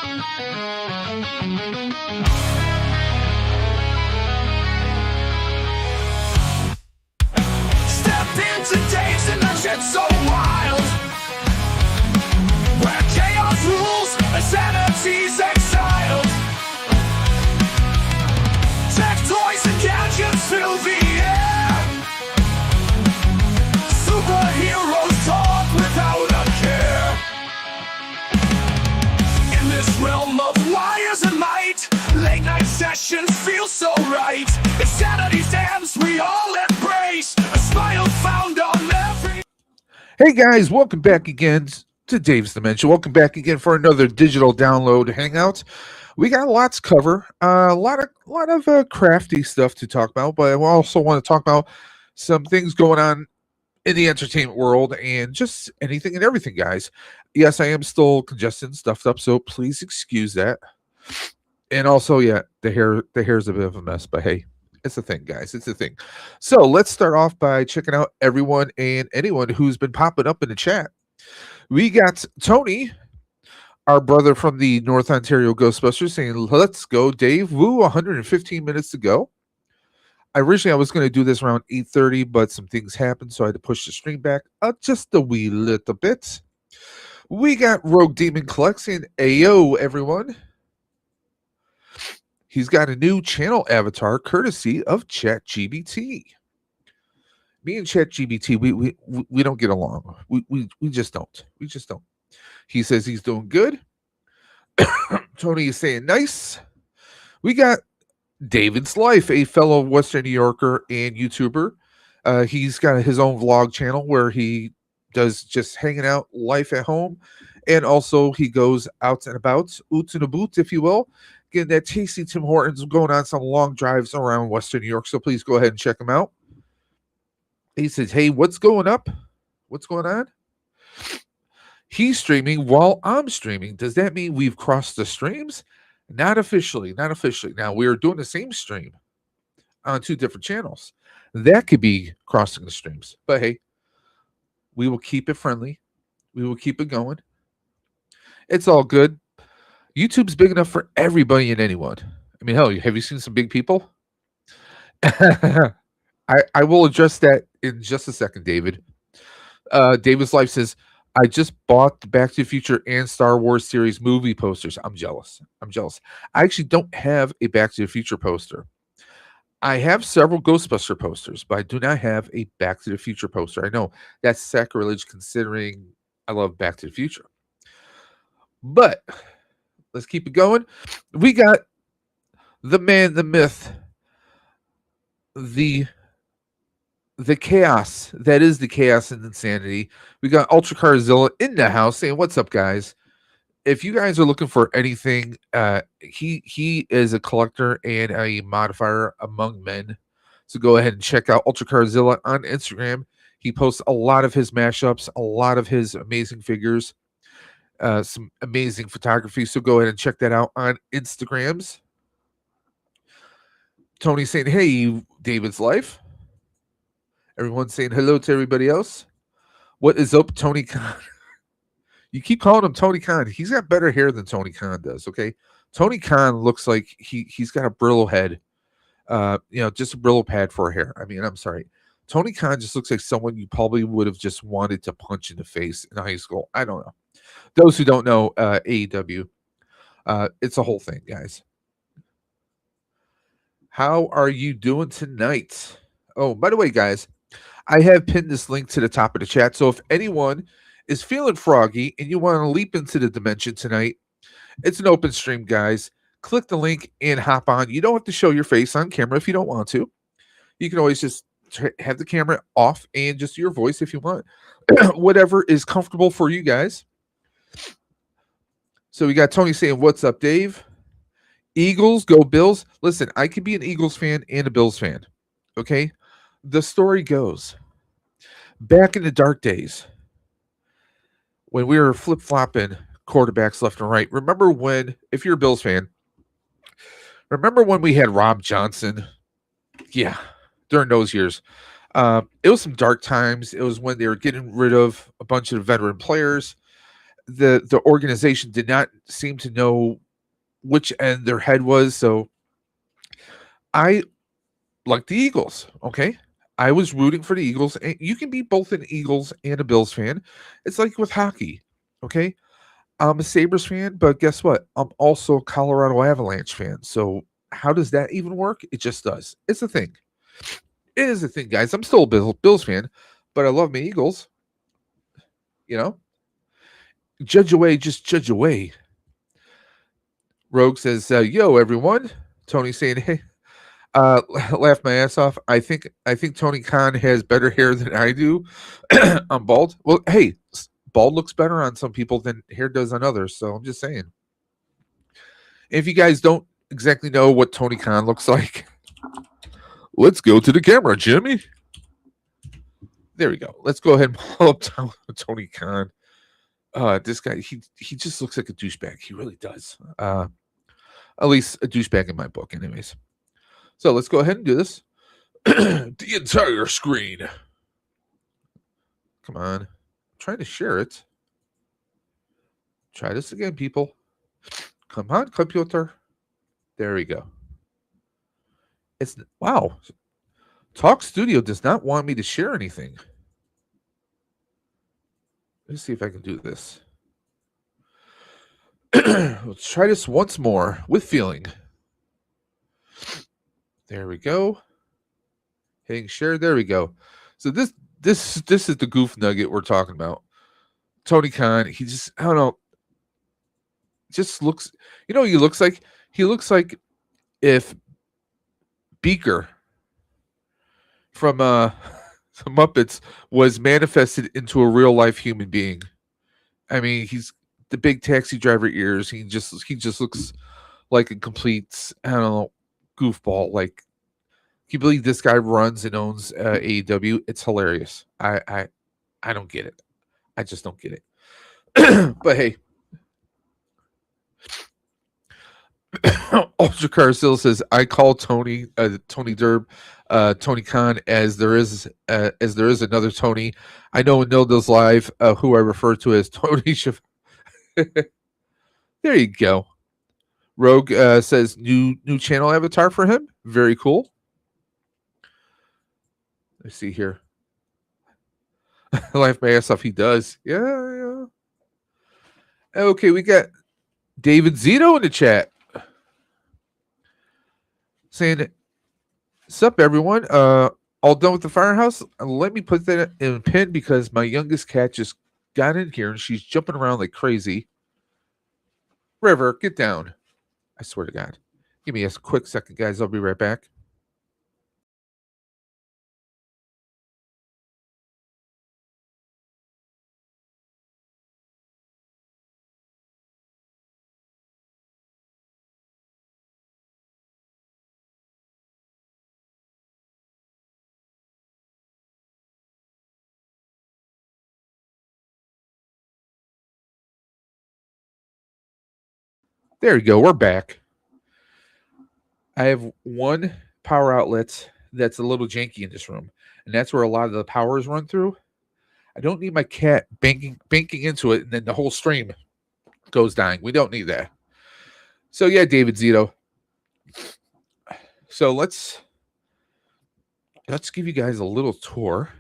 Into Dave's dimension so wild, where chaos rules and sanity's exiled. Tech toys and gadgets fill the air. Superheroes talk without a care. In this realm of wires and might, late night sessions feel so right. Insanity's dance we all embrace. A smile found on every. Hey guys, welcome back again to Dave's Dimension. Welcome back again for another digital download hangout. We got lots to cover, a lot of crafty stuff to talk about, but I also want to talk about some things going on in the entertainment world and just anything and everything, guys. Yes, I am still congested and stuffed up, so please excuse that. And also, yeah, the hair's a bit of a mess, but hey, it's a thing, guys. It's a thing. So let's start off by checking out everyone and anyone who's been popping up in the chat. We got Tony, our brother from the North Ontario Ghostbusters, saying, let's go, Dave. Woo, 115 minutes to go. Originally, I was going to do this around 8:30, but some things happened, so I had to push the stream back just a wee little bit. We got Rogue Demon Collects saying, ayo, everyone. He's got a new channel avatar courtesy of ChatGPT. Me and ChatGPT, we don't get along. We just don't. We just don't. He says he's doing good. Tony is saying nice. We got David's Life, a fellow Western New Yorker and YouTuber. He's got his own vlog channel where he does just hanging out, life at home, and also he goes out and about, oot and a boot, if you will. Getting that tasty Tim Hortons, going on some long drives around Western New York. So please go ahead and check him out. He says, hey, what's going up? What's going on? He's streaming while I'm streaming. Does that mean we've crossed the streams? Not officially. Not officially. Now, we are doing the same stream on two different channels. That could be crossing the streams. But hey, we will keep it friendly. We will keep it going. It's all good. YouTube's big enough for everybody and anyone. I mean, hell, have you seen some big people? I will address that in just a second, David. David's Life says, I just bought the Back to the Future and Star Wars series movie posters. I'm jealous. I actually don't have a Back to the Future poster. I have several Ghostbuster posters, but I do not have a Back to the Future poster. I know that's sacrilege considering I love Back to the Future. But let's keep it going. We got the man, the myth, the chaos that is the chaos and insanity. We got Ultra Carzilla in the house saying, what's up, guys? If you guys are looking for anything, he is a collector and a modifier among men. So go ahead and check out Ultra Carzilla on Instagram. He posts a lot of his mashups, a lot of his amazing figures, some amazing photography. So go ahead and check that out on Instagrams. Tony saying, hey, David's Life. Everyone's saying hello to everybody else. What is up, Tony Khan? You keep calling him Tony Khan. He's got better hair than Tony Khan does, okay? Tony Khan looks like he's got a Brillo head. Just a Brillo pad for hair. I mean, I'm sorry. Tony Khan just looks like someone you probably would have just wanted to punch in the face in high school. I don't know. Those who don't know AEW, it's a whole thing, guys. How are you doing tonight? Oh, by the way, guys, I have pinned this link to the top of the chat. So if anyone is feeling froggy and you want to leap into the dimension tonight, it's an open stream, guys. Click the link and hop on. You don't have to show your face on camera if you don't want to. You can always just have the camera off and just your voice if you want. Whatever is comfortable for you guys. So we got Tony saying, what's up, Dave? Eagles, go Bills. Listen, I could be an Eagles fan and a Bills fan. Okay? The story goes, back in the dark days, when we were flip-flopping quarterbacks left and right, remember when, if you're a Bills fan, remember when we had Rob Johnson? Yeah, during those years. It was some dark times. It was when they were getting rid of a bunch of veteran players. the organization did not seem to know which end their head was. So I like the Eagles. Okay. I was rooting for the Eagles. And you can be both an Eagles and a Bills fan. It's like with hockey. Okay. I'm a Sabres fan, but guess what? I'm also a Colorado Avalanche fan. So how does that even work? It just does. It's a thing. It is a thing, guys. I'm still a Bills fan, but I love my Eagles. You know, judge away, just judge away. Rogue says, "Yo, everyone." Tony saying, "Hey, laugh my ass off. I think Tony Khan has better hair than I do. I'm bald. Well, hey, bald looks better on some people than hair does on others. So I'm just saying. If you guys don't exactly know what Tony Khan looks like, let's go to the camera, Jimmy. There we go. Let's go ahead and pull up Tony Khan. This guy, he just looks like a douchebag. He really does. At least a douchebag in my book, anyways. So let's go ahead and do this. The entire screen. Come on. I'm trying to share it. Try this again, people. Come on, computer. There we go. It's wow. Talk Studio does not want me to share anything. Let's see if I can do this. Let's try this once more with feeling. There we go. Hitting share. There we go. So this is the goof nugget we're talking about. Tony Khan. He just, I don't know. Just looks. You know what he looks like? He looks like if Beaker from the Muppets was manifested into a real life human being. I mean, he's the big taxi driver ears. He just looks like a complete, I don't know, goofball. Like, can you believe this guy runs and owns AEW? It's hilarious. I don't get it. I just don't get it. But hey, Ultra Car still says, I call Tony Derb Tony Khan as there is another Tony. I know in No Deals Live who I refer to as Tony There you go. Rogue says new channel avatar for him. Very cool. Let's see here. Laugh my ass off. He does. Yeah. Okay, we got David Zito in the chat saying, "Sup, everyone? All done with the firehouse? Let me put that in a pin because my youngest cat just got in here and she's jumping around like crazy. River, get down. I swear to God. Give me a quick second, guys. I'll be right back." There you go. We're back. I have one power outlet that's a little janky in this room, and that's where a lot of the power is run through. I don't need my cat banking into it, and then the whole stream goes dying. We don't need that. So yeah, David Zito. So let's give you guys a little tour.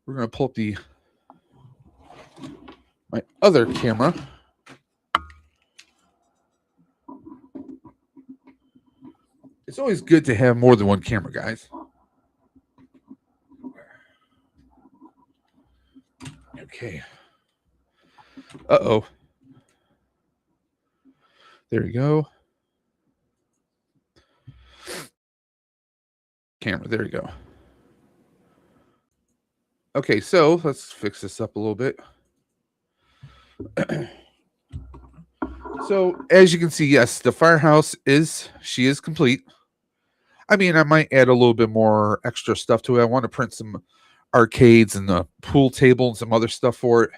We're gonna pull up my other camera. It's always good to have more than one camera, guys. Okay. Uh-oh. There we go. Camera, there we go. Okay, so let's fix this up a little bit. So as you can see, yes, the firehouse is complete. I mean, I might add a little bit more extra stuff to it. I want to print some arcades and the pool table and some other stuff for it.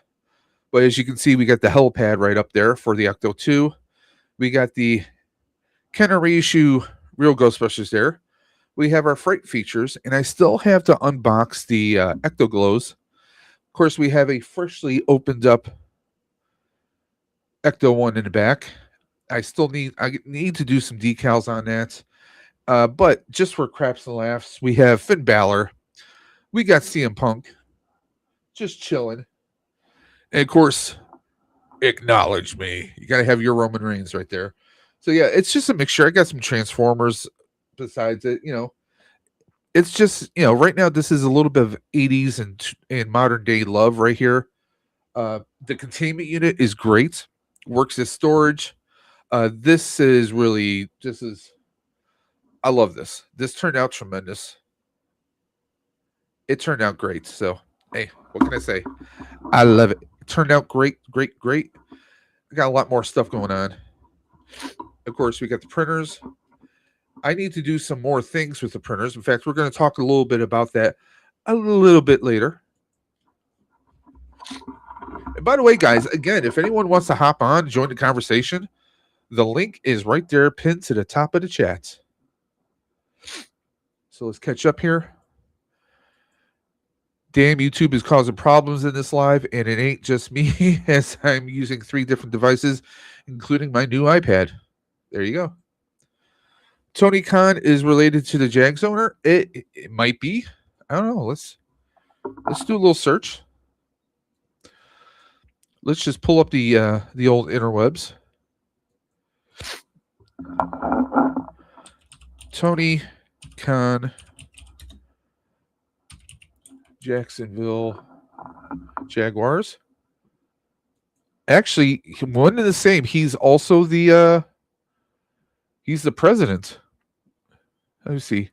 But as you can see, we got the helipad right up there for the Ecto 2. We got the Kenner reissue Real Ghostbusters there. We have our freight features, and I still have to unbox the Ecto Glows. Of course, we have a freshly opened up Ecto one in the back. I need to do some decals on that. But just for craps and laughs, we have Finn Balor. We got CM Punk just chilling. And of course, acknowledge me. You got to have your Roman Reigns right there. So yeah, it's just a mixture. I got some Transformers besides it. It's just right now this is a little bit of 80s and modern day love right here. The containment unit is great. Works as storage. This is really I love this. This turned out tremendous. It turned out great. So hey, what can I say? I love it. It turned out great, great, great. I got a lot more stuff going on. Of course, we got the printers. I need to do some more things with the printers. In fact, we're going to talk a little bit about that a little bit later. And by the way, guys, again, if anyone wants to hop on, join the conversation, the link is right there pinned to the top of the chat. So let's catch up here. Damn, YouTube is causing problems in this live, and it ain't just me as I'm using 3 different devices, including my new iPad. There you go. Tony Khan is related to the Jags owner. It might be. I don't know. Let's do a little search. Let's just pull up the old interwebs. Tony Khan, Jacksonville Jaguars. Actually, one and the same. He's also he's the president. Let me see.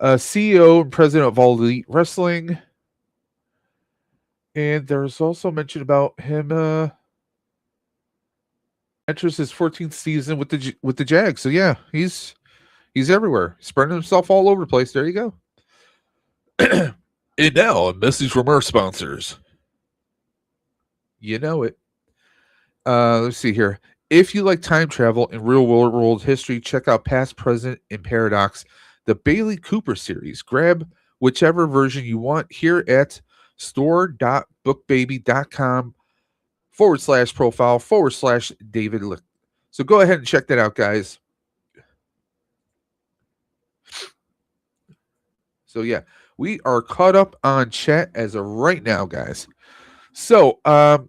CEO and president of All Elite Wrestling. And there's also mention about him enters his 14th season with the Jags. So yeah, he's everywhere, spreading himself all over the place. There you go. And now a message from our sponsors. You know it. Let's see here. If you like time travel and real world history, check out Past, Present, and Paradox, the Bailey Cooper series. Grab whichever version you want here at store.bookbaby.com/profile/David Lick. So go ahead and check that out, guys. So yeah, we are caught up on chat as of right now, guys. So a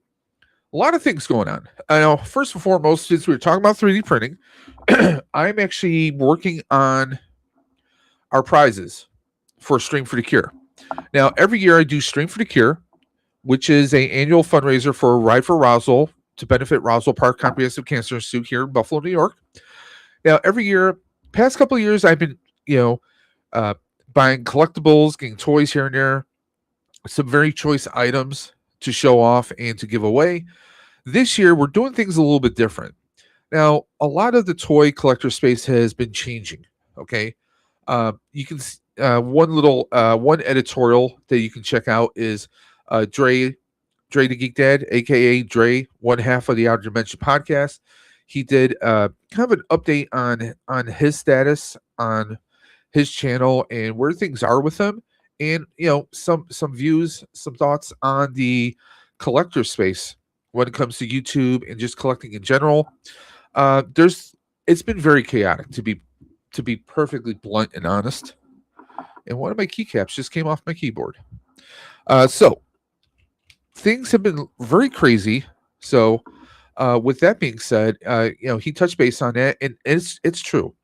lot of things going on. I know, first and foremost, since we were talking about 3D printing, I'm actually working on our prizes for Stream for the Cure. Now, every year I do Stream for the Cure, which is an annual fundraiser for Ride for Roswell to benefit Roswell Park Comprehensive Cancer Institute here in Buffalo, New York. Now, every year, past couple of years, I've been, buying collectibles, getting toys here and there, some very choice items to show off and to give away. This year, we're doing things a little bit different. Now, a lot of the toy collector space has been changing. Okay, you can one editorial that you can check out is Dre the Geek Dad, aka Dre, one half of the Outer Dimension podcast. He did kind of an update on his status on his channel and where things are with him, and some views, some thoughts on the collector space when it comes to YouTube and just collecting in general. It's been very chaotic, to be perfectly blunt and honest. And one of my keycaps just came off my keyboard. So things have been very crazy. So with that being said, he touched base on that, and it's true.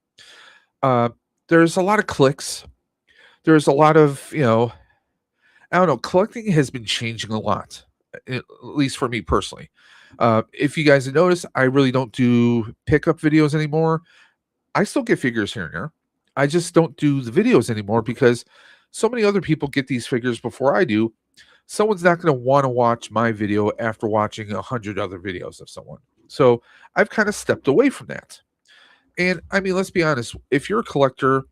There's a lot of clicks. There's a lot of, I don't know, collecting has been changing a lot, at least for me personally. If you guys have noticed, I really don't do pickup videos anymore. I still get figures here and there. I just don't do the videos anymore because so many other people get these figures before I do. Someone's not going to want to watch my video after watching 100 other videos of someone. So I've kind of stepped away from that. And I mean, let's be honest. If you're a collector,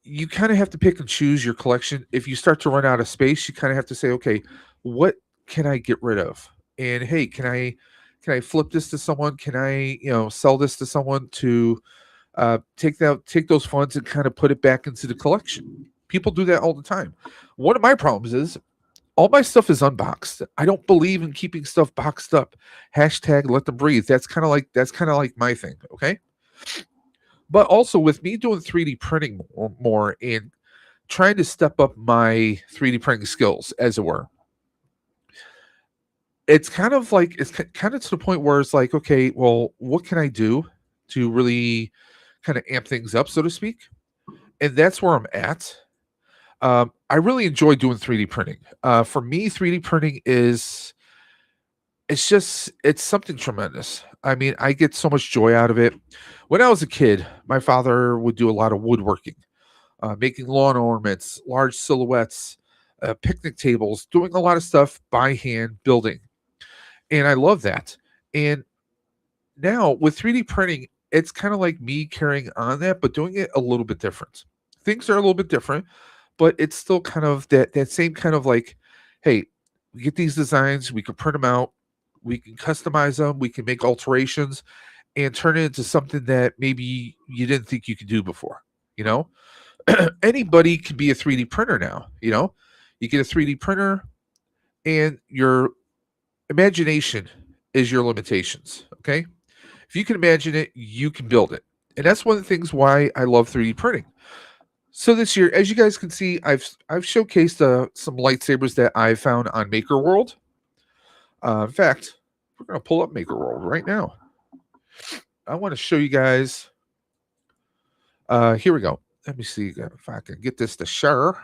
you kind of have to pick and choose your collection. If you start to run out of space, you kind of have to say, okay, what can I get rid of? And hey, can I flip this to someone? Can I, sell this to someone to take those funds and kind of put it back into the collection? People do that all the time. One of my problems is All my stuff is unboxed. I don't believe in keeping stuff boxed up. Hashtag let them breathe. That's kind of like my thing. Okay. But also with me doing 3D printing more and trying to step up my 3D printing skills, as it were, it's kind of like it's kind of to the point where it's like, okay, well, what can I do to really kind of amp things up, so to speak? And that's where I'm at. I really enjoy doing 3D printing. For me, 3D printing is it's something tremendous. I mean, I get so much joy out of it. When I was a kid, my father would do a lot of woodworking, making lawn ornaments, large silhouettes, picnic tables, doing a lot of stuff by hand, building, and I love that. And now with 3D printing, it's kind of like me carrying on that, but doing it a little bit different. Things are a little bit different, but it's still kind of that same kind of like, hey, we get these designs, we can print them out, we can customize them, we can make alterations, and turn it into something that maybe you didn't think you could do before. You know, anybody can be a 3D printer now. You know, you get a 3D printer, and your imagination is your limitations. Okay, if you can imagine it, you can build it. And that's one of the things why I love 3D printing. So this year, as you guys can see, I've showcased some lightsabers that I found on Maker World. In fact, we're going to pull up Maker World right now. I want to show you guys. Here we go. Let me see if I can get this to share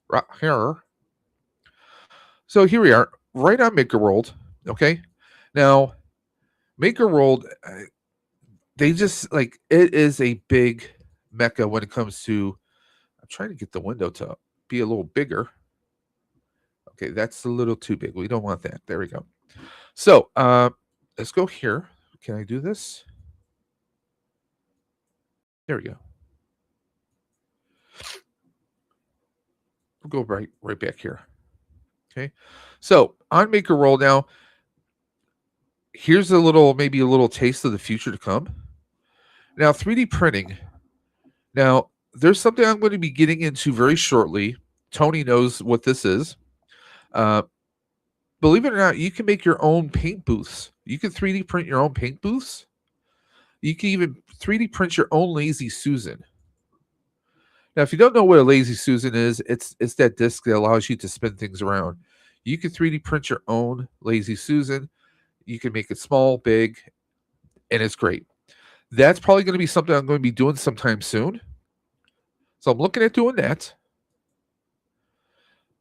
right here. So here we are, right on Maker World. Okay, now Maker World, they just like it is a big mecca when it comes to. I'm trying to get the window to be a little bigger. Okay, that's a little too big. We don't want that. There we go. So let's go here. Can I do this? There we go. We'll go right back here. Okay. So on Maker World now, here's maybe a little taste of the future to come. Now, 3D printing. Now, there's something I'm going to be getting into very shortly. Tony knows what this is. Believe it or not, you can make your own paint booths. You can 3D print your own paint booths. You can even 3D print your own Lazy Susan. Now, if you don't know what a Lazy Susan is, it's that disc that allows you to spin things around. You can 3D print your own Lazy Susan. You can make it small, big, and it's great. That's probably going to be something I'm going to be doing sometime soon. So I'm looking at doing that.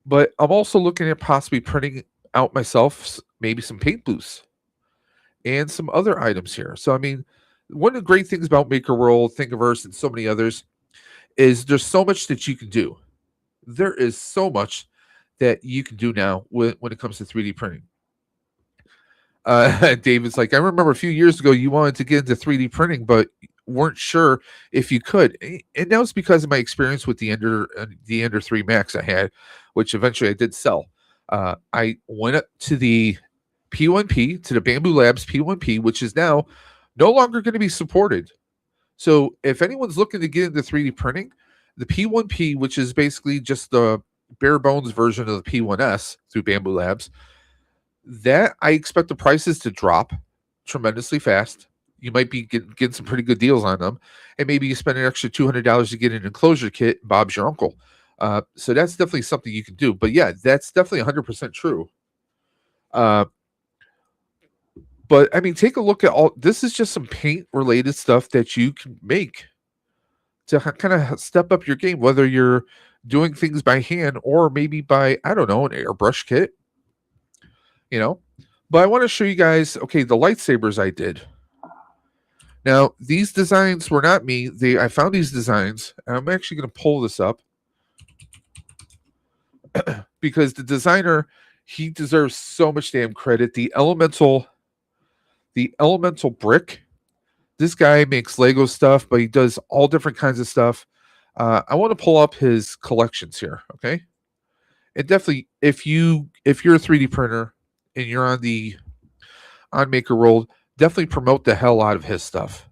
But I'm also looking at possibly printing out myself maybe some paint booths and some other items here. So, I mean, one of the great things about Maker World, Thingiverse, and so many others is there's so much that you can do. There is so much that you can do now when it comes to 3D printing. David's like, I remember a few years ago you wanted to get into 3D printing, but weren't sure if you could. And that was because of my experience with the Ender 3 Max I had, which eventually I did sell. I went up to the P1P, to the Bamboo Labs P1P, which is now no longer going to be supported. So if anyone's looking to get into 3D printing, the P1P, which is basically just the bare bones version of the P1S through Bamboo Labs, that I expect the prices to drop tremendously fast. You might be getting some pretty good deals on them, and maybe you spend an extra $200 to get an enclosure kit. Bob's your uncle. So that's definitely something you can do. But yeah, that's definitely 100% true. But I mean, take a look at all. This is just some paint related stuff that you can make to kind of step up your game, whether you're doing things by hand or maybe by, I don't know, an airbrush kit. You know, but I want to show you guys, okay, the lightsabers I did. Now, these designs were not me. I found these designs, and I'm actually going to pull this up because the designer, he deserves so much damn credit. The elemental brick. This guy makes Lego stuff, but he does all different kinds of stuff. I want to pull up his collections here, okay? And definitely, if you're a 3D printer and you're on Maker World, definitely promote the hell out of his stuff.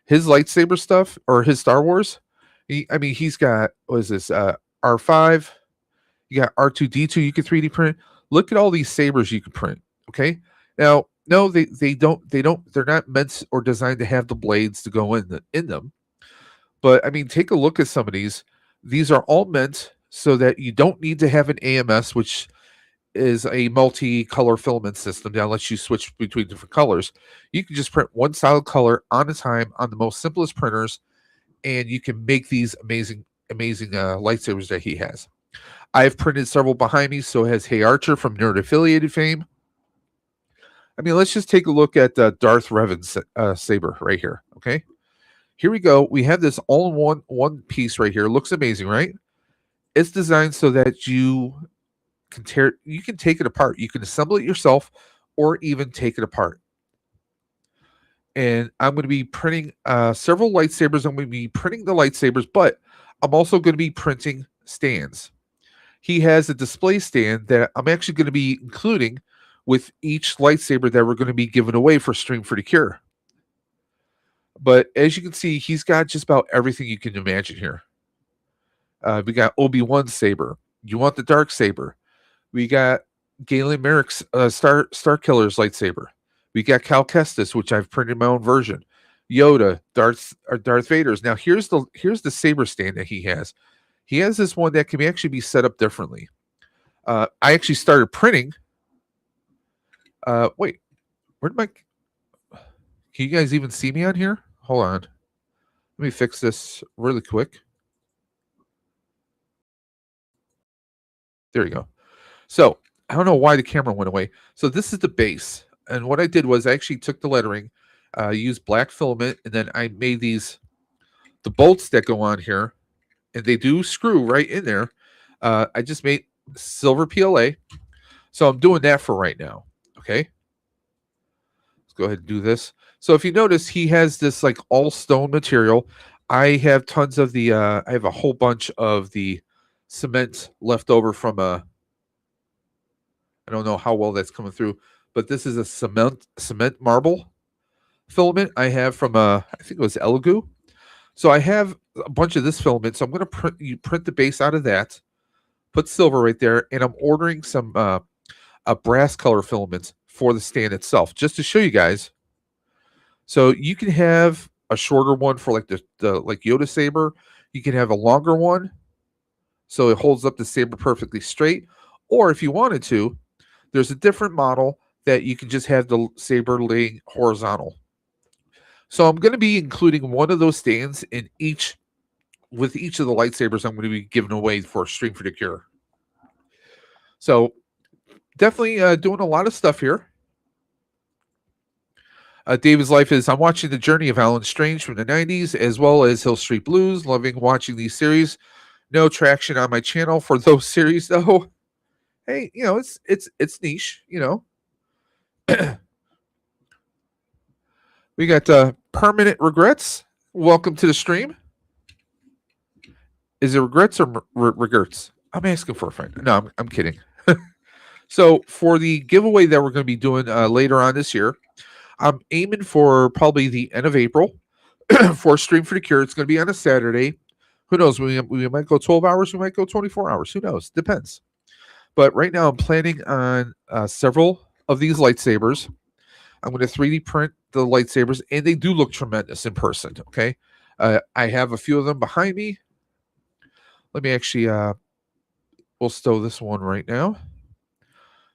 His lightsaber stuff or his Star Wars. He's got, what is this? R5. You got R2D2 you can 3D print. Look at all these sabers you can print. Okay. Now, no, they're not meant or designed to have the blades to go in them. But I mean, take a look at some of these. These are all meant so that you don't need to have an AMS, which is a multi-color filament system that lets you switch between different colors. You can just print one solid color on a time on the most simplest printers, and you can make these amazing lightsabers that he has. I've printed several behind me, so has Hey Archer from Nerd Affiliated fame. I mean, let's just take a look at Darth Revan's saber right here. Okay, here we go. We have this all-in-one one piece right here. Looks amazing, right? It's designed so that you can take it apart. You can assemble it yourself, or even take it apart. And I'm going to be printing several lightsabers. I'm going to be printing the lightsabers, but I'm also going to be printing stands. He has a display stand that I'm actually going to be including with each lightsaber that we're going to be giving away for Stream for the Cure. But as you can see, he's got just about everything you can imagine here. We got Obi-Wan's saber. You want the dark saber. We got Galen Merrick's Star Killer's lightsaber. We got Cal Kestis, which I've printed my own version. Yoda, Darth Vader's. Now here's the saber stand that he has. He has this one that can actually be set up differently. I actually started printing. Wait, where'd my? Can you guys even see me on here? Hold on. Let me fix this really quick. There you go. So I don't know why the camera went away. So this is the base. And what I did was I actually took the lettering, used black filament, and then I made the bolts that go on here, and they do screw right in there. I just made silver PLA. So I'm doing that for right now. Okay. Let's go ahead and do this. So if you notice, he has this like all stone material. I have tons of I have a whole bunch of the cement left over from I don't know how well that's coming through, but this is a cement marble filament I have from I think it was Elegoo. So I have a bunch of this filament. So I'm going to print the base out of that, put silver right there, and I'm ordering some a brass color filaments for the stand itself, just to show you guys. So you can have a shorter one for like the like Yoda saber. You can have a longer one, so it holds up the saber perfectly straight. Or if you wanted to, there's a different model that you can just have the saber laying horizontal. So I'm going to be including one of those stands in each of the lightsabers I'm going to be giving away for Stream for the Cure. So definitely doing a lot of stuff here. David's life is I'm watching the journey of Alan Strange from the 90s as well as Hill Street Blues. Loving watching these series. No traction on my channel for those series though. Hey, you know, it's niche, you know. We got Permanent Regrets. Welcome to the stream. Is it regrets or regrets? I'm asking for a friend. No, I'm kidding. So for the giveaway that we're going to be doing later on this year, I'm aiming for probably the end of April for Stream for the Cure. It's going to be on a Saturday. Who knows? We might go 12 hours. We might go 24 hours. Who knows? Depends. But right now I'm planning on several of these lightsabers. I'm going to 3D print the lightsabers, and they do look tremendous in person. Okay. I have a few of them behind me. Let me actually, we'll stow this one right now.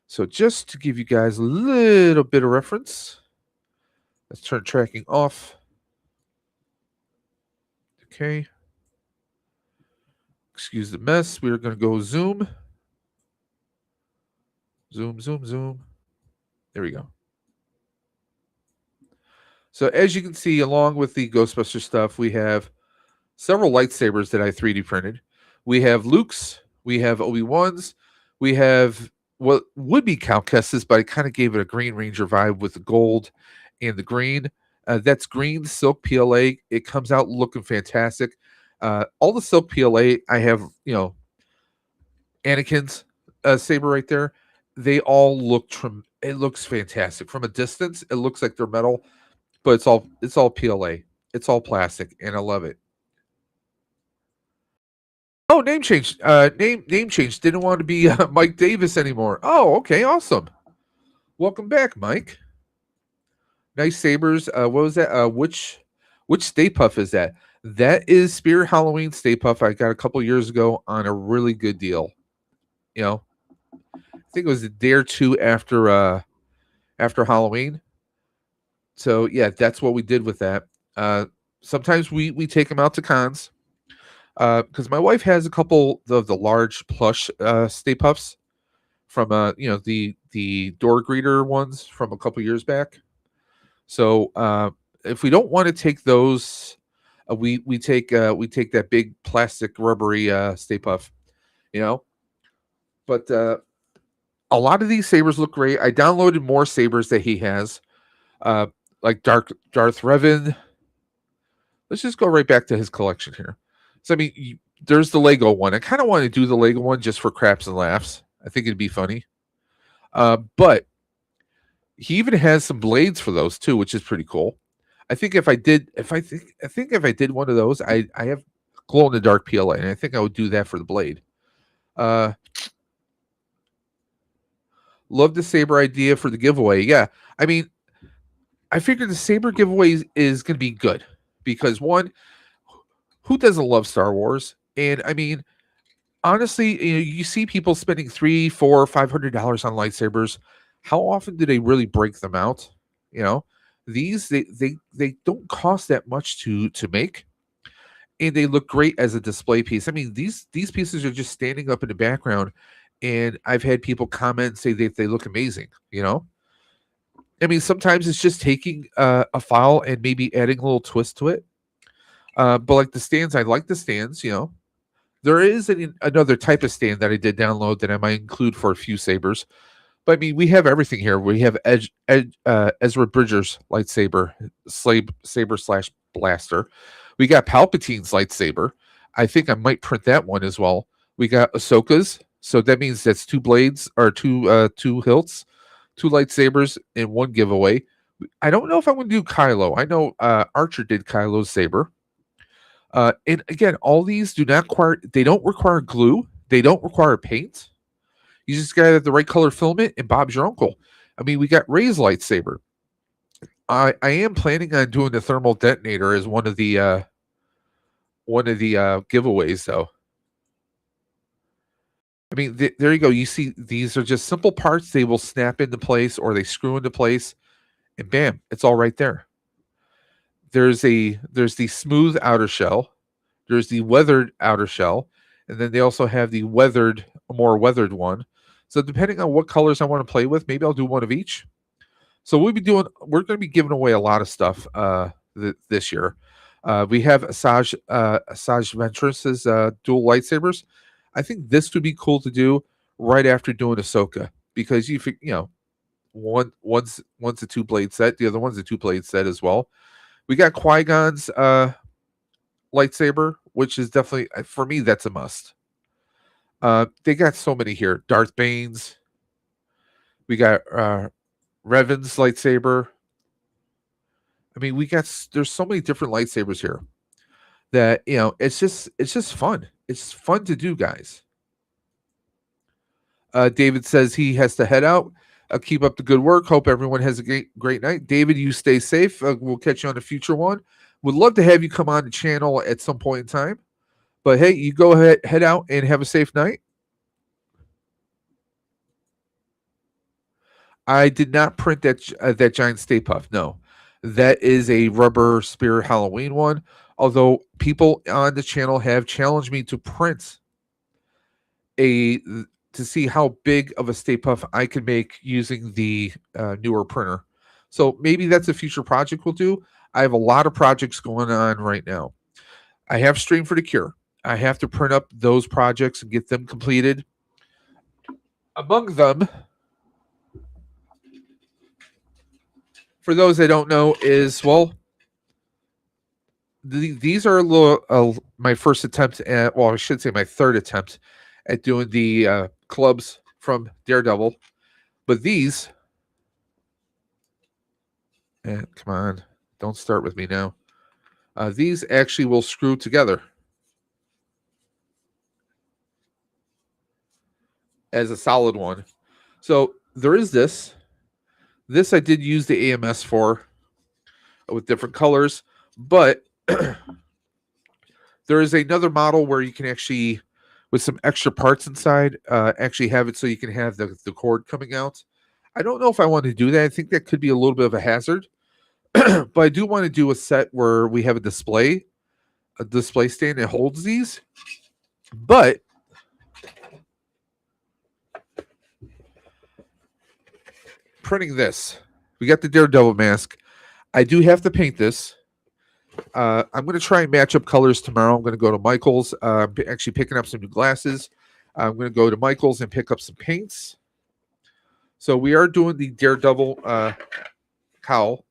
So just to give you guys a little bit of reference, let's turn tracking off. Okay. Excuse the mess. We're going to go zoom. Zoom, zoom, zoom. There we go. So as you can see, along with the Ghostbuster stuff, we have several lightsabers that I 3D printed. We have Luke's, we have Obi-Wan's, we have what would be Cal Kestis, but I kind of gave it a Green Ranger vibe with the gold and the green. That's green silk PLA. It comes out looking fantastic. All the silk PLA, I have, you know, Anakin's saber right there. They all look it looks fantastic. From a distance, it looks like they're metal, but it's all PLA. It's all plastic, and I love it. Oh, name change. Name change. Didn't want to be Mike Davis anymore. Oh, okay, awesome. Welcome back, Mike. Nice sabers. What was that? Which Stay Puff is that? That is Spirit Halloween Stay Puff. I got a couple years ago on a really good deal. You know, I think it was a day or two after Halloween. So yeah, that's what we did with that. Sometimes we take them out to cons because my wife has a couple of the large plush Stay Puffs from the door greeter ones from a couple years back. So if we don't want to take those, we take that big plastic rubbery Stay Puff, you know. But a lot of these sabers look great. I downloaded more sabers that he has, uh, like Darth Revan. Let's just go right back to his collection here. So I mean, there's the Lego one. I kind of want to do the Lego one just for craps and laughs. I think it'd be funny. But he even has some blades for those too, which is pretty cool. I think if I did one of those, I have glow in the dark PLA, and I think I would do that for the blade. Uh, love the saber idea for the giveaway. Yeah, I mean, I figured the saber giveaway is going to be good because one, who doesn't love Star Wars? And I mean, honestly, you see people spending $300, $400, $500 on lightsabers. How often do they really break them out? You know, these they don't cost that much to make, and they look great as a display piece. I mean, these pieces are just standing up in the background, and I've had people comment and say that they look amazing. You know, I mean, sometimes it's just taking a file and maybe adding a little twist to it. But like the stands, I like the stands. You know, there is another type of stand that I did download that I might include for a few sabers. But I mean, we have everything here. We have Ezra Bridger's lightsaber, saber slash blaster. We got Palpatine's lightsaber. I think I might print that one as well. We got Ahsoka's, so that means that's two blades or two hilts, two lightsabers in one giveaway. I don't know if I'm going to do Kylo. I know Archer did Kylo's saber. And again, all these do not require. They don't require glue. They don't require paint. You just got to have the right color filament, and Bob's your uncle. I mean, we got Ray's lightsaber. I am planning on doing the thermal detonator as one of the giveaways, though. I mean, there you go. You see, these are just simple parts. They will snap into place, or they screw into place, and bam, it's all right there. There's the smooth outer shell. There's the weathered outer shell, and then they also have the more weathered one. So depending on what colors I want to play with, maybe I'll do one of each. So we're going to be giving away a lot of stuff this year. We have Asajj Ventress's dual lightsabers. I think this would be cool to do right after doing Ahsoka because you know one's a two blade set, the other one's a two blade set as well. We got Qui-Gon's lightsaber, which is definitely for me that's a must. They got so many here. Darth Bane's. We got Revan's lightsaber. I mean, there's so many different lightsabers here that it's just fun. It's fun to do, guys. David says he has to head out. Keep up the good work. Hope everyone has a great night. David, you stay safe. We'll catch you on a future one. Would love to have you come on the channel at some point in time. But hey, you go ahead, head out, and have a safe night. I did not print that giant Stay Puff. No, that is a rubber Spirit Halloween one. Although people on the channel have challenged me to print a to see how big of a Stay Puff I can make using the newer printer. So maybe that's a future project we'll do. I have a lot of projects going on right now. I have Stream for the Cure. I have to print up those projects and get them completed. Among them, for those that don't know, is these are a little my first attempt at, well, I should say my third attempt at doing the clubs from Daredevil. But these, come on, don't start with me now. These actually will screw together. as a solid one. So there is this. This I did use the AMS for with different colors, but there is another model where you can actually, with some extra parts inside, actually have it so you can have the cord coming out. I don't know if I want to do that. I think that could be a little bit of a hazard, but I do want to do a set where we have a display stand that holds these. But printing this, we got the Daredevil mask. I do have to paint this. I'm going to try and match up colors tomorrow. I'm going to go to Michael's. I'm actually picking up some new glasses. I'm going to go to Michael's and pick up some paints. So we are doing the Daredevil cowl.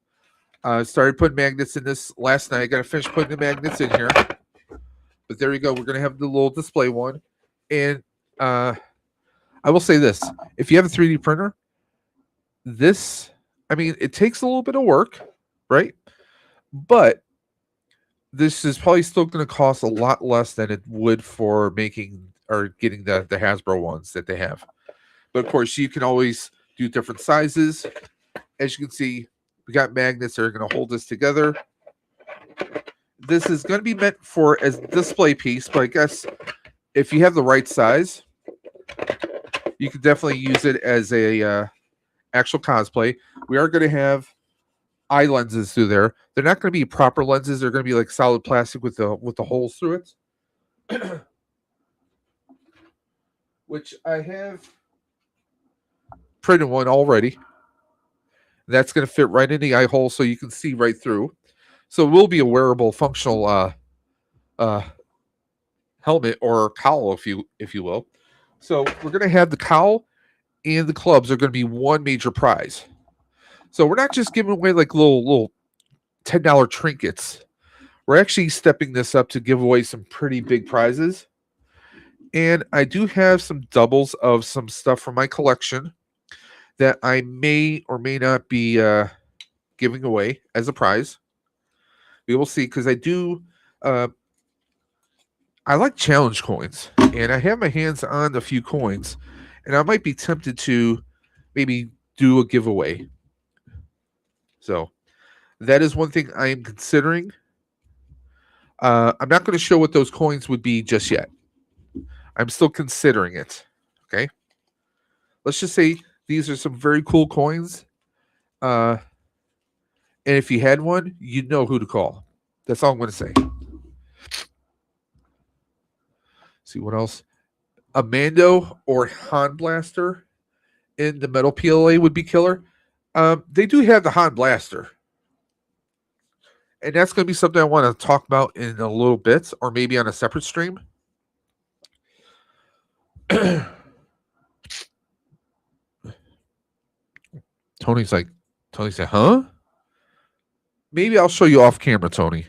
Started putting magnets in this last night. I got to finish putting the magnets in here. But there you go. We're going to have the little display one. And I will say this. If you have a 3D printer, this, I mean, it takes a little bit of work, right? But this is probably still going to cost a lot less than it would for making or getting the Hasbro ones that they have. But of course, you can always do different sizes. As you can see, we got magnets that are going to hold this together. This is going to be meant for as a display piece, but I guess if you have the right size, you can definitely use it as a actual cosplay. We are going to have eye lenses through there. They're not going to be proper lenses. They're going to be like solid plastic with the holes through it. Which I have printed one already. That's going to fit right in the eye hole so you can see right through. So it will be a wearable functional helmet or cowl, if you will. So we're going to have the cowl and the clubs are going to be one major prize. So we're not just giving away like little $10 trinkets. We're actually stepping this up to give away some pretty big prizes. And I do have some doubles of some stuff from my collection that I may or may not be giving away as a prize. We will see, because I do. I like challenge coins, and I have my hands on a few coins, and I might be tempted to maybe do a giveaway. So that is one thing I am considering. I'm not going to show what those coins would be just yet. I'm still considering it. Okay. Let's just say these are some very cool coins. And if you had one, you'd know who to call. That's all I'm going to say. See what else? A Mando or Han Blaster in the metal PLA would be killer. They do have the Han Blaster. And that's going to be something I want to talk about in a little bit, or maybe on a separate stream. Tony said, huh? Maybe I'll show you off camera, Tony.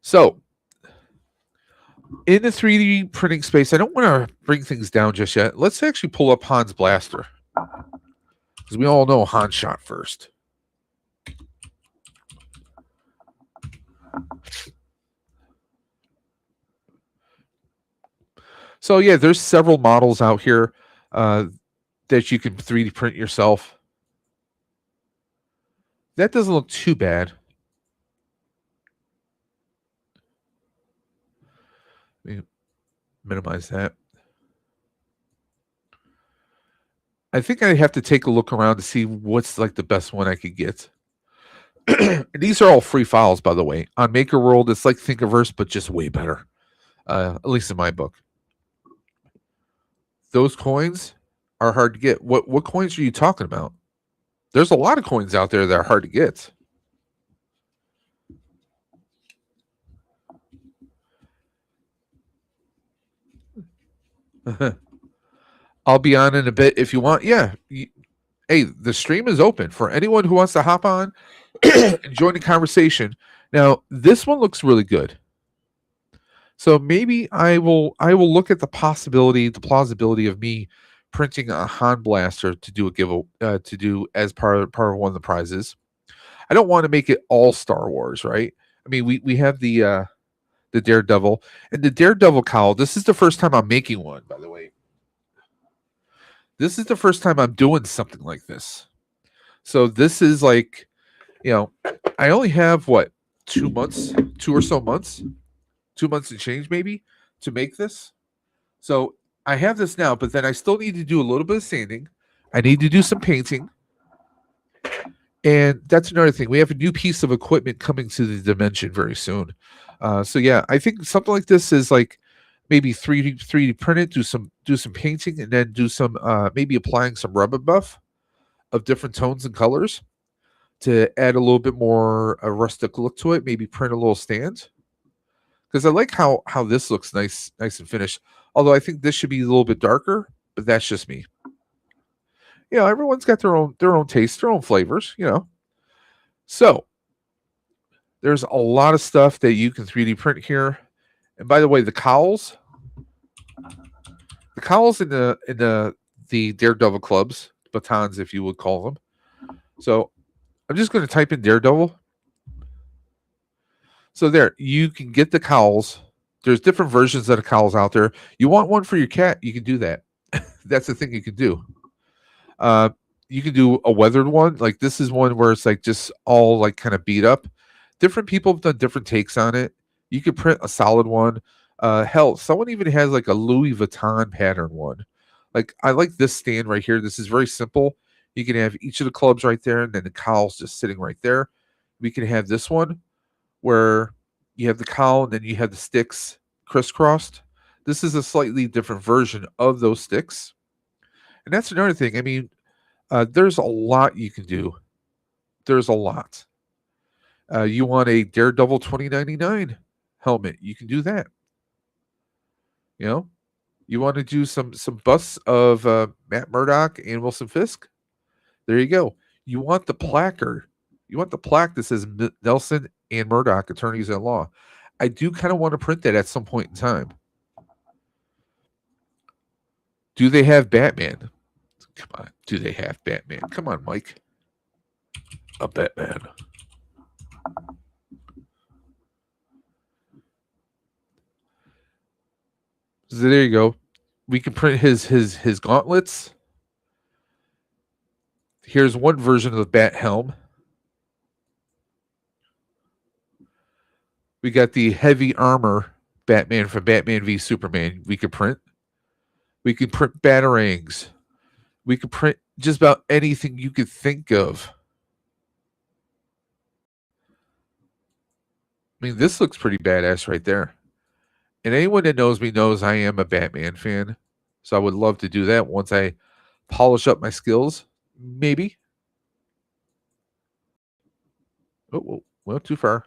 So, in the 3D printing space, I don't want to bring things down just yet. Let's actually pull up Han's Blaster, because we all know Han shot first. So yeah, there's several models out here that you can 3D print yourself. That doesn't look too bad. Let me minimize that. I think I have to take a look around to see what's like the best one I could get. And these are all free files, by the way. On Maker World, it's like Thingiverse, but just way better. At least in my book. Those coins are hard to get. What coins are you talking about? There's a lot of coins out there that are hard to get. I'll be on in a bit if you want. Yeah. Hey, the stream is open for anyone who wants to hop on and join the conversation. Now, this one looks really good. So maybe I will look at the plausibility of me printing a Han Blaster to do a to do as part of one of the prizes. I don't want to make it all Star Wars, right? I mean, we have the the Daredevil. And the Daredevil cowl, this is the first time I'm making one, by the way. This is the first time I'm doing something like this. So this is like, I only have what, 2 months, 2 or so months, 2 months and change maybe to make this. So I have this now, but then I still need to do a little bit of sanding. I need to do some painting. And that's another thing. We have a new piece of equipment coming to the dimension very soon. So yeah, I think something like this is like maybe 3D print it, do some painting, and then do some maybe applying some rubber buff of different tones and colors to add a little bit more a rustic look to it. Maybe print a little stand because I like how this looks nice and finished. Although I think this should be a little bit darker, but that's just me. Everyone's got their own taste, their own flavors. So there's a lot of stuff that you can 3D print here. And by the way, the cowls in the Daredevil clubs, batons, if you would call them. So I'm just going to type in Daredevil. So there, you can get the cowls. There's different versions of the cowls out there. You want one for your cat, you can do that. That's the thing you can do. You can do a weathered one. Like this is one where it's like just all like kind of beat up. Different people have done different takes on it. You could print a solid one. Hell, someone even has like a Louis Vuitton pattern one. Like I like this stand right here. This is very simple. You can have each of the clubs right there, and then the cowl's just sitting right there. We can have this one where you have the cowl and then you have the sticks crisscrossed. This is a slightly different version of those sticks. And that's another thing. I mean, there's a lot you can do. There's a lot. You want a Daredevil 2099 helmet? You can do that. You want to do some busts of Matt Murdock and Wilson Fisk? There you go. You want the placard? You want the plaque that says Nelson and Murdoch, attorneys at law? I do kind of want to print that at some point in time. Do they have Batman? Come on. Do they have Batman? Come on, Mike. A Batman. So there you go. We can print his gauntlets. Here's one version of the bat helm. We got the heavy armor Batman from Batman v Superman. We could print. We could print batarangs. We could print just about anything you could think of. I mean, this looks pretty badass right there. And anyone that knows me knows I am a Batman fan. So I would love to do that once I polish up my skills. Maybe. Oh, well, too far.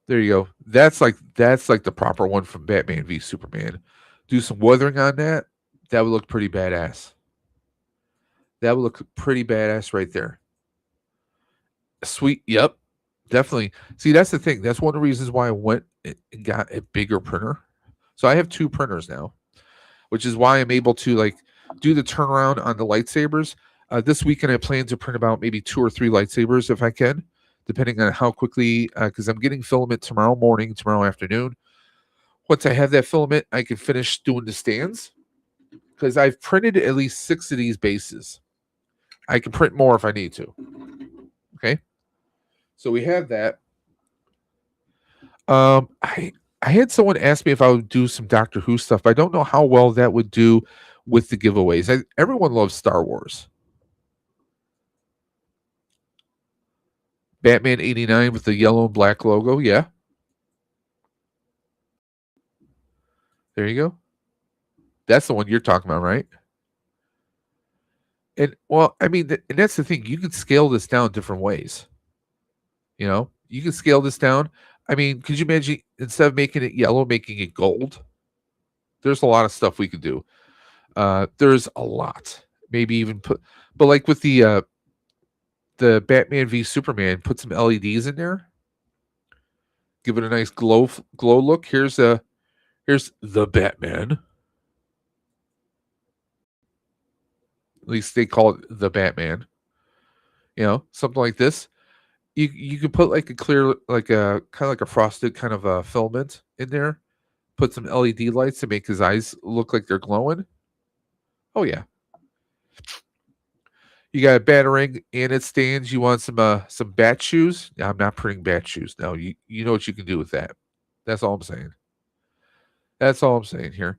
There you go. That's like the proper one from Batman v Superman. Do some weathering on that. That would look pretty badass. That would look pretty badass right there. Sweet. Yep. Definitely. See, that's the thing. That's one of the reasons why I went and got a bigger printer. So I have 2 printers now, which is why I'm able to like do the turnaround on the lightsabers. This weekend I plan to print about maybe 2 or 3 lightsabers if I can, depending on how quickly, because I'm getting filament tomorrow morning, tomorrow afternoon. Once I have that filament, I can finish doing the stands because I've printed at least 6 of these bases. I can print more if I need to. Okay. So we have that. I had someone ask me if I would do some Doctor Who stuff. I don't know how well that would do with the giveaways. Everyone loves Star Wars. Batman 89 with the yellow and black logo. Yeah. There you go. That's the one you're talking about, right? And well, I mean, and that's the thing. You can scale this down different ways. You can scale this down. I mean, could you imagine instead of making it yellow, making it gold? There's a lot of stuff we could do. There's a lot. Maybe even but like with the Batman v Superman, put some LEDs in there. Give it a nice glow look. Here's the Batman. At least they call it the Batman. Something like this. You could put like a clear, like a kind of like a frosted kind of a filament in there. Put some LED lights to make his eyes look like they're glowing. Oh yeah. You got a batarang and it stands. You want some bat shoes? Yeah, I'm not printing bat shoes. No, you know what you can do with that. That's all I'm saying. That's all I'm saying here.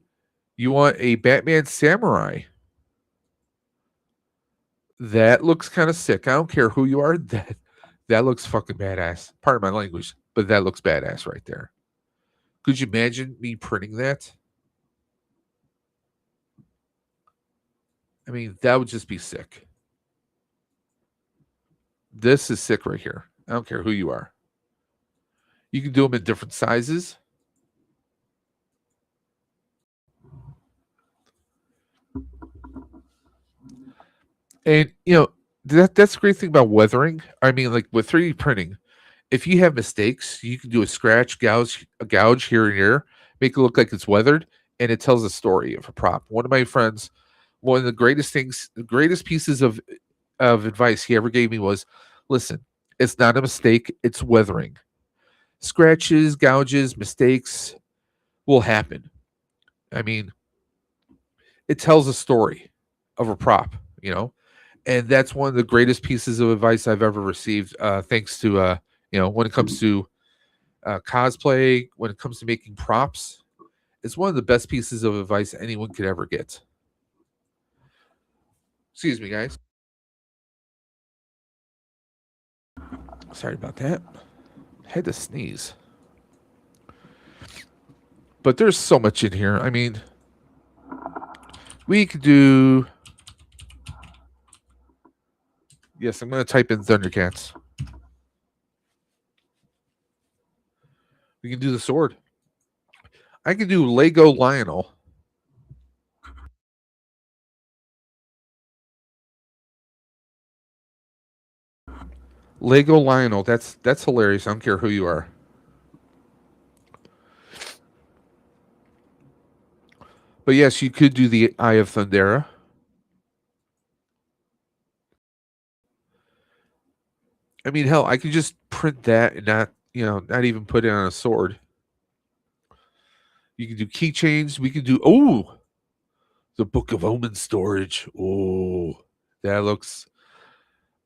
You want a Batman Samurai. That looks kind of sick. I don't care who you are. That looks fucking badass. Pardon my language, but that looks badass right there. Could you imagine me printing that? I mean, that would just be sick. This is sick right here. I don't care who you are. You can do them in different sizes. And that's the great thing about weathering. I mean, like with 3D printing, if you have mistakes, you can do a gouge here and here, make it look like it's weathered, and it tells a story of a prop. One of my friends, one of the greatest things, the greatest pieces of advice he ever gave me was, listen, it's not a mistake, it's weathering. Scratches, gouges, mistakes will happen. I mean, it tells a story of a prop, you know, and that's one of the greatest pieces of advice I've ever received. Thanks to when it comes to cosplay, when it comes to making props, it's one of the best pieces of advice anyone could ever get. Excuse me, guys. Sorry about that. Had to sneeze. But there's so much in here. I mean, we could do. Yes, I'm going to type in Thundercats. We can do the sword. I can do Lego Lionel. Lego Lionel. That's hilarious. I don't care who you are. But yes, you could do the Eye of Thundera. I mean, hell, I could just print that and not even put it on a sword. You can do keychains. We can do the Book of Omen storage. That looks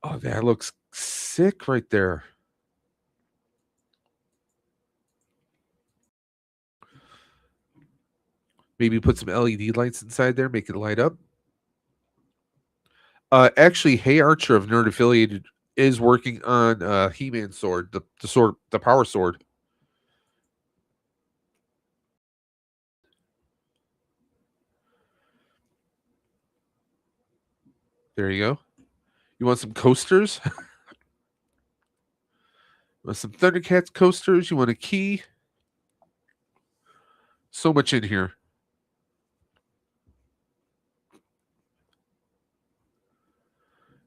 that looks sick right there. Maybe put some LED lights inside there, make it light up. Actually, Hey Archer of Nerd Affiliated is working on He-Man sword, the sword, the power sword. There you go. You want some coasters? Want some Thundercats coasters? You want a key? So much in here.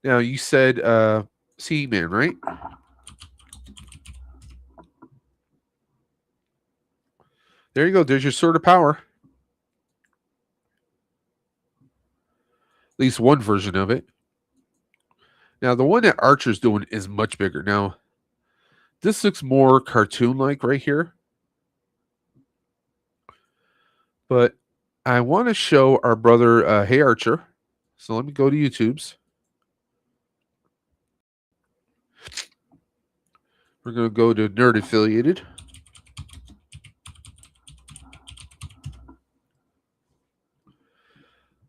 Now you said He-Man, right? There you go. There's your sword of power. At least one version of it. Now the one that Archer's doing is much bigger. Now this looks more cartoon-like right here. But I want to show our brother Hey Archer. So let me go to YouTube's. We're going to go to Nerd Affiliated.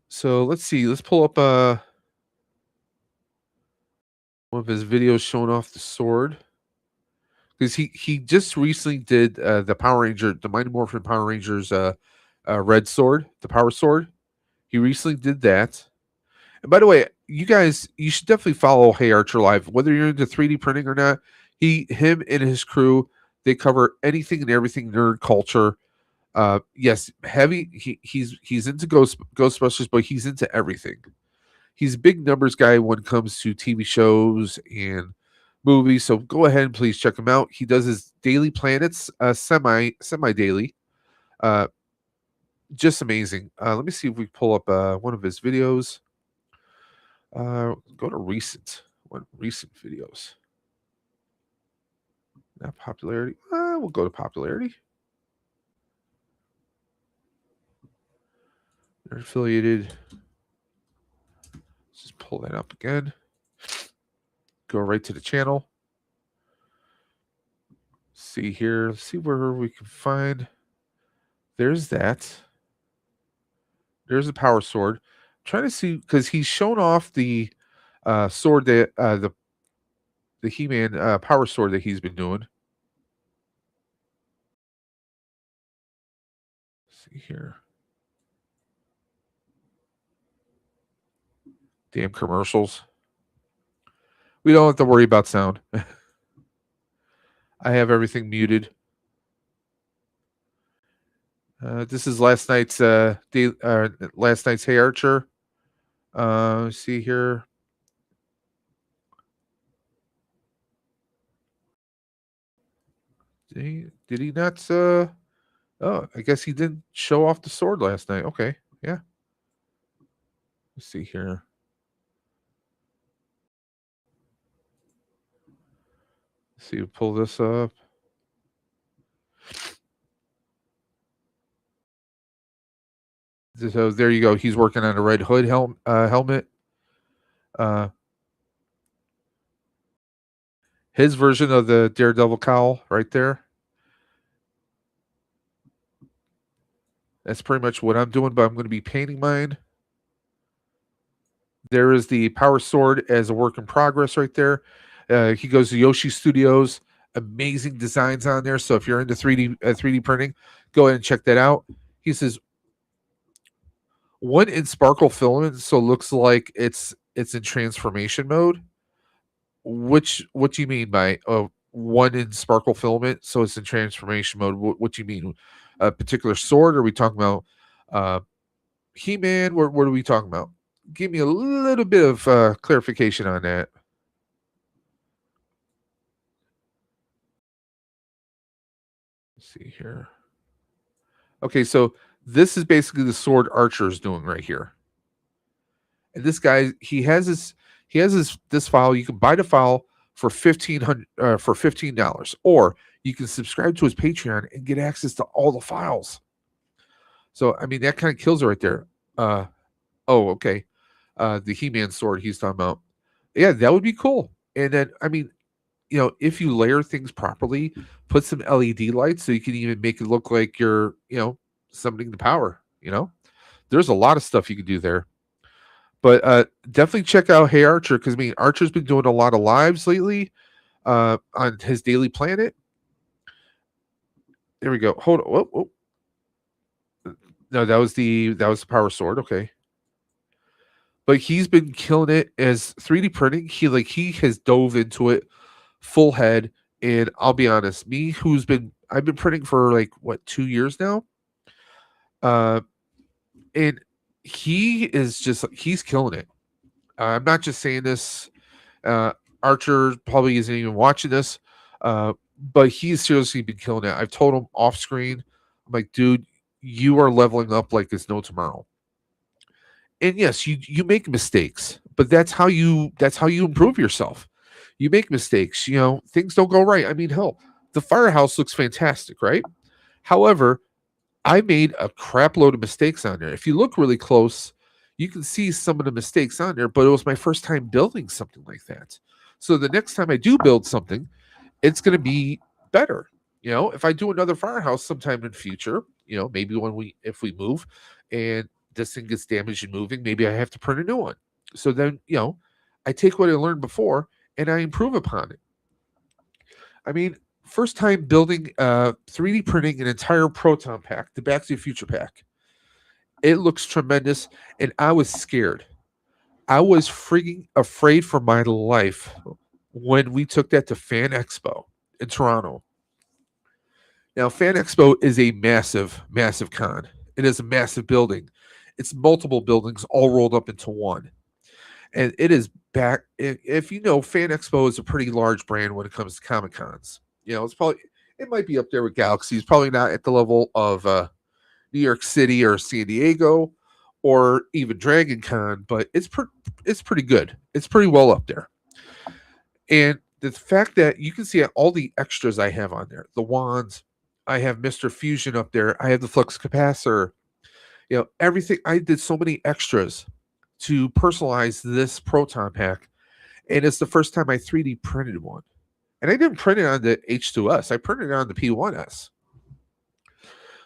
So let's see. Let's pull up one of his videos showing off the sword. Because he just recently did the Power Ranger, the Mighty Morphin Power Rangers red sword, the power sword. He recently did that. And by the way, you guys, you should definitely follow Hey Archer Live, whether you're into 3D printing or not. Him and his crew, they cover anything and everything nerd culture. Yes, heavy. He's into Ghostbusters, but he's into everything. He's a big numbers guy when it comes to TV shows and movies. So go ahead and please check him out. He does his daily planets, semi daily. Uh, just amazing. Let me see if we pull up one of his videos. Go to recent videos. Not popularity. We'll go to popularity. They're affiliated. Let's just pull that up again. Go right to the channel. See here. See where we can find. There's that. There's the power sword. I'm trying to see because he's shown off the sword that the He-Man power sword that he's been doing. Let's see here. Damn commercials. We don't have to worry about sound. I have everything muted. This is last night's last night's Hey Archer. See here. Did he not? Oh, I guess he didn't show off the sword last night. Okay, yeah. Let's see here. Let's see, pull this up. So there you go. He's working on a Red Hood helmet. His version of the Daredevil cowl right there. That's pretty much what I'm doing, but I'm going to be painting mine. There is the power sword as a work in progress right there. He goes to Yoshi Studios. Amazing designs on there. So if you're into 3D printing, go ahead and check that out. He says one in sparkle filament, so it looks like it's in transformation mode. What do you mean by one in sparkle filament? So it's in transformation mode. What do you mean? A particular sword? Or are we talking about He-Man? What are we talking about? Give me a little bit of clarification on that. Let's see here. Okay, so this is basically the sword Archer is doing right here. And this guy, he has this file. You can buy the file for $15, or you can subscribe to his Patreon and get access to all the files. So I mean that kind of kills it right there. Okay. The He-Man sword he's talking about. Yeah, that would be cool. And then I mean, if you layer things properly, put some LED lights so you can even make it look like you're, summoning the power, There's a lot of stuff you can do there. But definitely check out Hey Archer, because I mean Archer's been doing a lot of lives lately on his Daily Planet. There we go. Hold on. Whoa. No, that was the power sword. Okay. But he's been killing it as 3D printing. He has dove into it full head. And I'll be honest, I've been printing for like 2 years now. And he's killing it. I'm not just saying this. Archer probably isn't even watching this, but he's seriously been killing it. I've told him off screen, I'm like, dude, you are leveling up like it's no tomorrow. And yes, you make mistakes, but that's how you improve yourself. You make mistakes, things don't go right. I mean, hell, the firehouse looks fantastic, right? However, I made a crap load of mistakes on there. If you look really close, you can see some of the mistakes on there, but it was my first time building something like that. So the next time I do build something, it's going to be better. If I do another firehouse sometime in future, maybe if we move and this thing gets damaged and moving, maybe I have to print a new one. So then, I take what I learned before and I improve upon it. I mean, first time building 3D printing an entire proton pack, the Back to the Future pack. It looks tremendous, and I was scared. I was freaking afraid for my life when we took that to Fan Expo in Toronto. Now, Fan Expo is a massive, massive con. It is a massive building. It's multiple buildings all rolled up into one. And it is back. If you know, Fan Expo is a pretty large brand when it comes to Comic Cons. It might be up there with Galaxy. It's probably not at the level of New York City or San Diego or even Dragon Con, but it's pretty good. It's pretty well up there. And the fact that you can see all the extras I have on there, the wands, I have Mr. Fusion up there, I have the flux capacitor, everything. I did so many extras to personalize this proton pack, and it's the first time I 3D printed one. And I didn't print it on the H2S, I printed it on the P1S.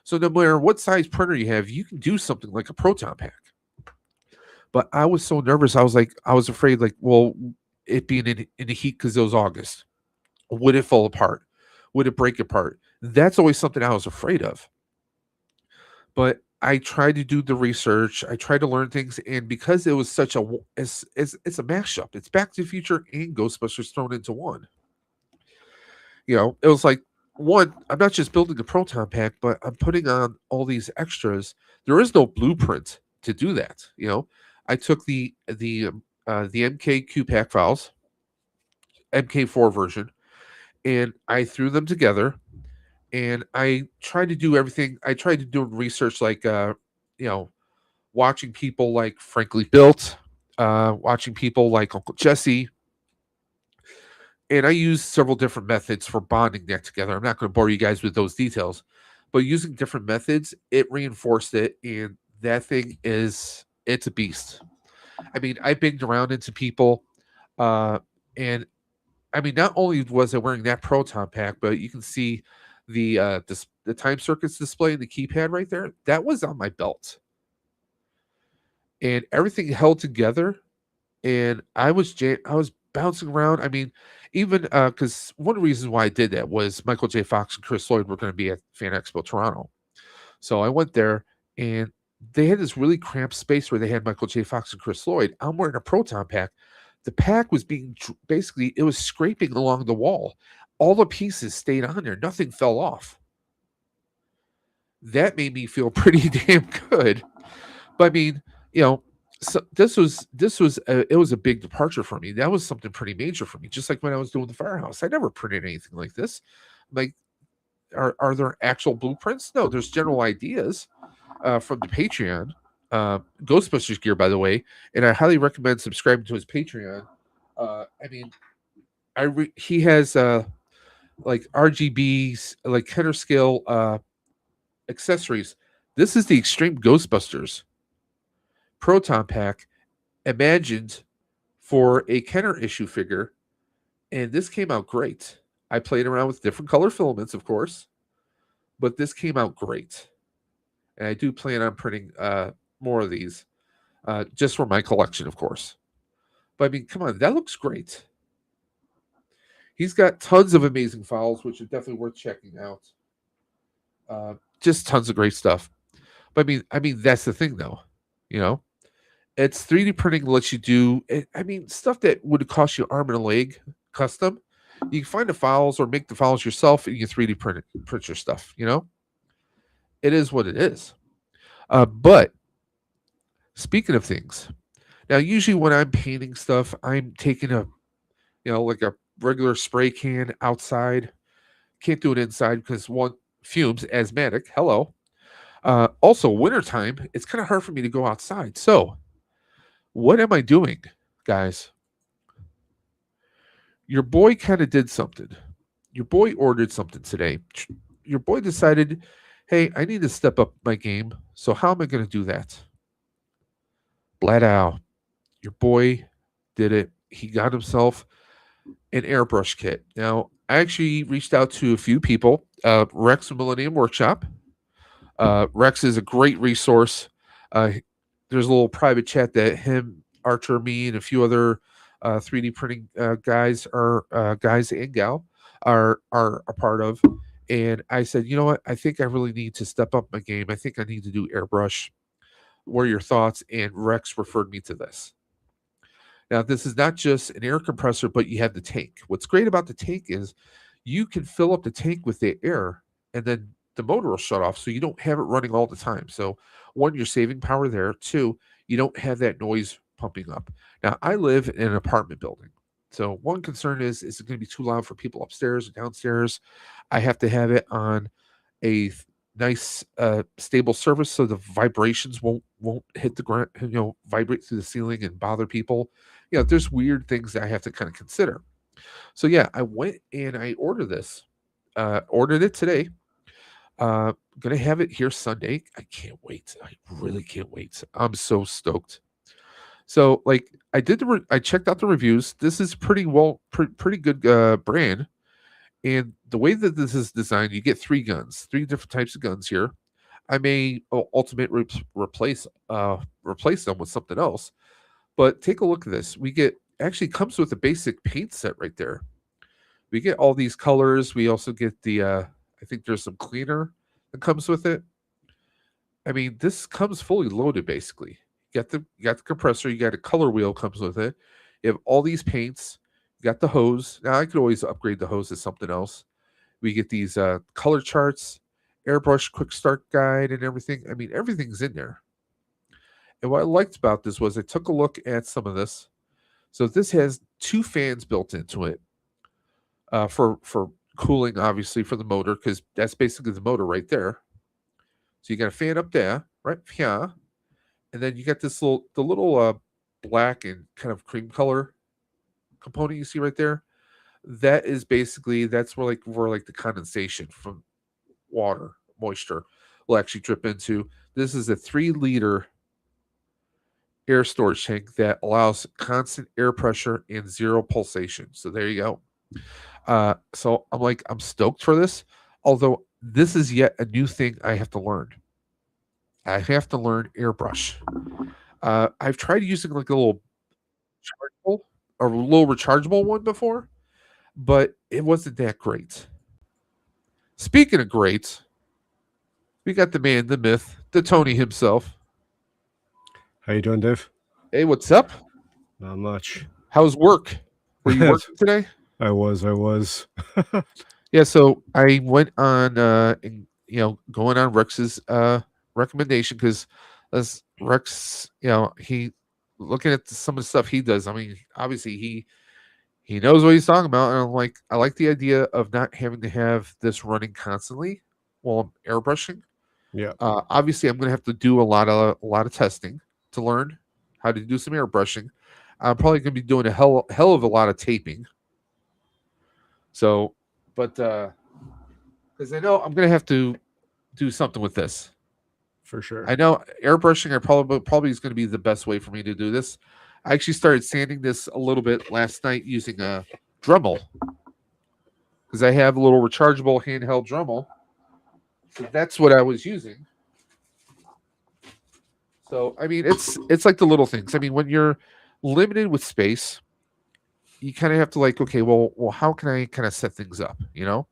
So no matter what size printer you have, you can do something like a proton pack. But I was so nervous. I was afraid, like, well, it being in the heat because it was August, would it fall apart? Would it break apart? That's always something I was afraid of. But I tried to do the research. I tried to learn things, and because it was such a it's a mashup. It's Back to the Future and Ghostbusters thrown into one. It was like, one, I'm not just building the proton pack, but I'm putting on all these extras. There is no blueprint to do that. I took the MKQ pack files, MK4 version, and I threw them together, and I tried to do everything. I tried to do research, like watching people like Frankly Built, watching people like Uncle Jesse, and I used several different methods for bonding that together. I'm not going to bore you guys with those details, but using different methods, it reinforced it, and that thing it's a beast. I mean, I banged around into people, and I mean, not only was I wearing that proton pack, but you can see the time circuits display and the keypad right there. That was on my belt, and everything held together. And I was bouncing around. I mean, even because one of the reasons why I did that was Michael J. Fox and Chris Lloyd were going to be at Fan Expo Toronto, so I went there, and they had this really cramped space where they had Michael J. Fox and Chris Lloyd. I'm wearing a proton pack. The pack was basically, it was scraping along the wall. All the pieces stayed on there. Nothing fell off. That made me feel pretty damn good. But I mean, so it was a big departure for me. That was something pretty major for me. Just like when I was doing the firehouse, I never printed anything like this. Like, are there actual blueprints? No, there's general ideas from the Patreon. Ghostbusters gear, by the way, and I highly recommend subscribing to his Patreon. I mean, he has like RGBs, like Kenner scale accessories. This is the Extreme Ghostbusters proton pack, imagined for a Kenner issue figure, and this came out great. I played around with different color filaments, of course, but this came out great, and I do plan on printing more of these, just for my collection, of course. But I mean, come on, that looks great. He's got tons of amazing files, which are definitely worth checking out. Just tons of great stuff. But I mean, that's the thing, though. You know, it's 3D printing lets you do. I mean, stuff that would cost you an arm and a leg custom. You can find the files or make the files yourself, and you 3D print your stuff. It is what it is. But speaking of things, now usually when I'm painting stuff, I'm taking like a regular spray can outside. Can't do it inside because one, fumes, asthmatic. Hello. Also, wintertime, it's kind of hard for me to go outside. So, what am I doing, guys? Your boy kind of did something. Your boy ordered something today. Your boy decided, hey, I need to step up my game. So, how am I going to do that? Blat out. Your boy did it. He got himself an airbrush kit. Now, I actually reached out to a few people. Rex from Millennium Workshop. Rex is a great resource. There's a little private chat that him, Archer, me, and a few other 3D printing guys and gal are a part of. And I said, you know what? I think I really need to step up my game. I think I need to do airbrush. What are your thoughts? And Rex referred me to this. Now, this is not just an air compressor, but you have the tank. What's great about the tank is you can fill up the tank with the air, and then the motor will shut off, so you don't have it running all the time. So, one, you're saving power there. Two, you don't have that noise pumping up. Now, I live in an apartment building. So, one concern is it going to be too loud for people upstairs or downstairs? I have to have it on a nice stable surface so the vibrations won't hit the ground, vibrate through the ceiling and bother people. There's weird things that I have to kind of consider. So yeah, I went and I ordered this. Ordered it today. Gonna have it here Sunday. I can't wait. I really can't wait. I'm so stoked. So like I checked out the reviews. This is pretty good brand. And the way that this is designed, you get three guns, three different types of guns here. I may replace them with something else, but take a look at this. We get actually comes with a basic paint set right there. We get all these colors. We also get the I think there's some cleaner that comes with it. I mean, this comes fully loaded basically. You got the compressor, you got a color wheel comes with it. You have all these paints, you got the hose. Now I could always upgrade the hose to something else. We get these color charts, airbrush quick start guide and everything. I mean, everything's in there. And what I liked about this was I took a look at some of this. So this has two fans built into it for cooling, obviously for the motor, because that's basically the motor right there. So you got a fan up there, right here, and then you got the little black and kind of cream color component you see right there. That is basically that's where the condensation from water moisture will actually drip into. This is a 3 liter air storage tank that allows constant air pressure and zero pulsation. So there you go. So I'm stoked for this. Although this is yet a new thing I have to learn. I have to learn airbrush. I've tried using like a little chargeable or a little rechargeable one before, but it wasn't that great. Speaking of great, we got the man, the myth, the Tony himself. How you doing, Dave? Hey, what's up? Not much. How's work? Were you working today? I was. Yeah, so I went on going on Rex's recommendation because as Rex, he looking at some of the stuff he does. I mean, obviously he knows what he's talking about, and I like the idea of not having to have this running constantly while I'm airbrushing. Yeah. Obviously, I'm gonna have to do a lot of testing to learn how to do some airbrushing. I'm probably gonna be doing a hell of a lot of taping. So, but because I know I'm gonna have to do something with this. For sure. I know airbrushing probably is going to be the best way for me to do this. I actually started sanding this a little bit last night using a Dremel because I have a little rechargeable handheld Dremel. So that's what I was using. So I mean, it's like the little things. I mean, when you're limited with space, you kind of have to okay, well, how can I kind of set things up? And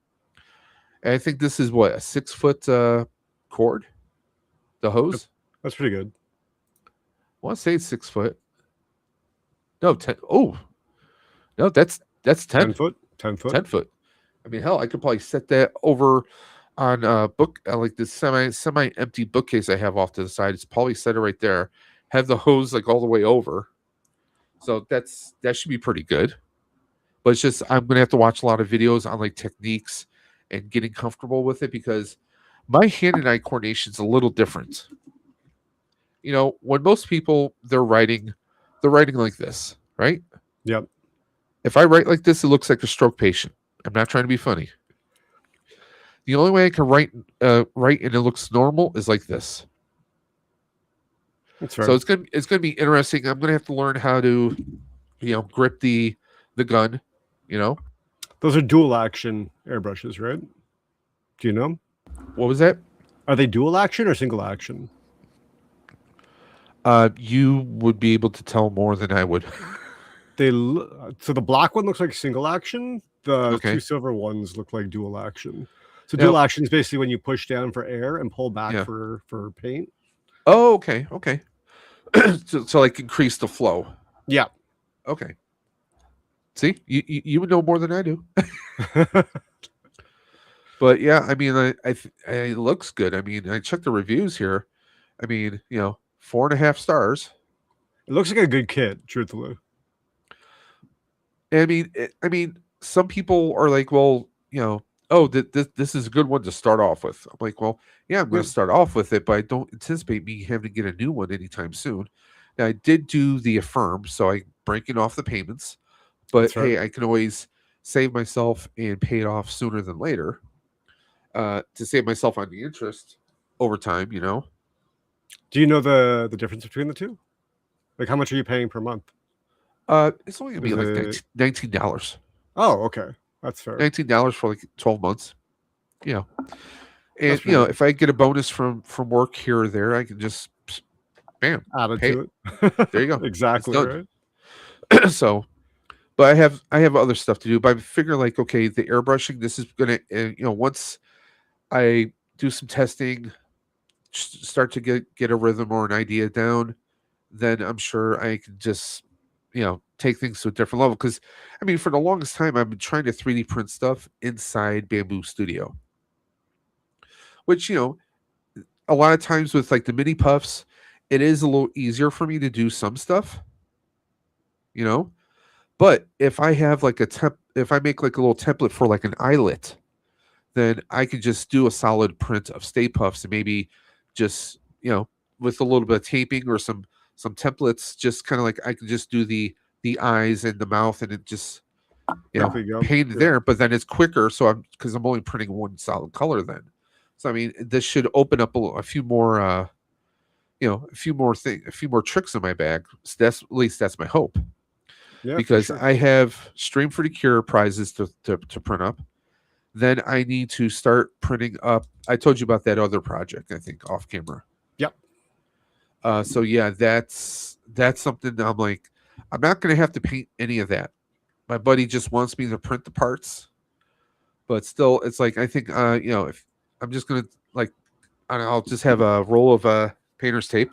I think this is what a 6-foot cord. The hose? That's pretty good. I want to say it's 6 foot. No, 10. Oh, no, that's 10. 10 foot. 10 foot. 10 foot. I mean, hell, I could probably set that over on a book, like this semi empty bookcase I have off to the side. It's probably set it right there. Have the hose like all the way over. So that should be pretty good. But it's just I'm gonna have to watch a lot of videos on like techniques and getting comfortable with it because my hand and eye coordination is a little different. When most people they're writing like this, right? Yep. If I write like this, it looks like a stroke patient. I'm not trying to be funny. The only way I can write and it looks normal is like this. That's right. So it's gonna be interesting. I'm gonna have to learn how to, grip the gun. Those are dual action airbrushes, right? Do you know? What was that? Are they dual action or single action? You would be able to tell more than I would. So the black one looks like single action. The Okay. two silver ones look like dual action. So dual action is basically when you push down for air and pull back for paint. Oh, okay. so like increase the flow. Yeah. Okay. See, you would know more than I do. But yeah, I mean, it looks good. I mean, I checked the reviews here. I mean, 4.5 stars. It looks like a good kit, truthfully. I mean, some people are like, well, this is a good one to start off with. I'm like, well, yeah, I'm going to start off with it, but I don't anticipate me having to get a new one anytime soon. Now, I did do the Affirm, so I'm breaking off the payments. But hey, I can always save myself and pay it off sooner than later, to save myself on the interest over time, you know. Do you know the difference between the two? Like, how much are you paying per month? It's only gonna Is be like it... $19. Oh, okay. That's fair. $19 for like 12 months. You know. And That's you know, pretty if I get a bonus from work here or there, I can just bam, added pay. to it. There you go. It's Exactly, done. right? So, but I have other stuff to do. But I figure like, okay, the airbrushing, this is gonna, you know, once I do some testing, start to get a rhythm or an idea down, then I'm sure I can just, you know, take things to a different level. Because I mean, for the longest time, I've been trying to 3D print stuff inside Bamboo Studio, which, you know, a lot of times with like the mini puffs, it is a little easier for me to do some stuff, you know. But if I have like if I make like a little template for like an eyelet, then I could just do a solid print of Stay Puffs and maybe just, you know, with a little bit of taping or some templates, just kind of like I could just do the eyes and the mouth, and it just, you know, There you go. paint Yeah. there. But then it's quicker, so because I'm only printing one solid color then. So I mean, this should open up a few more, you know, a few more tricks in my bag. So that's at least that's my hope. Yeah, for Because sure. I have Stream for the Cure prizes to print up. Then I need to start printing up. I told you about that other project, I think, off camera. Yep. So yeah, that's something that I'm like, I'm not gonna have to paint any of that. My buddy just wants me to print the parts, but still, it's like I think, you know, if I'm just gonna like, I'll just have a roll of painter's tape,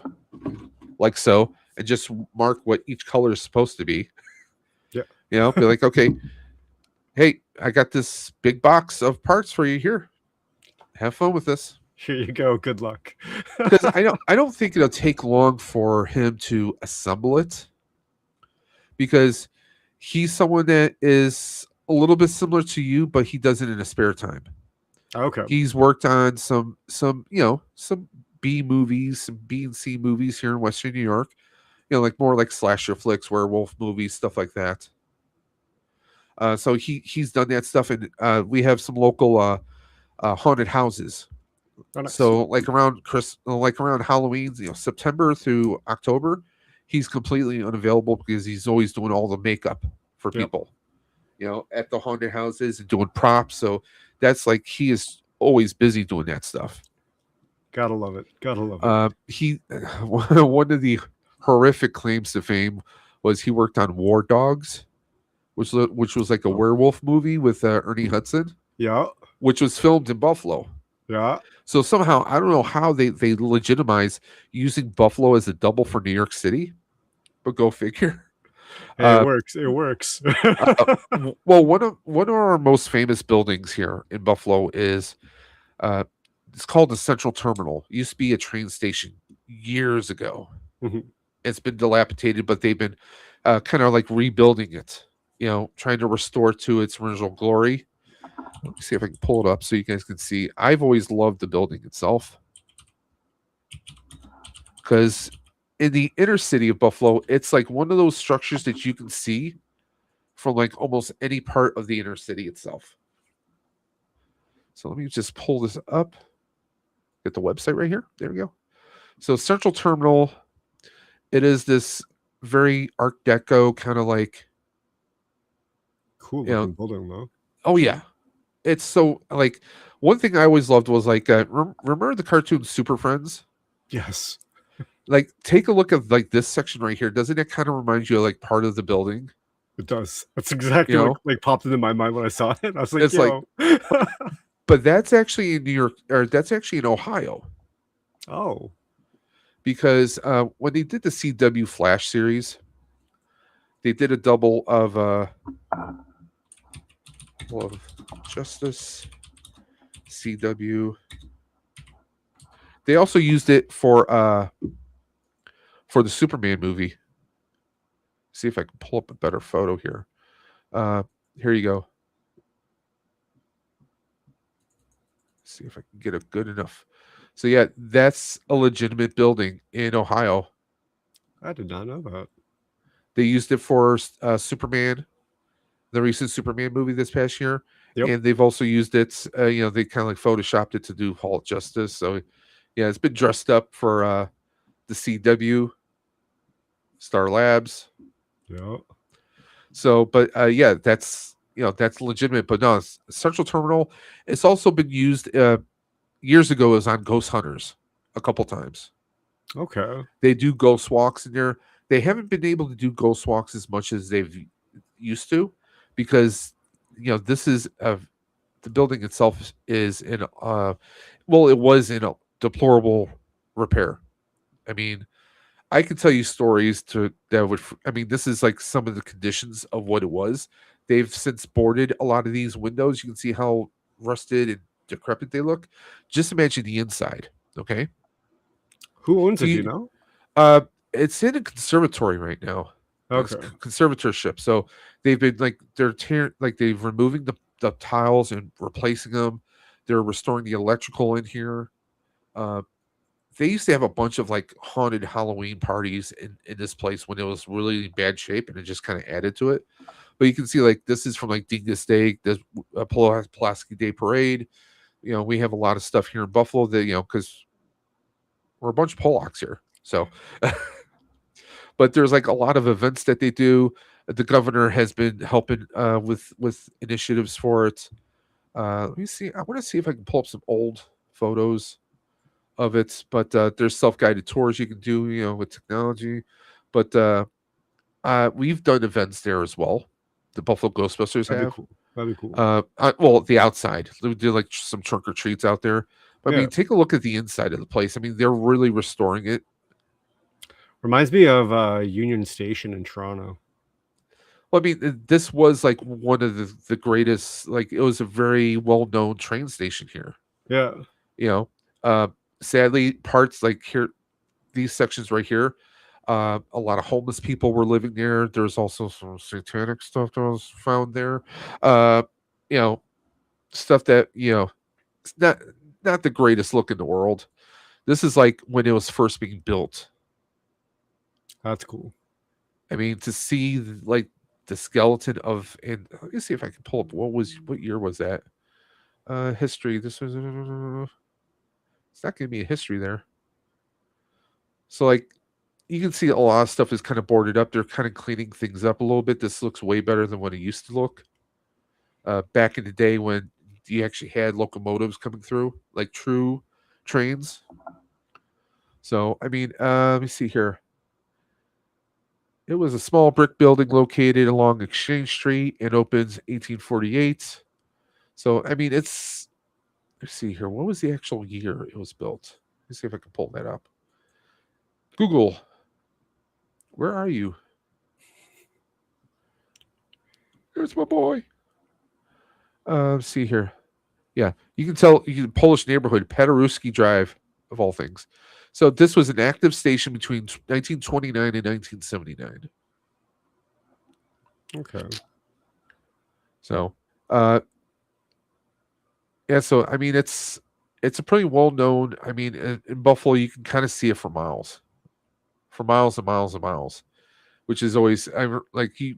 like so, and just mark what each color is supposed to be. Yeah. You know, be like, okay, hey, I got this big box of parts for you here. Have fun with this. Here you go. Good luck. Because I don't think it'll take long for him to assemble it, because he's someone that is a little bit similar to you, but he does it in his spare time. Okay. He's worked on some you know, some B movies, some B and C movies here in Western New York. You know, like more like slasher flicks, werewolf movies, stuff like that. So he's done that stuff, and we have some local haunted houses. Oh, nice. So like like around Halloween, you know, September through October, he's completely unavailable because he's always doing all the makeup for Yep. people, you know, at the haunted houses and doing props. So that's like he is always busy doing that stuff. Gotta love it. Gotta love it. He one of the horrific claims to fame was he worked on War Dogs, which was like a werewolf movie with Ernie Hudson, Yeah. which was filmed in Buffalo. Yeah. So somehow, I don't know how they legitimize using Buffalo as a double for New York City, but go figure. Hey, it works. It works. Well, one of our most famous buildings here in Buffalo is it's called the Central Terminal. It used to be a train station years ago. Mhm. It's been dilapidated, but they've been kind of like rebuilding it. You know, trying to restore it to its original glory. Let me see if I can pull it up so you guys can see. I've always loved the building itself, because in the inner city of Buffalo, it's like one of those structures that you can see from like almost any part of the inner city itself. So let me just pull this up. Get the website right here. There we go. So Central Terminal, it is this very Art Deco kind of like, Cool you know, looking building though. oh yeah, it's so like, one thing I always loved was like, remember the cartoon Super Friends? Yes. Like, take a look at like this section right here. Doesn't it kind of remind you of like part of the building? It does. That's exactly You know? what like popped into my mind when I saw it. I was like, It's like, yo. but that's actually in New York, or that's actually in Ohio, Oh. because when they did the CW Flash series, they did a double of Justice CW. They also used it for the Superman movie. See if I can pull up a better photo here. Here you go. See if I can get a good enough. So yeah, that's a legitimate building in Ohio. I did not know that. They used it for Superman. the recent Superman movie this past year, Yep. and they've also used it. They kind of like photoshopped it to do Hall of Justice. So yeah, it's been dressed up for the CW, Star Labs. Yeah. So, but yeah, that's legitimate. But no, Central Terminal. It's also been used years ago. As on Ghost Hunters a couple times. Okay. They do ghost walks in there. They haven't been able to do ghost walks as much as they've used to, because this is the building itself is in well, it was in a deplorable repair. I mean, I can tell you stories to that would. I mean, this is like some of the conditions of what it was. They've since boarded a lot of these windows. You can see how rusted and decrepit they look. Just imagine the inside. Okay, Who owns so it? Do you know? uh, it's in a conservatory right now. It's Okay. conservatorship. So they've been like they've removing the tiles and replacing them. They're restoring the electrical in here. Uh, they used to have a bunch of like haunted Halloween parties in this place when it was really in bad shape, and it just kind of added to it. But you can see like this is from like Dingus Day, this Pulaski Day Parade. We have a lot of stuff here in Buffalo that because we're a bunch of Polacks here, so. But there's like a lot of events that they do. The governor has been helping with initiatives for it. Let me see. I want to see if I can pull up some old photos of it. But there's self-guided tours you can do, with technology. But we've done events there as well. The Buffalo Ghostbusters That'd be have. cool. That'd be cool. Well, the outside, we do like some trunk or treats out there. But, I Yeah. mean, take a look at the inside of the place. I mean, they're really restoring it. Reminds me of Union Station in Toronto. Well, I mean, this was like one of the greatest. Like, it was a very well known train station here. Yeah. You know, uh, sadly, parts like here, these sections right here, a lot of homeless people were living there. There's also some satanic stuff that was found there. Uh, you know, stuff that it's not the greatest look in the world. This is like when it was first being built. That's cool. I mean, to see like the skeleton of, and let me see if I can pull up what year was that? History. This was it's not gonna be a history there. So like you can see a lot of stuff is kind of boarded up. They're kind of cleaning things up a little bit. This looks way better than what it used to look. Back in the day when you actually had locomotives coming through, like true trains. So I mean, let me see here. It was a small brick building located along Exchange Street and opens 1848. So I mean, let's see here. What was the actual year it was built? Let's see if I can pull that up. Google, where are you? Here's my boy. Let's see here. Yeah, you can tell. You can Polish neighborhood, Paderewski Drive, of all things. So this was an active station between 1929 and 1979. Okay. So, yeah. So I mean, it's a pretty well known. I mean, in Buffalo, you can kind of see it for miles and miles and miles, which is always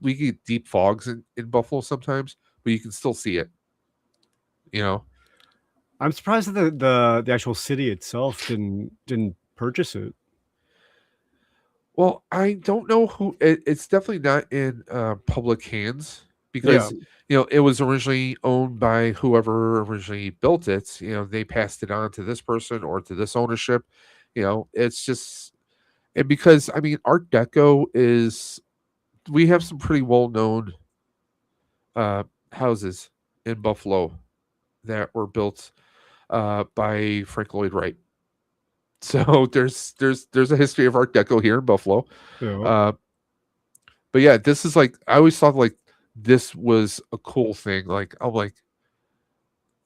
we get deep fogs in Buffalo sometimes, but you can still see it. I'm surprised that the actual city itself didn't purchase it. Well, I don't know who. It's definitely not in public hands Yeah. because it was originally owned by whoever originally built it. They passed it on to this person or to this ownership. It's just, and because I mean, Art Deco is, we have some pretty well known houses in Buffalo that were built by Frank Lloyd Wright. So there's a history of Art Deco here in Buffalo. Yeah. But yeah, this is like, I always thought like this was a cool thing. Like I'm like,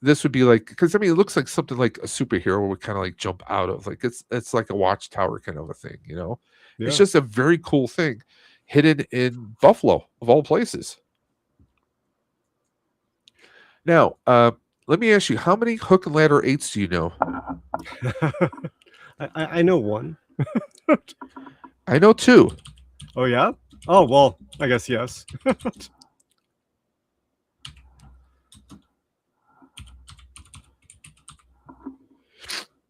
this would be like, because I mean it looks like something like a superhero would kind of like jump out of. Like it's like a watchtower kind of a thing. Yeah. It's just a very cool thing hidden in Buffalo of all places. Now, let me ask you, how many hook and ladder 8s do you know? I know one. I know 2. Oh yeah. Oh well, I guess yes.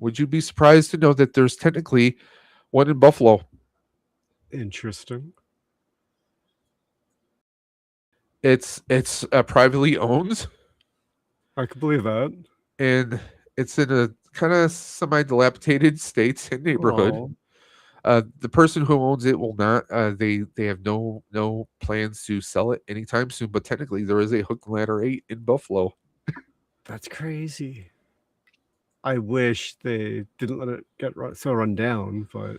Would you be surprised to know that there's technically one in Buffalo? Interesting. It's privately owned, I could believe that. and it's in a kind of semi-dilapidated state and neighborhood. Oh, The person who owns it will not. They have no plans to sell it anytime soon. But technically, there is a Hook and Ladder 8 in Buffalo. that's crazy. I wish they didn't let it get so run down, but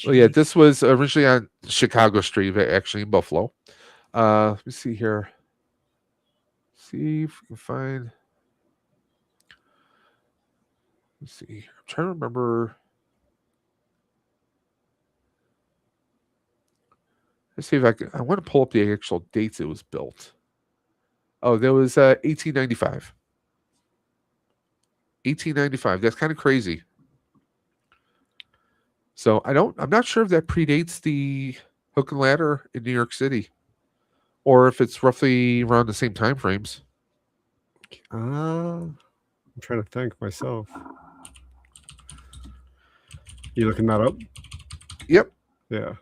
Well, yeah, Gee. this was originally on Chicago Street, but actually in Buffalo. Let me see here. See if we can find. Let's see. I'm trying to remember. Let's see if I can. I want to pull up the actual dates it was built. Oh, there was 1895. 1895. That's kind of crazy. So I'm not sure if that predates the Hook and Ladder in New York City, or if it's roughly around the same time frames. I'm trying to think myself. You looking that up? Yep. Yeah.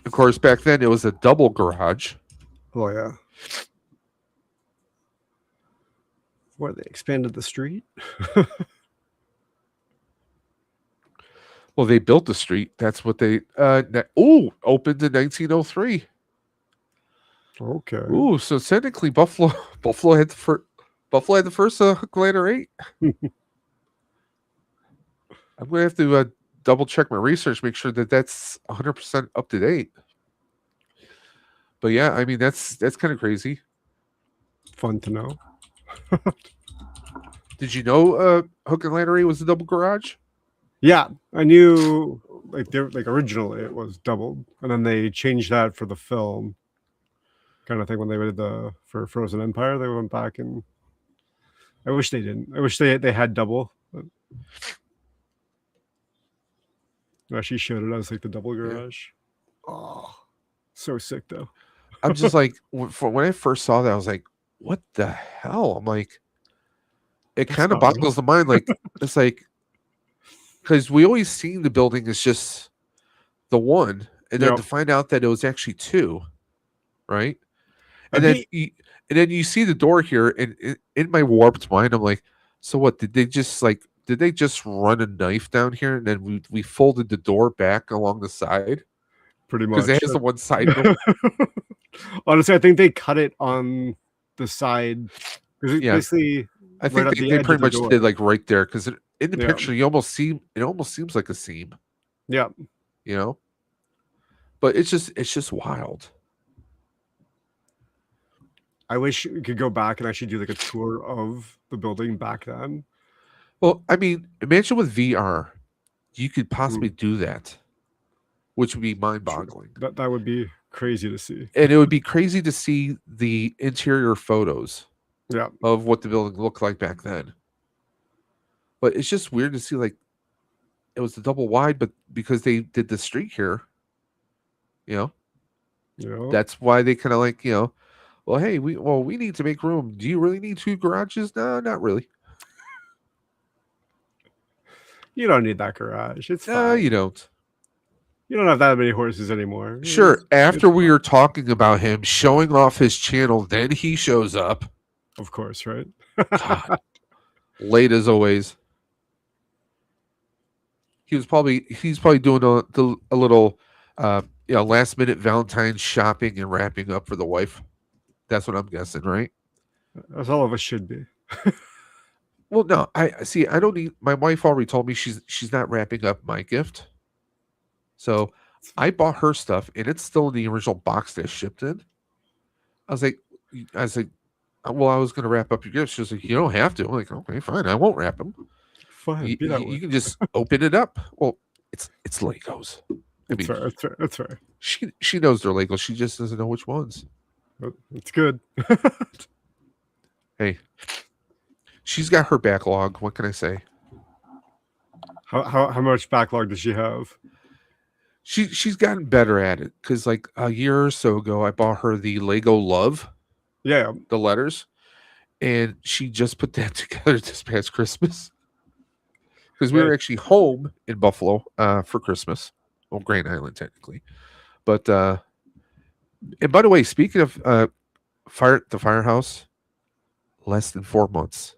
Of course, back then it was a double garage. Oh yeah. What, they expanded the street? Well, they built the street. That's what they opened in 1903. Okay. Ooh, so technically Buffalo had the first Hook and Ladder 8. I'm gonna have to double check my research, make sure that that's 100% up to date. But yeah, I mean that's kind of crazy. Fun to know. Did you know Hook and Ladder 8 was a double garage? Yeah, I knew like originally it was doubled, and then they changed that for the film kind of thing when they did for Frozen Empire. They went back, and I wish they didn't. I wish they had double. But I actually showed it as like the double garage. Yeah. Oh, so sick though. I'm just like when I first saw that, I was like, "What the hell?" I'm like, it kind of boggles the mind. Like it's like because we always seen the building as just the one, and then to find out that it was actually two, right? And then you see the door here, and in my warped mind, I'm like, so what? Did they just run a knife down here, and then we folded the door back along the side? Pretty much, because it has the one side door. Honestly, I think they cut it on the side because basically, I think they pretty much did like right there because in the picture it almost seems like a seam. Yeah, you know, but it's just wild. I wish we could go back and actually do like a tour of the building back then. Well, I mean, imagine with VR, you could possibly do that, which would be mind-boggling. That would be crazy to see. And it would be crazy to see the interior photos of what the building looked like back then. But it's just weird to see, like, it was the double wide, but because they did the street here, that's why they kind of like, well, hey, we need to make room. Do you really need two garages? No, not really. You don't need that garage. It's fine. No, you don't. You don't have that many horses anymore. Sure. After we were talking about him showing off his channel, then he shows up. Of course, right? God, late as always. He's probably doing a little last minute Valentine's shopping and wrapping up for the wife. That's what I'm guessing, right? As all of us should be. Well, no, I don't need. My wife already told me she's not wrapping up my gift, so I bought her stuff and it's still in the original box that shipped in. I was like, well, I was going to wrap up your gift. She was like, you don't have to. I'm like, okay, fine, I won't wrap them. Fine, you can just open it up. Well, it's Legos. That's right. She knows they're Legos. She just doesn't know which ones. It's good. Hey, she's got her backlog. What can I say? How much backlog does she have? She's gotten better at it because like a year or so ago, I bought her the Lego Love. Yeah, the letters, and she just put that together this past Christmas. because we were Okay. actually home in Buffalo for Christmas. Well, Grand Island technically, but and by the way, speaking of the firehouse, less than 4 months.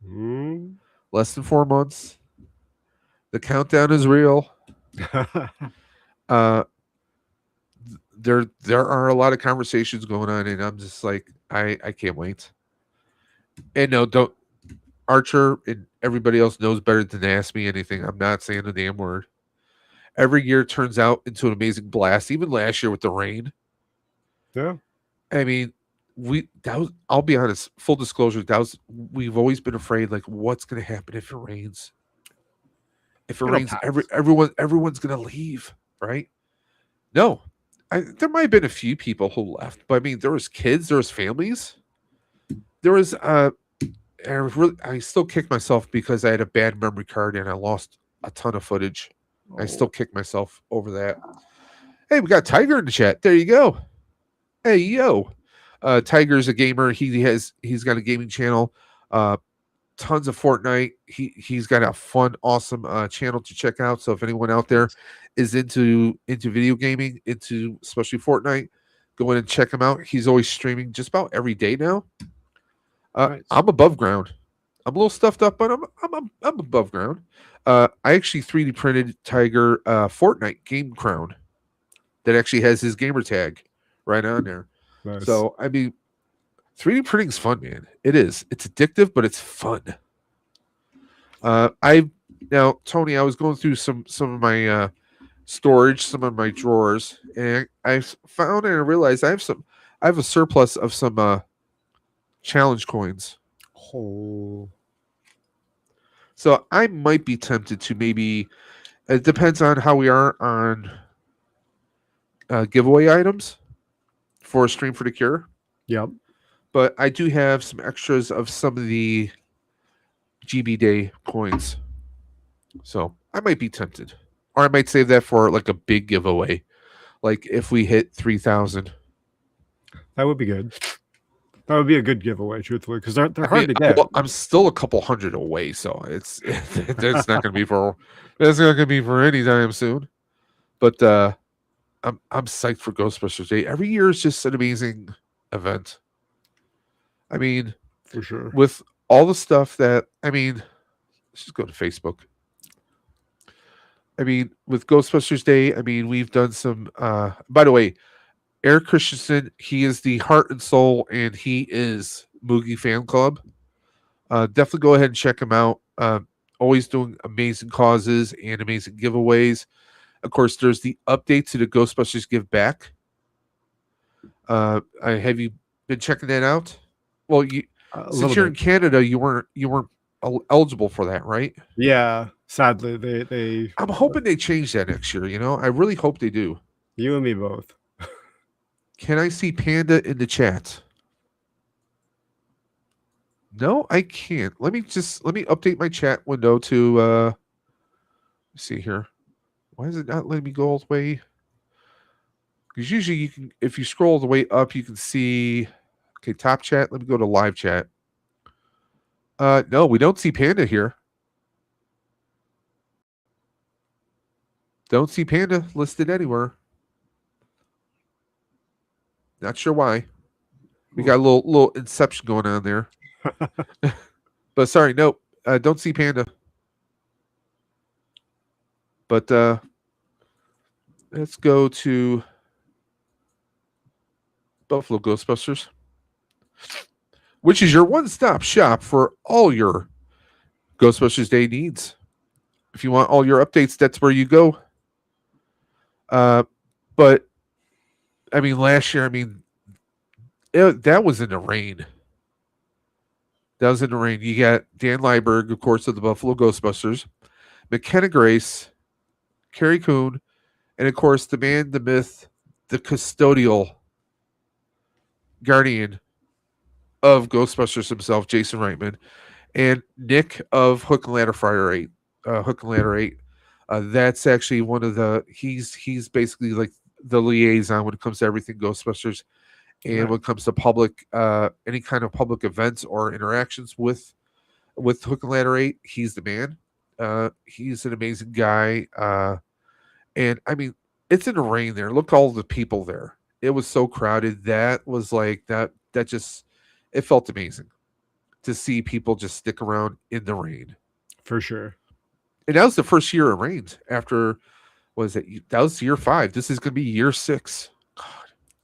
Mm. Less than 4 months. The countdown is real. Uh, there are a lot of conversations going on, and I'm just like, I can't wait. And no, don't Archer and everybody else knows better than to ask me anything. I'm not saying a damn word. Every year turns out into an amazing blast. Even last year with the rain. Yeah. I mean, I'll be honest, full disclosure, we've always been afraid like what's gonna happen if it rains. If it It'll rains, pass. everyone's gonna leave, right? No. There might have been a few people who left, but I mean there was kids, there was families. There was I still kick myself because I had a bad memory card and I lost a ton of footage. I still kick myself over that. Hey, we got Tiger in the chat. There you go. Hey, yo. Tiger's a gamer. He's got a gaming channel. Tons of Fortnite. He's got a fun, awesome channel to check out. So if anyone out there is into video gaming, into especially Fortnite, go in and check him out. He's always streaming just about every day now. Nice. I'm above ground. I'm a little stuffed up, but I'm above ground. I actually 3D printed Tiger Fortnite game crown that actually has his gamer tag right on there. Nice. So I mean, 3D printing is fun, man. It is. It's addictive, but it's fun. Now, Tony, I was going through some of my storage, some of my drawers, and I found and I realized I have a surplus of some challenge coins. Oh. So I might be tempted to maybe. It depends on how we are on giveaway items for a stream for the cure. Yep. But I do have some extras of some of the GB Day coins. So I might be tempted. Or I might save that for like a big giveaway. Like if we hit 3,000. That would be good. That would be a good giveaway, truthfully, because they're hard to get. Well, I'm still a couple hundred away, so it's that's not going to be for any time soon. But I'm psyched for Ghostbusters Day. Every year is just an amazing event. I mean, For sure. with all the stuff that let's just go to Facebook. I mean, with Ghostbusters Day, we've done some by the way, Eric Christensen, he is the heart and soul, and he is Moogie Fan Club. Definitely go ahead and check him out. Always doing amazing causes and amazing giveaways. Of course, there's the update to the Ghostbusters Give Back. Have you been checking that out? Well, since you're in Canada, you weren't eligible for that, right? Yeah. Sadly, they. I'm hoping they change that next year. I really hope they do. You and me both. Can I see Panda in the chat? No, I can't. Let me update my chat window to let's see here. Why is it not letting me go all the way? Because usually you can, if you scroll all the way up, you can see top chat. Let me go to live chat. No, we don't see Panda here. Don't see Panda listed anywhere. Not sure why. We got a little inception going on there. But sorry, nope. Don't see Panda. But let's go to Buffalo Ghostbusters, which is your one-stop shop for all your Ghostbusters Day needs. If you want all your updates, that's where you go. But last year, that was in the rain. That was in the rain. You got Dan Lyberg, of course, of the Buffalo Ghostbusters, McKenna Grace, Carrie Coon, and of course, the man, the myth, the custodial guardian of Ghostbusters himself, Jason Reitman, and Nick of Hook and Ladder Fire 8. Hook and Ladder 8. That's actually one of the he's basically like the liaison when it comes to everything Ghostbusters, and when it comes to public any kind of public events or interactions with Hook and Ladder 8, he's the man. He's an amazing guy. And I mean, it's in the rain there. Look, all the people there. It was so crowded. That was like that. That just, it felt amazing to see people just stick around in the rain. For sure. And that was the first year it rained. After, was it? That was year 5. This is going to be year 6. God,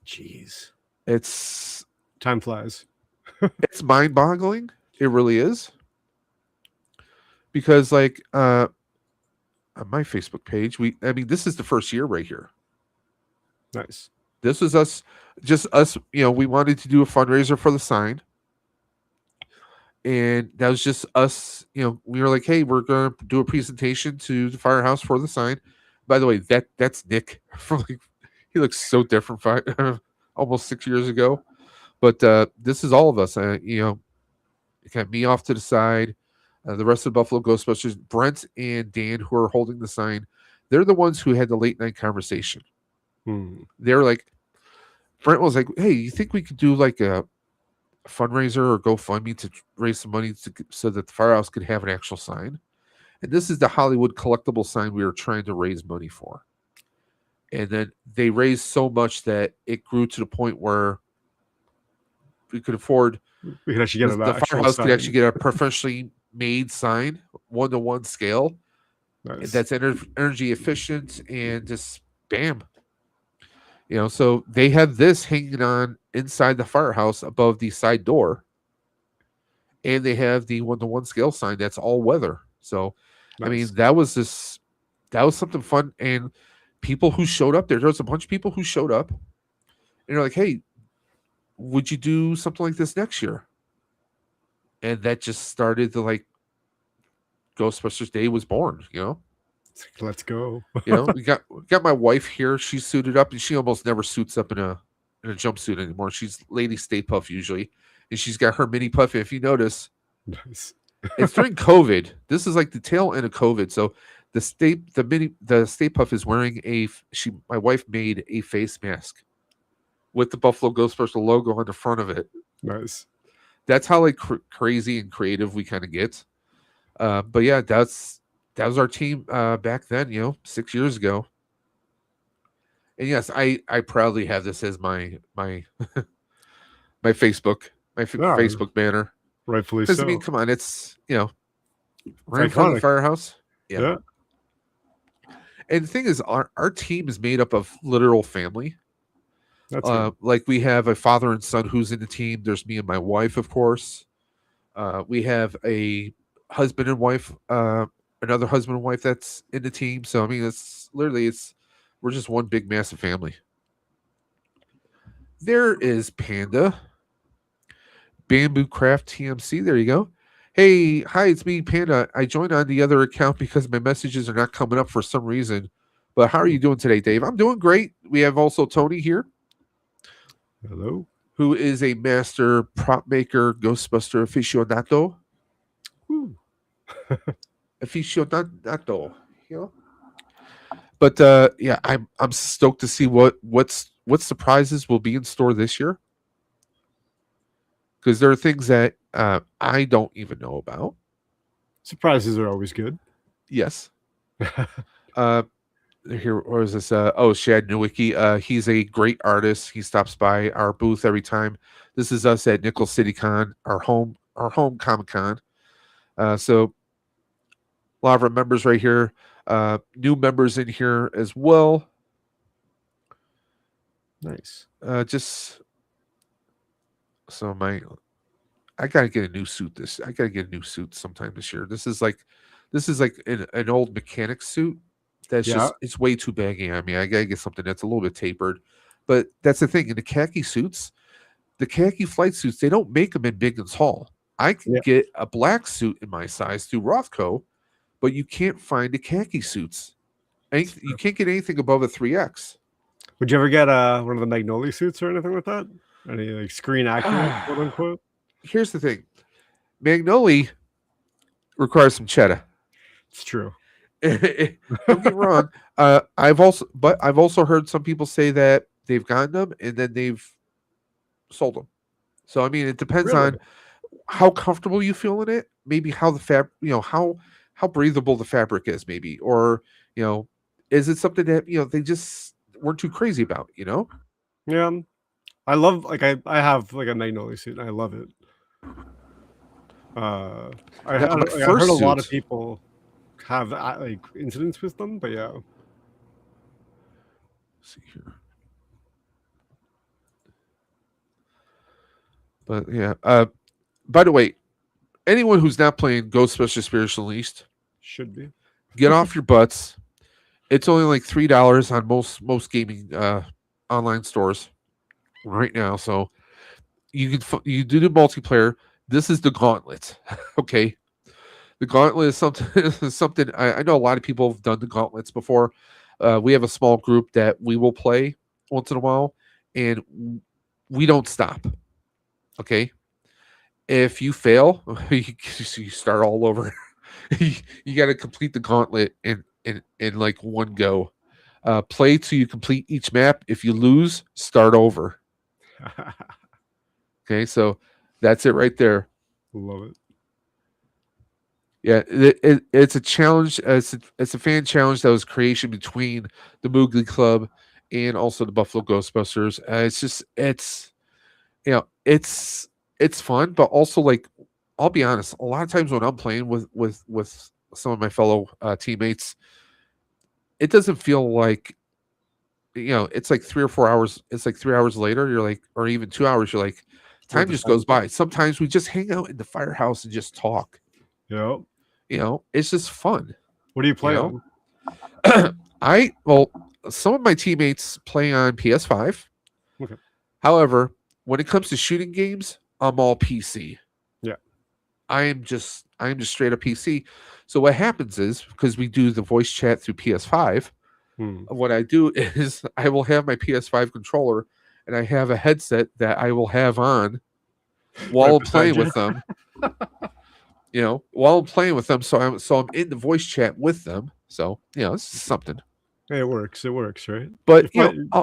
Jeez. it's Time flies. it's mind boggling. It really is. Because like on my Facebook page, I mean, this is the first year right here. Nice. This was us, just us, we wanted to do a fundraiser for the sign. And that was just us, we were like, hey, we're going to do a presentation to the firehouse for the sign. By the way, that's Nick from like, he looks so different almost 6 years ago. But this is all of us, got me off to the side. The rest of the Buffalo Ghostbusters, Brent and Dan, who are holding the sign, they're the ones who had the late night conversation. They're like, Brent was like, hey, you think we could do like a fundraiser or GoFundMe to raise some money so that the firehouse could have an actual sign? And this is the Hollywood collectible sign we were trying to raise money for. And then they raised so much that it grew to the point where we could afford, we could actually get the firehouse could actually get a professionally made sign, 1-to-1 scale. Nice. That's energy efficient and just bam. So they have this hanging on inside the firehouse above the side door. And they have the 1-to-1 scale sign that's all weather. So, nice. I mean, that was something fun. And people who showed up there was a bunch of people who showed up and they're like, hey, would you do something like this next year? And that just started to like, Ghostbusters Day was born, Let's go. We got my wife here. She's suited up, and she almost never suits up in a jumpsuit anymore. She's Lady Stay Puff usually, and she's got her mini puff. If you notice, nice. It's during COVID. This is like the tail end of COVID. So the Stay Puff is wearing my wife made a face mask with the Buffalo Ghostbuster logo on the front of it. Nice. That's how like crazy and creative we kind of get. But yeah, that was our team back then, 6 years ago. And yes, I proudly have this as my my Facebook, Facebook banner. Rightfully so. Because I mean, come on, it's right in iconic. front of the firehouse. Yeah. And the thing is, our team is made up of literal family. That's like we have a father and son who's in the team. There's me and my wife, of course. We have a husband and wife, another husband and wife that's in the team. So I mean, we're just one big massive family. There is Panda, Bamboo Craft TMC. There you go. Hey, hi, it's me, Panda. I joined on the other account because my messages are not coming up for some reason. But how are you doing today, Dave? I'm doing great. We have also Tony here. Hello. Who is a master prop maker, Ghostbuster aficionado. Aficionado. But yeah, I'm stoked to see what surprises will be in store this year. Because there are things that I don't even know about. Surprises are always good. Yes. Here, or is this? Shad Nowicki. He's a great artist. He stops by our booth every time. This is us at Nickel City Con, our home Comic Con. So a lot of our members right here. New members in here as well. Nice. Just so I gotta get a new suit. I gotta get a new suit sometime this year. This is like an old mechanic suit. That's it's way too baggy on me. I gotta get something that's a little bit tapered. But that's the thing. In the khaki suits, the khaki flight suits, they don't make them in big and tall. I can get a black suit in my size through Rothko, but you can't find the khaki suits. You can't get anything above a 3X. Would you ever get one of the Magnolia suits or anything like that? Any like screen accurate, quote unquote? Here's the thing. Magnolia requires some cheddar. It's true. Don't get me wrong. I've also heard some people say that they've gotten them and then they've sold them. So I mean, it depends on how comfortable you feel in it. Maybe how the fabric, how how breathable the fabric is, maybe, or is it something that they just weren't too crazy about? Yeah, I love I have like a Magnolia suit and I love it. Now, my I heard first a lot of suit. people have like incidents with them, but yeah. Let's see here. But yeah. By the way, anyone who's not playing Ghostbusters Spiritual Unleashed, Should be. get off your butts. It's only like $3 on most gaming online stores right now. So you do the multiplayer. This is the gauntlet. Okay. The gauntlet is something is something I know a lot of people have done the gauntlets before. We have a small group that we will play once in a while, and we don't stop. Okay. If you fail, you start all over. You got to complete the gauntlet in like one go. Play till you complete each map. If you lose, start over. Okay, so that's it right there. Love it. Yeah, it's a challenge. It's a fan challenge that was creation between the Moogly Club and also the Buffalo Ghostbusters. It's just it's fun, but also like I'll be honest. A lot of times when I'm playing with some of my fellow teammates, it doesn't feel like it's like 3 or 4 hours. It's like 3 hours later. You're like, or even 2 hours. You're like, Where time the just time goes by. Sometimes we just hang out in the firehouse and just talk. Yep. It's just fun. What do you play know? on? Well, some of my teammates play on PS5. Okay. However, when it comes to shooting games, I'm all PC. Yeah. I am just straight up PC. So what happens is because we do the voice chat through PS5, what I do is I will have my PS5 controller and I have a headset that I will have on while Right I'm playing beside you. with them. While I'm playing with them, so I'm in the voice chat with them. So this is something. Hey, it works. It works, right? But If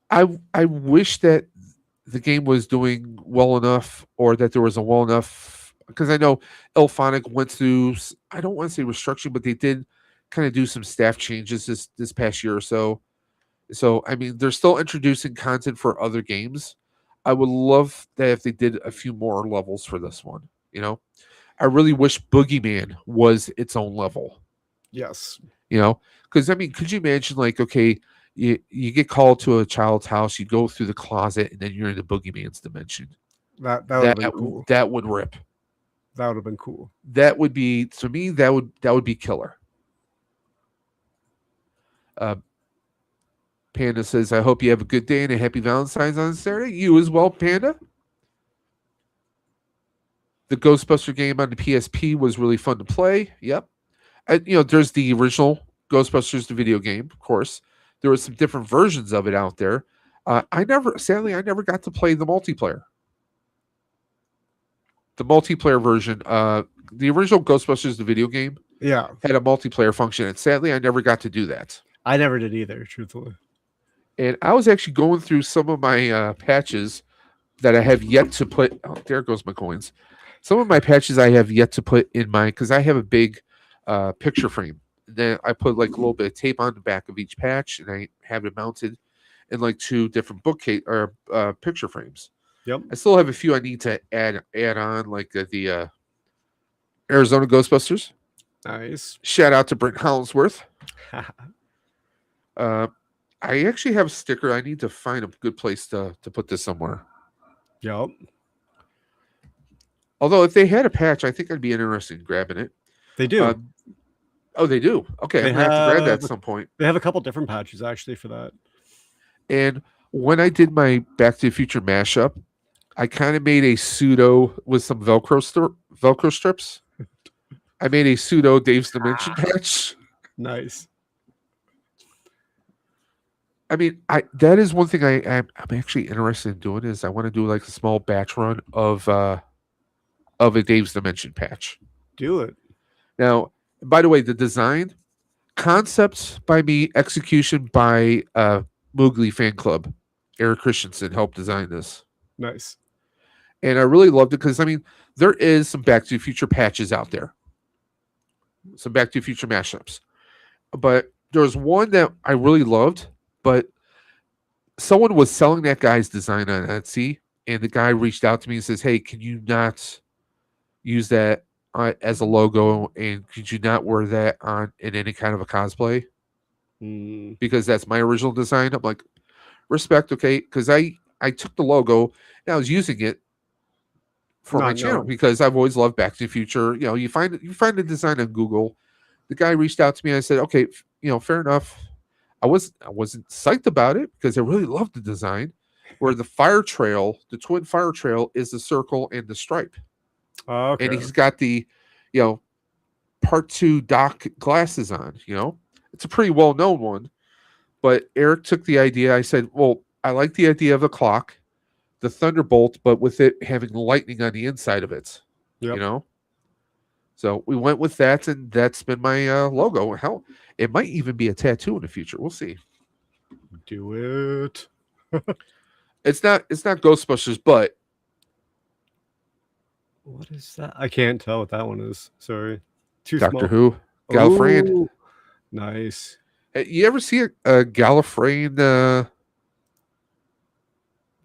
I wish that the game was doing well enough, or that there was a well enough, because I know Elphonic went through. I don't want to say restructuring, but they did kind of do some staff changes this past year or so. So I mean, they're still introducing content for other games. I would love that if they did a few more levels for this one. I really wish Boogeyman was its own level. yes, Because I mean, could you imagine like, okay, you get called to a child's house, you go through the closet, and then you're in the Boogeyman's dimension. that would have been cool. That would rip. That would have been cool. That would be, to me, that would be killer. Panda says, "I hope you have a good day and a happy Valentine's on Saturday." You as well, Panda. The Ghostbuster game on the PSP was really fun to play. Yep. There's the original Ghostbusters, the video game, of course. There was some different versions of it out there. Sadly, I never got to play the multiplayer. The multiplayer version, the original Ghostbusters, the video game, Yeah, had a multiplayer function, and sadly, I never got to do that. I never did either, truthfully. And I was actually going through some of my patches that I have yet to put. Oh, there goes my coins. Some of my patches I have yet to put in my, because I have a big picture frame. Then I put like a little bit of tape on the back of each patch, and I have it mounted in like 2 different bookcase or picture frames. Yep. I still have a few I need to add on, like the Arizona Ghostbusters. Nice. Shout out to Brent Hollingsworth. I actually have a sticker. I need to find a good place to put this somewhere. Yep. Although if they had a patch, I think I'd be interested in grabbing it. They do. They do. Okay, They I'm gonna have to grab that have- at some point. They have a couple different patches actually for that. And when I did my Back to the Future mashup, I kind of made a pseudo with some Velcro strips. I made a pseudo Dave's Dimension patch. Nice. I mean, that is one thing I'm actually interested in doing, is I want to do like a small batch run of a Dave's Dimension patch. Do it. Now, by the way, the design, concepts by me, execution by Moogly Fan Club. Eric Christensen helped design this. Nice. And I really loved it because, I mean, there is some Back to the Future patches out there. some Back to the Future mashups. But there was one that I really loved, but someone was selling that guy's design on Etsy, and the guy reached out to me and says, "Hey, can you not use that as a logo, and could you not wear that on in any kind of a cosplay? Because that's my original design." I'm like, respect, okay, because I took the logo and I was using it for my Not channel knowing. because I've always loved Back to the Future. You know, you find the design on Google. The guy reached out to me. I said, okay, fair enough. I wasn't psyched about it because I really loved the design, where the fire trail, the twin fire trail, is the circle and the stripe, Okay. and he's got the, part 2 Doc glasses on. It's a pretty well known one, but Eric took the idea. I said, well, I like the idea of the clock, the Thunderbolt, but with it having lightning on the inside of it. Yep. So we went with that, and that's been my logo. Hell, it might even be a tattoo in the future. We'll see. Do it. It's not Ghostbusters, but What is that? I can't tell what that one is. Sorry. Too Doctor small. Who, Gallifreyan. Ooh, nice. You ever see a Gallifreyan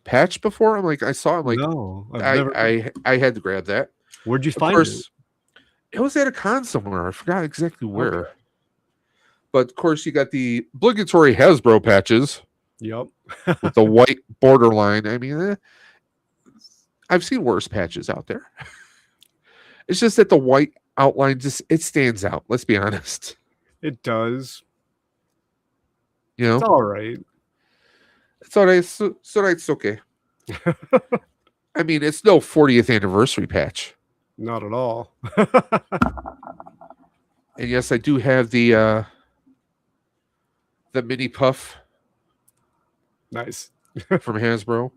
patch before? I'm like, I saw him. Like, No, I've I, never. I had to grab that. Where'd you Of find course, it was at a con somewhere. I forgot exactly where. Okay. But of course, you got the obligatory Hasbro patches it? Yep. with the white borderline. I mean, I've seen worse patches out there. It's just that the white outline it stands out. Let's be honest. It does. You know, It's all right. it's all right. It's okay. I mean, it's no 40th anniversary patch. Not at all. And yes, I do have the mini puff Nice. from Hasbro.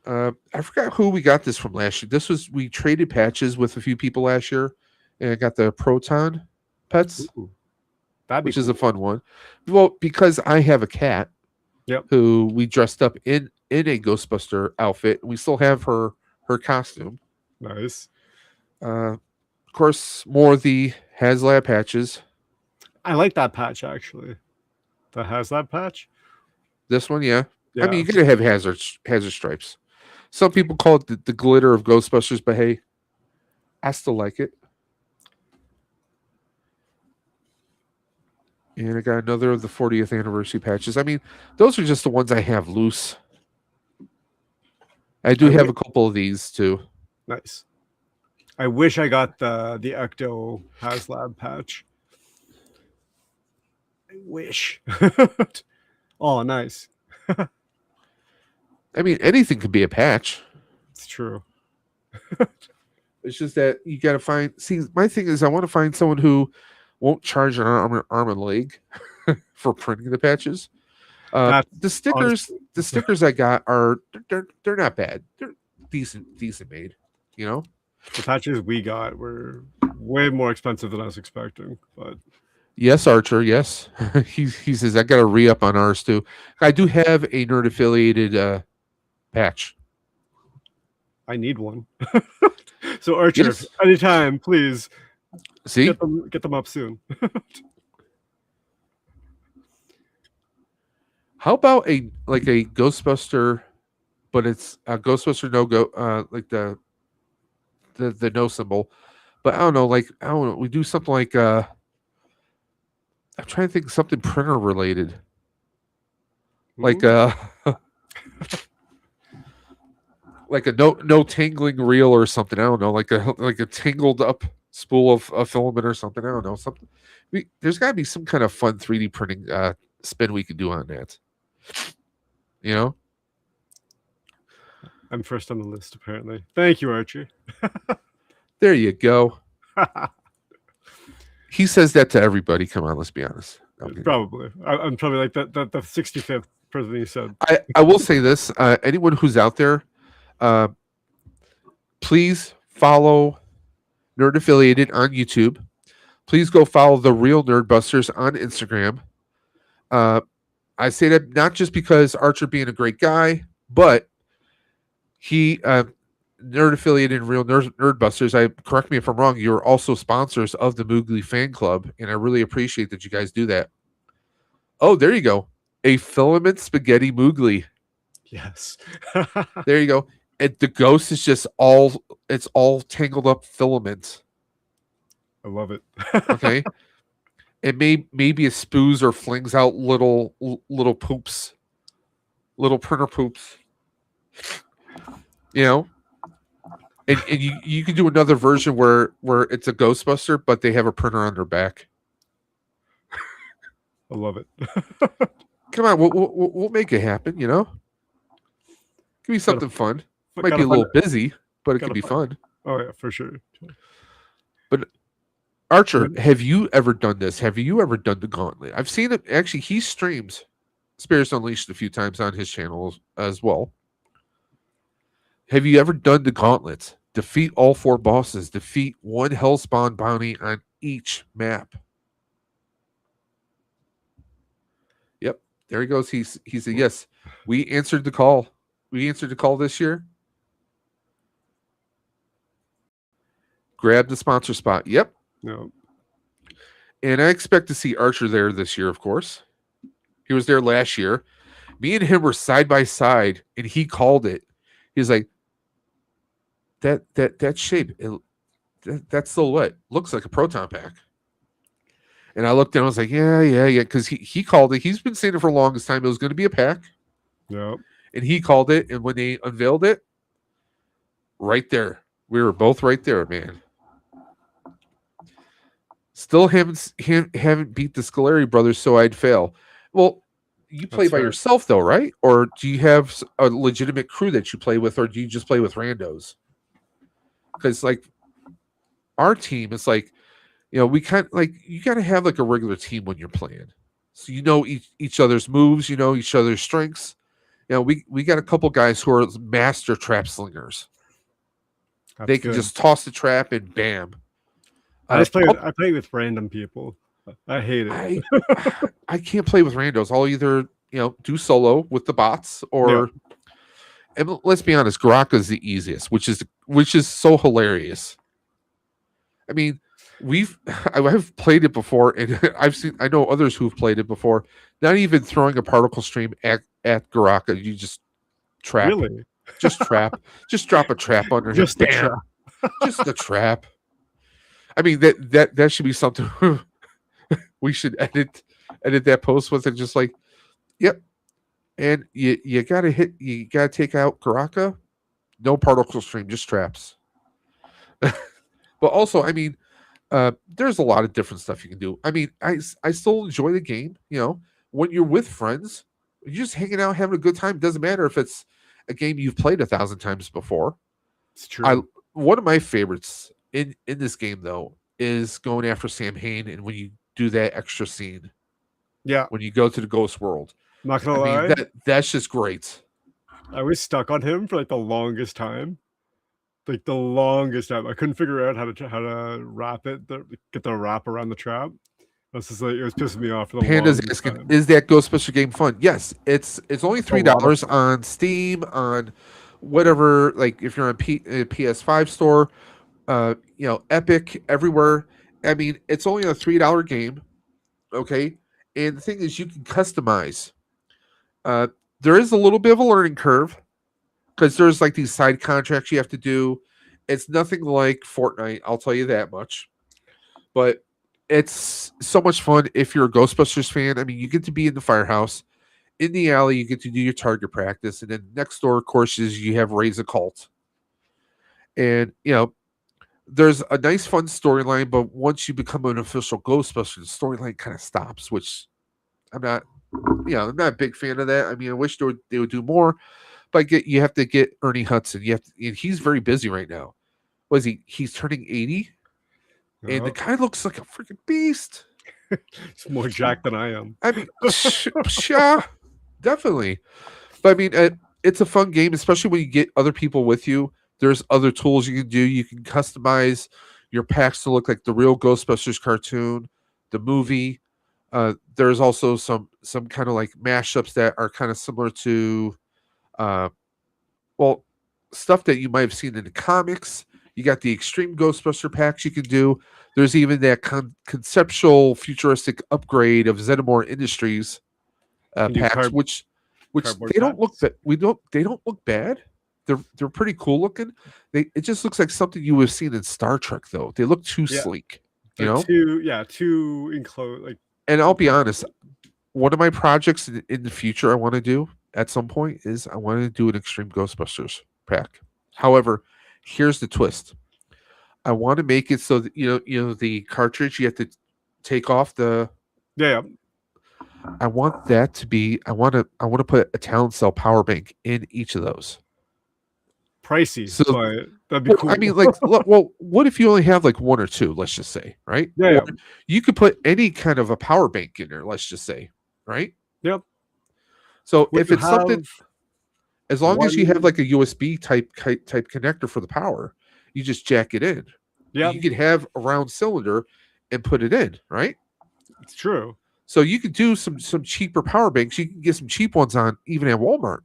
I forgot who we got this from last year. We traded patches with a few people last year, and I got the Proton pets, Ooh, that'd be which is a fun one. Well, because I have a cat, Yep. who we dressed up in a Ghostbuster outfit. We still have her costume. nice. Of course, more of the HasLab patches. I like that patch actually. That has that patch. This one, yeah. Yeah. I mean, you gotta have hazard stripes. Some people call it the glitter of Ghostbusters, but hey, I still like it. And I got another of the 40th anniversary patches. I mean, those are just the ones I have loose. I do have a couple of these too. Nice. I wish I got the Ecto HasLab patch. I wish. Oh, nice. I mean, anything could be a patch. It's true. It's just that you got to find. See, my thing is, I want to find someone who won't charge an arm and leg for printing the patches. The stickers I got are they're not bad. They're decent made. The patches we got were way more expensive than I was expecting, but Yes, Archer. Yes, he says I got a re up on ours too. I do have a nerd affiliated patch. I need one. So Archer, Yes. anytime, please See, get them up soon. how about a Ghostbuster, but it's a Ghostbuster no go like the no symbol, but I don't know, we do something like I'm trying to think of something printer related, like like a no tangling reel or something. I don't know, like a tangled up spool of a filament or something. I don't know, something. There's got to be some kind of fun 3D printing spin we could do on that. I'm first on the list, apparently. Thank you, Archie. There you go. He says that to everybody. Come on, let's be honest. Okay. Probably. I'm probably like the 65th person you said. I will say this: anyone who's out there, please follow Nerd Affiliated on YouTube. Please go follow the Real Nerdbusters on Instagram. I say that not just because Archer being a great guy, but he Nerd affiliated and Real Nerdbusters. Correct me if I'm wrong. You're also sponsors of the Moogly Fan Club, and I really appreciate that you guys do that. Oh, there you go. A filament spaghetti Moogly. Yes. There you go. And the ghost is just all tangled up filament. I love it. Okay. And maybe it spews or flings out little poops, little printer poops. You know? And you can do another version where it's a Ghostbuster, but they have a printer on their back. I love it. Come on, we'll make it happen. You know, give me something fun. It might be a little busy, but it can be fun. Oh yeah, for sure. But Archer, have you ever done this? Have you ever done the gauntlet? I've seen it. Actually, he streams Spirits Unleashed a few times on his channel as well. Have you ever done the gauntlets? Defeat all 4 bosses. Defeat 1 Hellspawn bounty on each map. Yep. There he goes. He said, yes, we answered the call. We answered the call this year. Grab the sponsor spot. Yep. No. And I expect to see Archer there this year, of course. He was there last year. Me and him were side by side, and he called it. He's like, that shape, that silhouette looks like a proton pack. And I looked down, I was like, yeah, because he called it. He's been saying it for the longest time. It was going to be a pack. Yep. And he called it. And when they unveiled it, right there, we were both right there, man. Still haven't beat the Scolari brothers, so I'd fail. Well, you play by yourself, though, right? Or do you have a legitimate crew that you play with, or do you just play with randos? Because, like, our team is like, you know, we kind of like, you got to have like a regular team when you're playing. So you know each other's moves, you know each other's strengths. You know, we got a couple guys who are master trap slingers. They can just toss the trap and bam. I play with random people. I hate it. I can't play with randos. I'll either, you know, do solo with the bots or and let's be honest, Garaka is the easiest, which is so hilarious. I mean, I've played it before, and I know others who've played it before. Not even throwing a particle stream at Garaka, you just trap. Really? Just trap. Just drop a trap under him. Just Bam. Just a trap. I mean that should be something we should edit that post with, and just like, yep. And you gotta take out Garaka. No particle stream, just traps. But also, I mean, there's a lot of different stuff you can do. I mean, I still enjoy the game. You know, when you're with friends, you're just hanging out, having a good time. It doesn't matter if it's a game you've played 1,000 times before. It's true. One of my favorites in this game, though, is going after Sam Hain, and when you do that extra scene. Yeah. When you go to the ghost world. I'm not gonna lie. That's just great. I was stuck on him for like the longest time. Like the longest time. I couldn't figure out how to wrap it, get the wrap around the trap. It was pissing me off for the Panda's longest asking, time. is that Ghostbuster game fun? Yes, it's only $3 on Steam, on whatever, like if you're on PS5 store, you know, Epic, everywhere. I mean, it's only a $3 game. Okay. And the thing is, you can customize. There is a little bit of a learning curve because there's like these side contracts you have to do. It's nothing like Fortnite, I'll tell you that much. But it's so much fun if you're a Ghostbusters fan. I mean, you get to be in the firehouse. In the alley, you get to do your target practice. And then next door, of course, is you have Raise a Cult. And, you know, there's a nice, fun storyline, but once you become an official Ghostbuster, the storyline kind of stops, which I'm not a big fan of that. I mean, I wish they would do more, but you have to get Ernie Hudson. And he's very busy right now. Was he? He's turning 80, and the guy looks like a freaking beast. It's more jacked than I am. I mean, yeah, definitely. But I mean, it's a fun game, especially when you get other people with you. There's other tools you can do. You can customize your packs to look like the real Ghostbusters cartoon, the movie. There's also some kind of like mashups that are kind of similar to, stuff that you might have seen in the comics. You got the extreme Ghostbuster packs you can do. There's even that conceptual futuristic upgrade of Zetamore Industries Can do packs, which cardboard they don't look packs. they don't look bad. They're pretty cool looking. It just looks like something you would have seen in Star Trek though. They look too Yeah. sleek, you They're know. too enclosed. Like, And I'll be honest, one of my projects in the future I want to do at some point is I want to do an Extreme Ghostbusters pack. However, here's the twist. I want to make it so that you know the cartridge you have to take off the. yeah. I want that to be. I want to put a Talon Cell power bank in each of those. Pricey, So, but that'd be well, cool. I mean, like, well, what if you only have like one or two? Let's just say, right? Yeah. Or you could put any kind of a power bank in there. Let's just say, right? Yep. So Would if you it's something, as long as you have one- like a USB type connector for the power, you just jack it in. Yeah, You could have a round cylinder and put it in, right? it's true. So you could do some cheaper power banks. You can get some cheap ones on even at Walmart.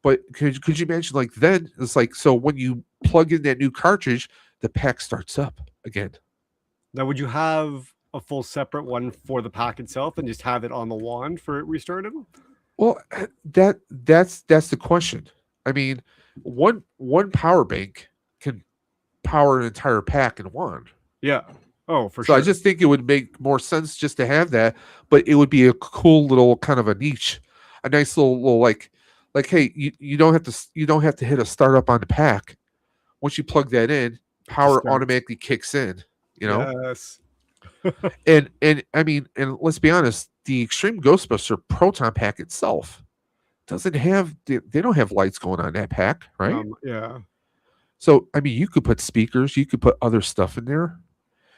But could you imagine like then it's like so when you plug in that new cartridge, the pack starts up again. Now, would you have a full separate one for the pack itself and just have it on the wand for it restarting? Well, that's the question. I mean, one power bank can power an entire pack in one. Yeah. Oh, for So sure. I just think it would make more sense just to have that, but it would be a cool little kind of a niche, a nice little like hey, you don't have to hit a startup on the pack. Once you plug that in, power starts. automatically kicks in, you know? Yes. And I mean, and let's be honest, the Extreme Ghostbuster Proton Pack itself doesn't have they don't have lights going on that pack, right? Yeah. So I mean, you could put speakers, you could put other stuff in there.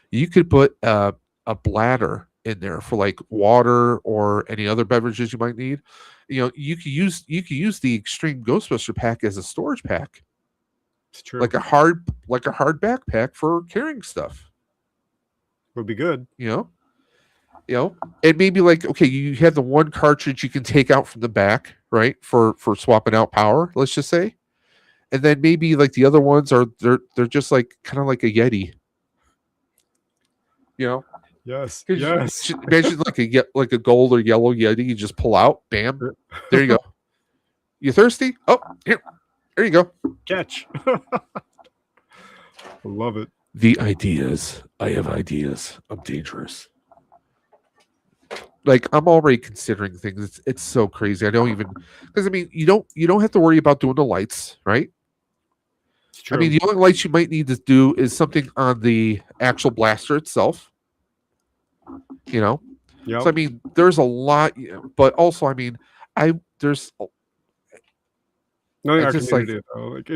You could put a bladder in there for like water or any other beverages you might need. You know, you could use the Extreme Ghostbuster pack as a storage pack, It's true. like a hard backpack for carrying stuff. Would be good. You know, and maybe like okay, you have the one cartridge you can take out from the back, right, for swapping out power. Let's just say, and then maybe like the other ones are they're just like kind of like a Yeti. You know, Yes. Could you Yes. imagine like a gold or yellow Yeti, you just pull out, bam, there you go. You thirsty? Oh, here, there you go. Catch. I love it. The ideas. I have ideas. I'm dangerous. Like I'm already considering things. It's so crazy. I don't even because I mean you don't have to worry about doing the lights, right? It's true. I mean the only lights you might need to do is something on the actual blaster itself. You know, Yep. so I mean, there's a lot, but also, I mean, there's Knowing I our just, like, community, though, like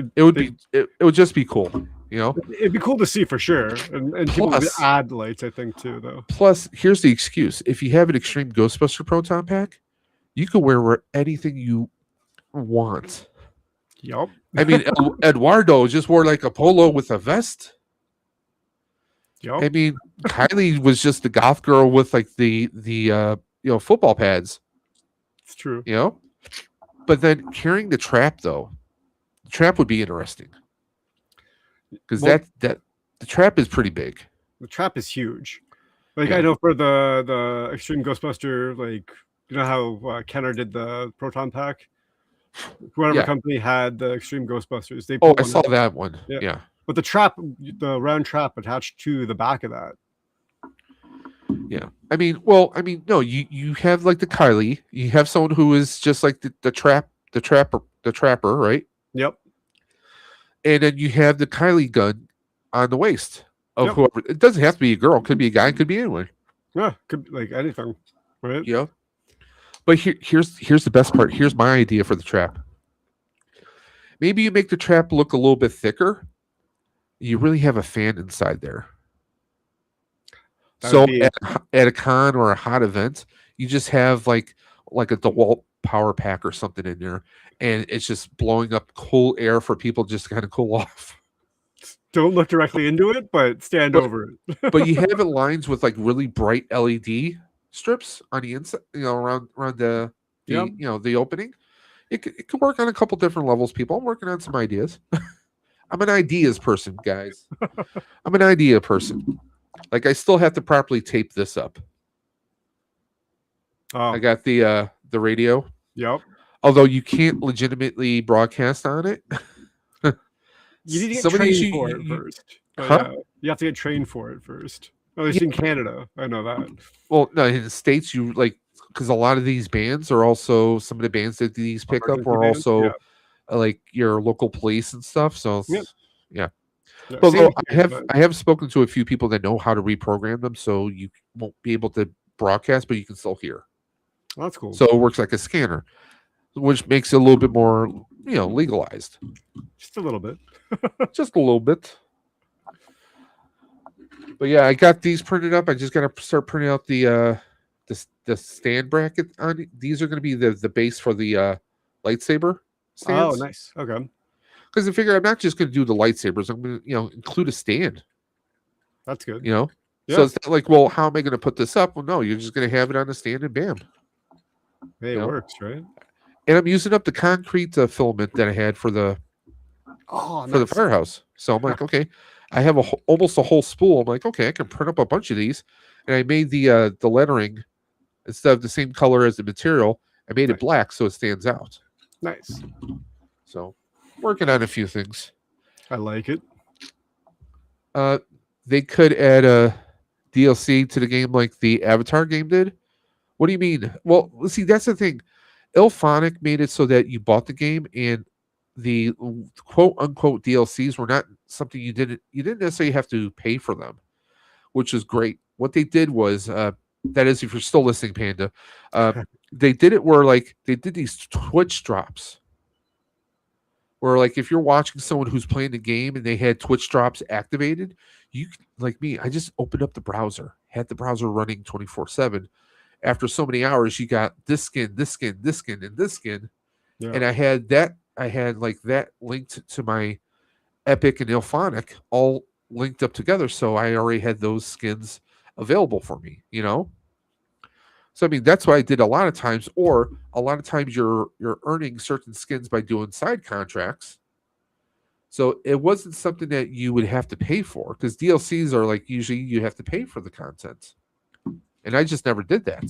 it would just be cool, you know. it'd be cool to see for sure, and people would Plus- add lights, I think, too, though. Plus, here's the excuse: if you have an Extreme Ghostbuster Proton Pack, you can wear anything you want. Yep. I mean, Eduardo just wore like a polo with a vest. Yep. I mean, Kylie was just the goth girl with like the football pads, It's true. you know. But then carrying the trap though, the trap would be interesting because Well- that the trap is pretty big. The trap is huge. Like Yeah. I know for the Extreme Ghostbuster, like you know how Kenner did the Proton Pack. Whatever Yeah. company had the Extreme Ghostbusters, they Oh, put I one saw that- that one. Yeah. Yeah. But the trap, the round trap attached to the back of that. Yeah. I mean, no, you have like the Kylie, you have someone who is just like the trapper, right? Yep. And then you have the Kylie gun on the waist of Yep. whoever. It doesn't have to be a girl, could be a guy, could be anyone. Yeah. Could be like anything, right? You know? But here's the best part. Here's my idea for the trap. Maybe you make the trap look a little bit thicker. You really have a fan inside there. That So would be- at a con or a hot event, you just have like a DeWalt power pack or something in there, and it's just blowing up cool air for people just to kind of cool off. Don't look directly into it, but stand But- over it. But you have it lines with like really bright LED strips on the inside, around the Yep. the opening. it could work on a couple different levels, people. I'm working on some ideas. I'm an ideas person, guys. I'm an idea person. Like, I still have to properly tape this up. Oh, I got the radio. yep. Although you can't legitimately broadcast on it. You need to get Some of these trained for it first. But Huh? yeah, you have to get trained for it first. At least in Canada, I know that. Well, no, in the States, you like, because a lot of these bands are also, some of the bands that these pick up Emergency are bands? also Yeah. like your local police and stuff. So Yep. yeah. Yeah, Although same here, but I have spoken to a few people that know how to reprogram them, so you won't be able to broadcast, but you can still hear. that's cool. So it works like a scanner, which makes it a little bit more, legalized. Just a little bit. Just a little bit. But yeah, I got these printed up. I just got to start printing out the stand bracket on. These are going to be the base for the lightsaber Oh, stands. nice. Okay. Because I figure I'm not just going to do the lightsabers. I'm going to include a stand. That's good. So Yeah. it's not like, well, how am I going to put this up? Well, no, you're just going to have it on the stand and bam. Hey, it works, right? And I'm using up the concrete filament that I had for the nice. firehouse. So I'm like, okay, I have almost a whole spool. I'm like, okay, I can print up a bunch of these. And I made the lettering, instead of the same color as the material, I made it black so it stands out. Nice. So working on a few things. I like it. They could add a DLC to the game like the Avatar game did. What do you mean? Well, see, that's the thing. Ilphonic made it so that you bought the game, and the quote unquote DLCs were not something you didn't necessarily have to pay for them, which is great. What they did was, that is, if you're still listening, Panda, they did it where like they did these Twitch drops. Where, like, if you're watching someone who's playing the game and they had Twitch drops activated, you, like me, I just opened up the browser, had the browser running 24/7. After so many hours, you got this skin, this skin, this skin, and this skin, and I had that linked to my Epic and Ilphonic, all linked up together. So I already had those skins available for me. So I mean, that's what I did a lot of times. Or a lot of times you're earning certain skins by doing side contracts. So it wasn't something that you would have to pay for, because DLCs are like, usually you have to pay for the content. And I just never did that.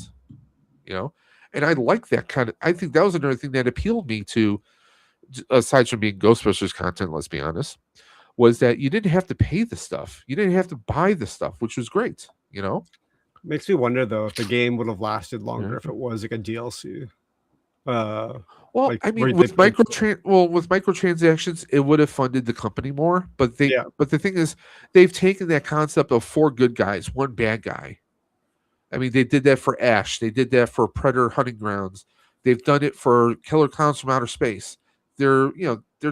And I like that kind of, I think that was another thing that appealed me to, aside from being Ghostbusters content, let's be honest, was that you didn't have to pay the stuff. You didn't have to buy the stuff, which was great. Makes me wonder though if the game would have lasted longer if it was like a DLC. Well, like, I mean, where with they- microtransactions, it would have funded the company more. But the thing is, they've taken that concept of 4 good guys, 1 bad guy. I mean, they did that for Ash. They did that for Predator Hunting Grounds. They've done it for Killer Clowns from Outer Space. They're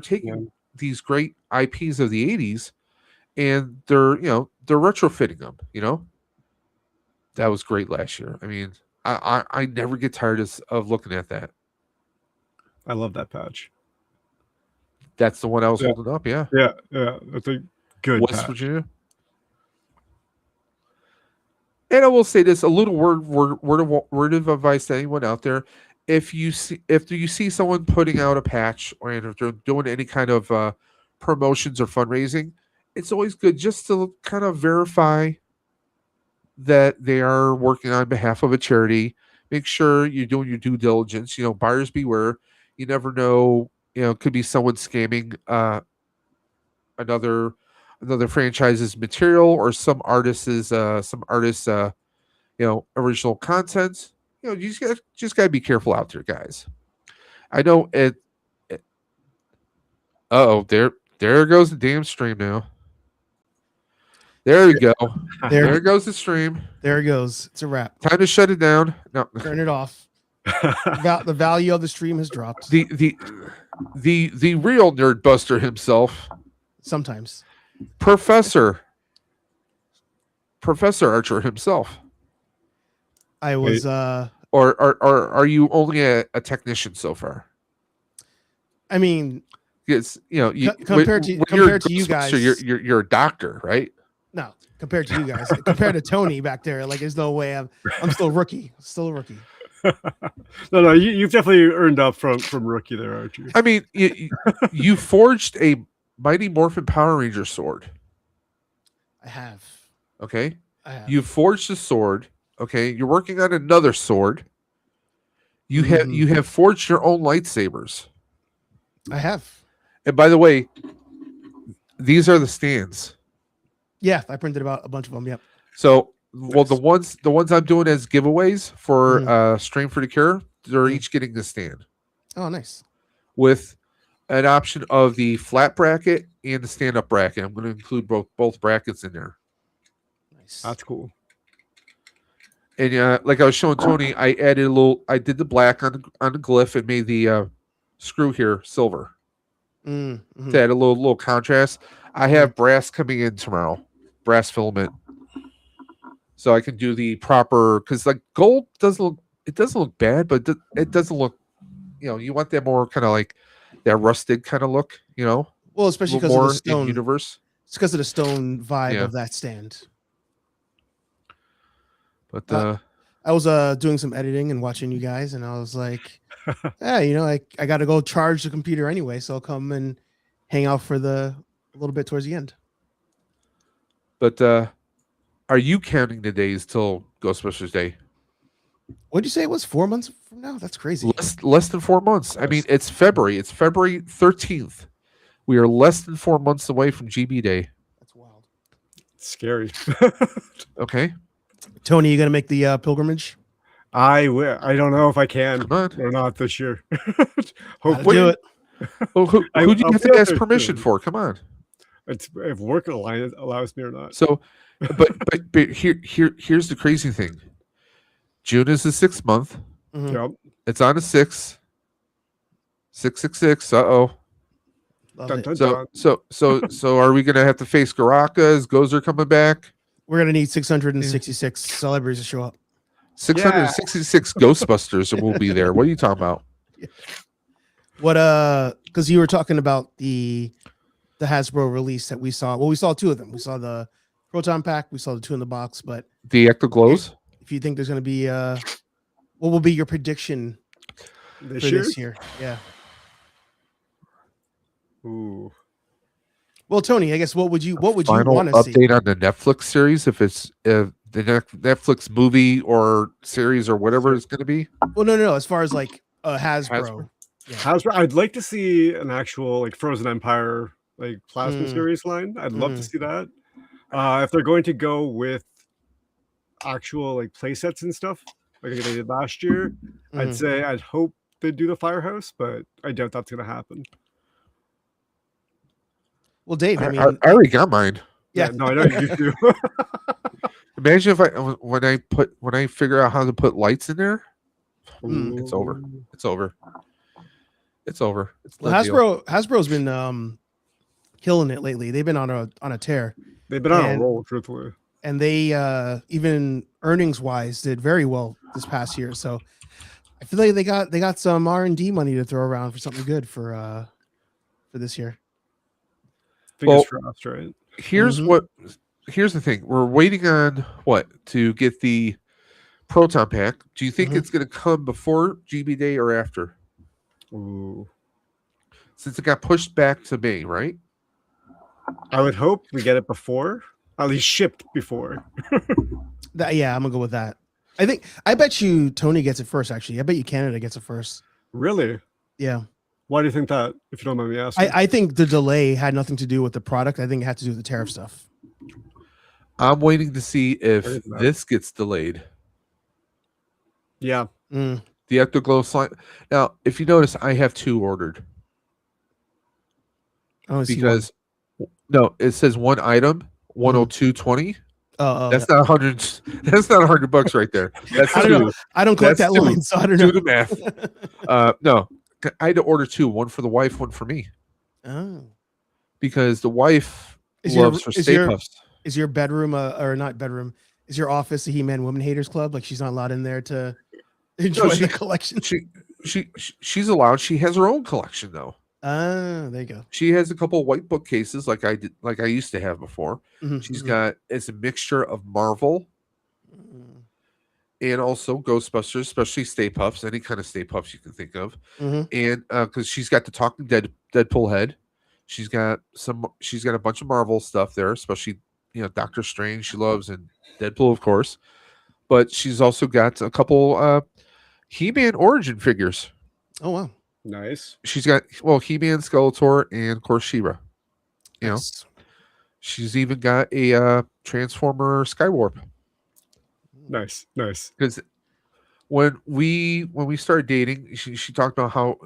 taking these great IPs of the 80s, and they're retrofitting them. That was great last year. I mean, I never get tired of looking at that. I love that patch. That's the one I was holding up. Yeah. Yeah. That's a good West patch. Virginia. And I will say this: a little word of advice to anyone out there: if you see someone putting out a patch, or if they're doing any kind of promotions or fundraising, it's always good just to kind of verify that they are working on behalf of a charity. Make sure you're doing your due diligence. Buyers beware. You never know. It could be someone scamming another franchise's material, or some artist's original content. You just gotta be careful out there, guys. I know it. There goes the damn stream now. There we go. There goes the stream. There it goes. It's a wrap. Time to shut it down. No. Turn it off. The value of the stream has dropped. The real nerd buster himself, Sometimes. Professor Archer himself. I was Or are you only a technician so far? I mean, Yes, compared to you guys, you're a doctor, right? no, compared to you guys, compared to Tony back there, like there's no way I'm still a rookie. Still a rookie. No, you've definitely earned up from rookie there, Archie. I mean, you forged a Mighty Morphin Power Ranger sword. I have. Okay, I have. you forged a sword. Okay, you're working on another sword. You have forged your own lightsabers. I have. And by the way, these are the stands. Yeah, I printed about a bunch of them. Yep. So, well, the ones I'm doing as giveaways for Mhm. Strain for the Cure, they're Mhm. each getting the stand Oh, nice. with an option of the flat bracket and the stand up bracket. I'm going to include both brackets in there. Nice. That's cool. And like I was showing Tony, I added a little. I did the black on the glyph and made the screw here silver Mhm. to add a little contrast. I have brass coming in tomorrow, brass filament, so I can do the proper, because like gold doesn't look bad, but it doesn't look, you want that more kind of like that rusted kind of look, Well, a especially little because of the more in stone. universe. It's because of the stone vibe Yeah. of that stand. But I was doing some editing and watching you guys, and I was like, yeah, I got to go charge the computer anyway, so I'll come and hang out for a little bit towards the end. are you counting the days till Ghostbusters Day? What did you say it was 4 months from now? That's crazy. Less than 4 months. I mean, it's February. It's February 13th. We are less than 4 months away from GB Day. That's wild. Scary. Okay. Tony, you gonna make the pilgrimage? I don't know if I can Come on. or not this year. Gotta Hopefully, do it. Well, who do you I'll have be to out ask there permission soon. for? Come on. It's if work allows me or not. So, but here's the crazy thing. June is the 6th month. Mhm. Yep. It's on the 6th. 666. Uh-oh. Love Dun, it. dun, So dun. so are we gonna have to face Garakas? Gozer coming back? We're gonna need 666 celebrities to show up. 666 Ghostbusters will be there. What are you talking about? What because you were talking about the Hasbro release that we saw. Well, we saw two of them. We saw the Proton Pack, we saw the two in the box, but The Ecto Glows? if you think there's gonna be what will be your prediction This for year? this year? Yeah. Ooh. Well, Tony, I guess what would you Final want to see? update on the Netflix series, if it's the Netflix movie or series or whatever it's going to be. Well, no. As far as like Hasbro. Hasbro? Yeah. Hasbro, I'd like to see an actual like Frozen Empire like plasma Mm. series line. I'd love to see that. If they're going to go with actual like play sets and stuff like they did last year, I'd say I'd hope they do the Firehouse, but I doubt that's going to happen. Well, Dave, I mean, I already got mine. yeah. No, I know you do. Imagine if when I figure out how to put lights in there, it's over. Ooh. It's over. It's over. It's Well, done deal. Hasbro's been killing it lately. They've been on a tear, They've been on a roll, truthfully. and they even earnings wise did very well this past year. So I feel like they got some R&D money to throw around for something good for this year. Fingers crossed, right? Here's the thing. We're waiting on to get the Proton Pack. Do you think it's going to come before GB Day or after? Ooh. Since it got pushed back to May, right? I would hope we get it before, at least shipped before. Yeah, I'm gonna go with that. I bet you Tony gets it first. Actually, I bet you Canada gets it first. Really? Yeah. Why do you think that? If you don't mind me asking. I think the delay had nothing to do with the product. I think it had to do with the tariff stuff. I'm waiting to see if this gets delayed. Yeah. Mm. The Ectoglow slime. Now, if you notice, I have 2 ordered. Because no, it says one item, 102.20. Oh, that's not 100. That's not $100 right there. That's I don't know. I don't collect that line, so I don't know. Do the math. No, I had to order 2, one for the wife, one for me. Oh, because the wife loves her Stay Puffs. Is your bedroom or not bedroom? Is your office a He-Man Women Haters Club? Like she's not allowed in there to enjoy the collection. She's allowed. She has her own collection though. There you go. She has a couple of white bookcases like I used to have before. She's got, it's a mixture of Marvel and also Ghostbusters, especially Stay Puffs, any kind of Stay Puffs you can think of. Mm-hmm. And because she's got the talking Deadpool head, she's got a bunch of Marvel stuff there, especially Doctor Strange she loves, and Deadpool of course. But she's also got a couple He-Man origin figures. Oh wow, Nice. She's got He-Man, Skeletor, and of course She-Ra. nice. She's even got a Transformer Skywarp. Nice. Nice. Because when we started dating, she talked about how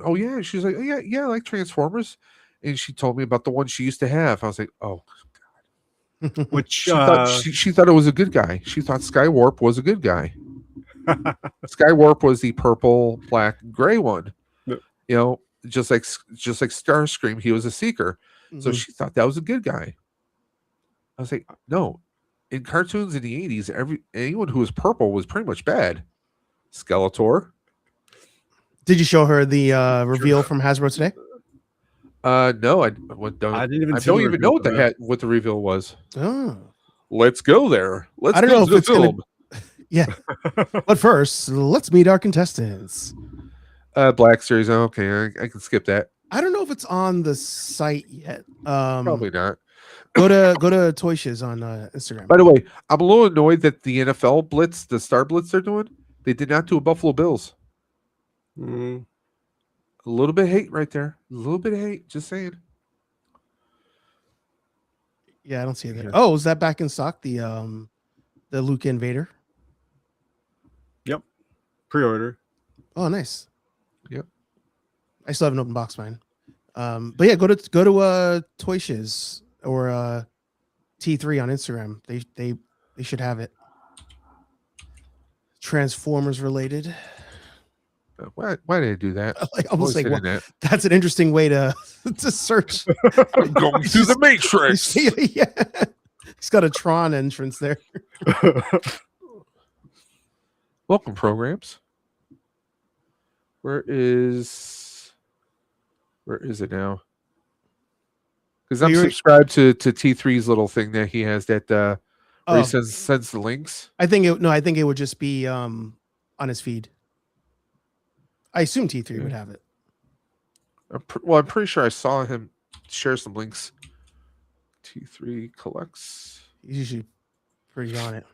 she's like I like Transformers, and she told me about the one she used to have. I was like, oh, Which she thought it was a good guy. She thought Skywarp was a good guy. Skywarp was the purple, black, gray one. Yep. Just like Starscream, he was a seeker. So Mhm. she thought that was a good guy. I was like, no. In cartoons in the 80s, anyone who was purple was pretty much bad. Skeletor. Did you show her the reveal from Hasbro today? No, I I don't. didn't even I see don't the even know reveal what the reveal was. Oh, Let's go there. Let's I don't go know to if the it's gonna- film. yeah. But first, let's meet our contestants. Black Series. Okay, I can skip that. I don't know if it's on the site yet. Probably not. Go to Toy Shiz on Instagram. By the way, I'm a little annoyed that the NFL Blitz, the Star Blitz they're doing, they did not do a Buffalo Bills. Mm. A little bit of hate right there. A little bit of hate. Just saying. Yeah, I don't see it there. Yeah. Oh, is that back in stock? The Luke Invader. Pre-order. Oh, nice. Yep. I still have an open box mine. But yeah, go to Toy Shiz or T3 on Instagram. They should have it. Transformers related. Why did I do that? Like, almost like, Always well, hitting that's an interesting way to to search. that. Going through the Matrix. Yeah, he's got a Tron entrance there. Welcome, programs. Where is it now? Because I'm subscribed to T3's little thing that he has that where he sends the links. I think it would just be on his feed. I assume T3 would have it. I'm pretty sure I saw him share some links. T3 collects. He's usually pretty on it.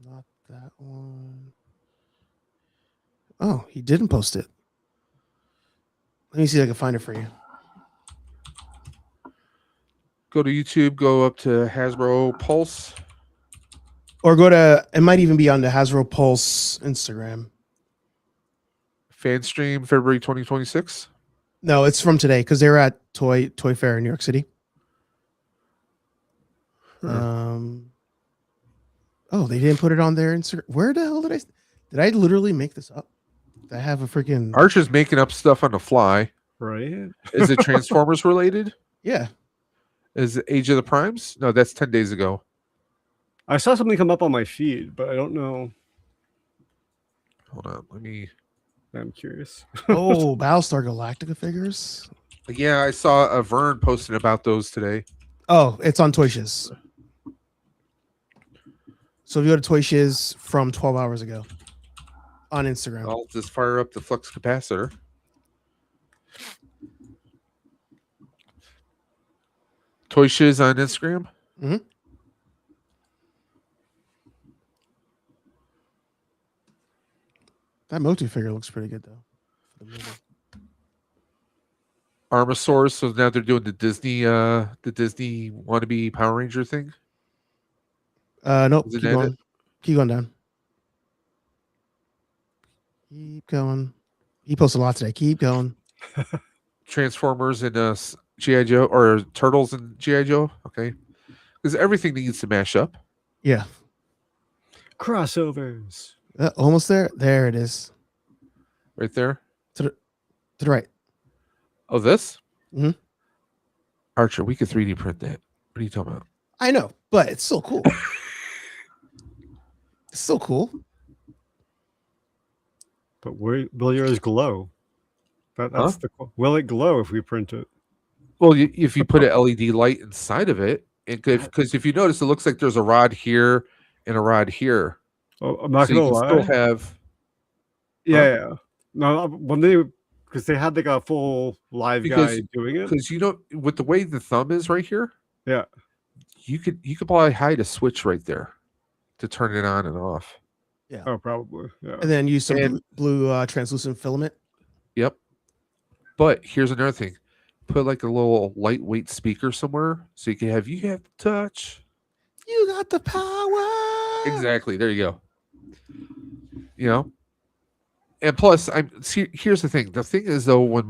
Not that one. Oh, he didn't post it. Let me see if I can find it for you. Go to YouTube, go up to Hasbro Pulse. Or go to, it might even be on the Hasbro Pulse Instagram. Fan stream February 2026. No, it's from today because they were at Toy Fair in New York City. Oh, they didn't put it on their Instagram. Where the hell did I literally make this up? I have a freaking Archer's making up stuff on the fly. Right? Is it Transformers related? yeah. Is it Age of the Primes? No, that's 10 days ago. I saw something come up on my feed, but I don't know. Hold on, I'm curious. Oh, Battlestar Galactica figures. Yeah, I saw a Vern posting about those today. Oh, it's on Toy Shiz. So if you go to Toy Shiz from 12 hours ago on Instagram. I'll just fire up the flux capacitor. Toy Shiz on Instagram. Mm-hmm. That Motu figure looks pretty good though. For the movie. Armosaurus. So now they're doing the Disney wannabe Power Ranger thing. Nope. Is it Keep edit? going. Keep going down. Keep going. He posted a lot today. Keep going. Transformers and G.I. Joe, or Turtles and G.I. Joe. Okay, because everything needs to mash up. Yeah. Crossovers. Almost there. There it is. Right there. To the right. Oh, this? Mhm. Archer, we could 3D print that. What are you talking about? I know, but it's still cool. It's still cool. But will yours glow? That's Huh? will it glow if we print it? Well, if you put an LED light inside of it, because if you notice, it looks like there's a rod here and a rod here, Oh, I'm not so you gonna can still lie. have. Yeah. No, when they because they had like a full live Because guy doing it. because with the way the thumb is right here, Yeah. you could probably hide a switch right there to turn it on and off. Oh, probably. Yeah. And then use some And- blue translucent filament. Yep. But here's another thing: put like a little lightweight speaker somewhere, so you have the touch. You got the power. Exactly. There you go. You know, and plus, here's the thing. The thing is, though, when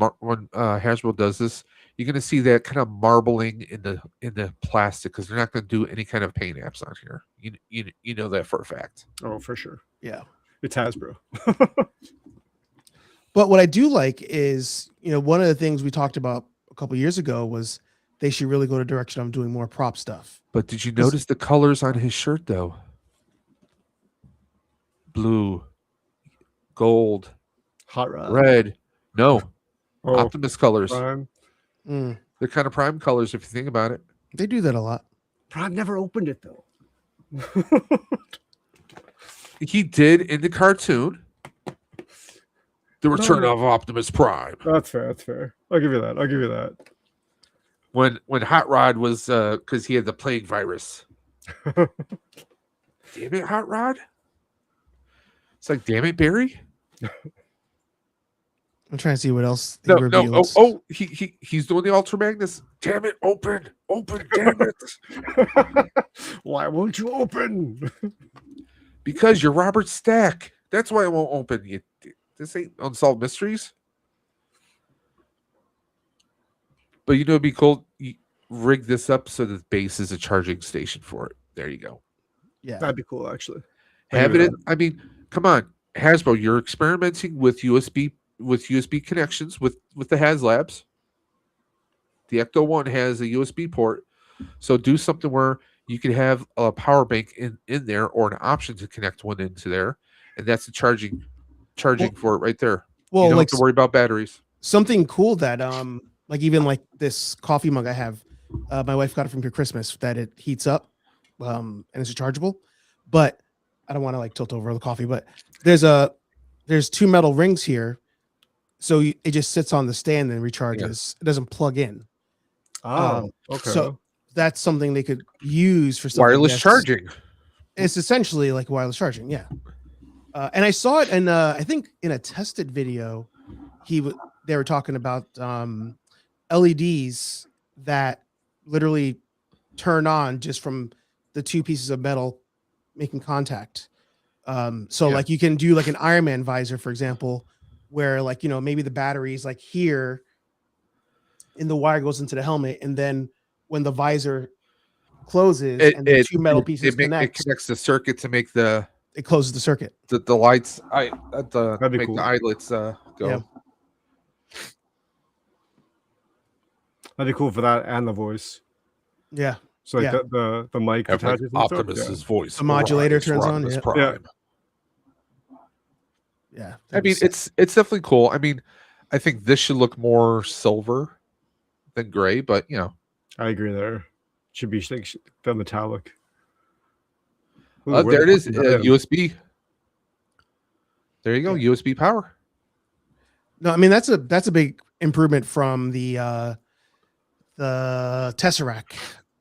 Hasbro does this, you're going to see that kind of marbling in the plastic because they're not going to do any kind of paint apps on here. You know that for a fact. Oh, for sure. Yeah. It's Hasbro. But what I do like is, one of the things we talked about a couple years ago was they should really go to direction of doing more prop stuff. But did you notice the colors on his shirt, though? Blue, gold, Hot rod. red. No, Oh, Optimus colors. Prime. Mm, They're kind of prime colors if you think about it. they do that a lot. Prime never opened it though. He did in the cartoon. The Return of Optimus Prime. That's fair. That's fair. I'll give you that. I'll give you that. When Hot Rod was because he had the plague virus. Damn it, Hot Rod. It's like, damn it, Barry. I'm trying to see what else he No. reveals. He's doing the Ultra Magnus. Damn it, open, damn it. Why won't you open? Because you're Robert Stack. That's why it won't open. This ain't Unsolved Mysteries. But it'd be cool. You rig this up so the base is a charging station for it. There you go. Yeah. That'd be cool, actually. Have it. I mean, come on, Hasbro. You're experimenting with USB connections with the HasLabs. The Ecto One has a USB port, so do something where you could have a power bank in there or an option to connect one into there, and that's the charging for it right there. Well, you don't like have to worry about batteries. something cool that like even like this coffee mug I have, my wife got it from for Christmas that it heats up, and it's rechargeable. But I don't want to like tilt over the coffee. But there's two metal rings here, so it just sits on the stand and recharges. It doesn't plug in. Oh, okay. So that's something they could use for something Wireless that's- charging. It's essentially like wireless charging, yeah. And I saw it, and I think in a tested video, they were talking about LEDs that literally turn on just from the two pieces of metal making contact. So like you can do like an Iron Man visor, for example, where like maybe the battery is like here, and the wire goes into the helmet, and then when the visor closes and the two metal pieces it connect, connects the circuit to make it closes the circuit. the lights. That'd be make cool. the eyelets go. Yeah. That'd be cool for that and the voice. Yeah. So like Yeah. the mic Have like attaches and stuff. Optimus's voice. The modulator arrives for turns on, Optimus yeah. Prime. Yeah. I mean, it's definitely cool. I mean, I think this should look more silver than gray, but I agree there. Should be like the metallic. Ooh, where there it the is. fuck that in? USB. There you go. USB power. No, I mean that's a big improvement from the Tesseract,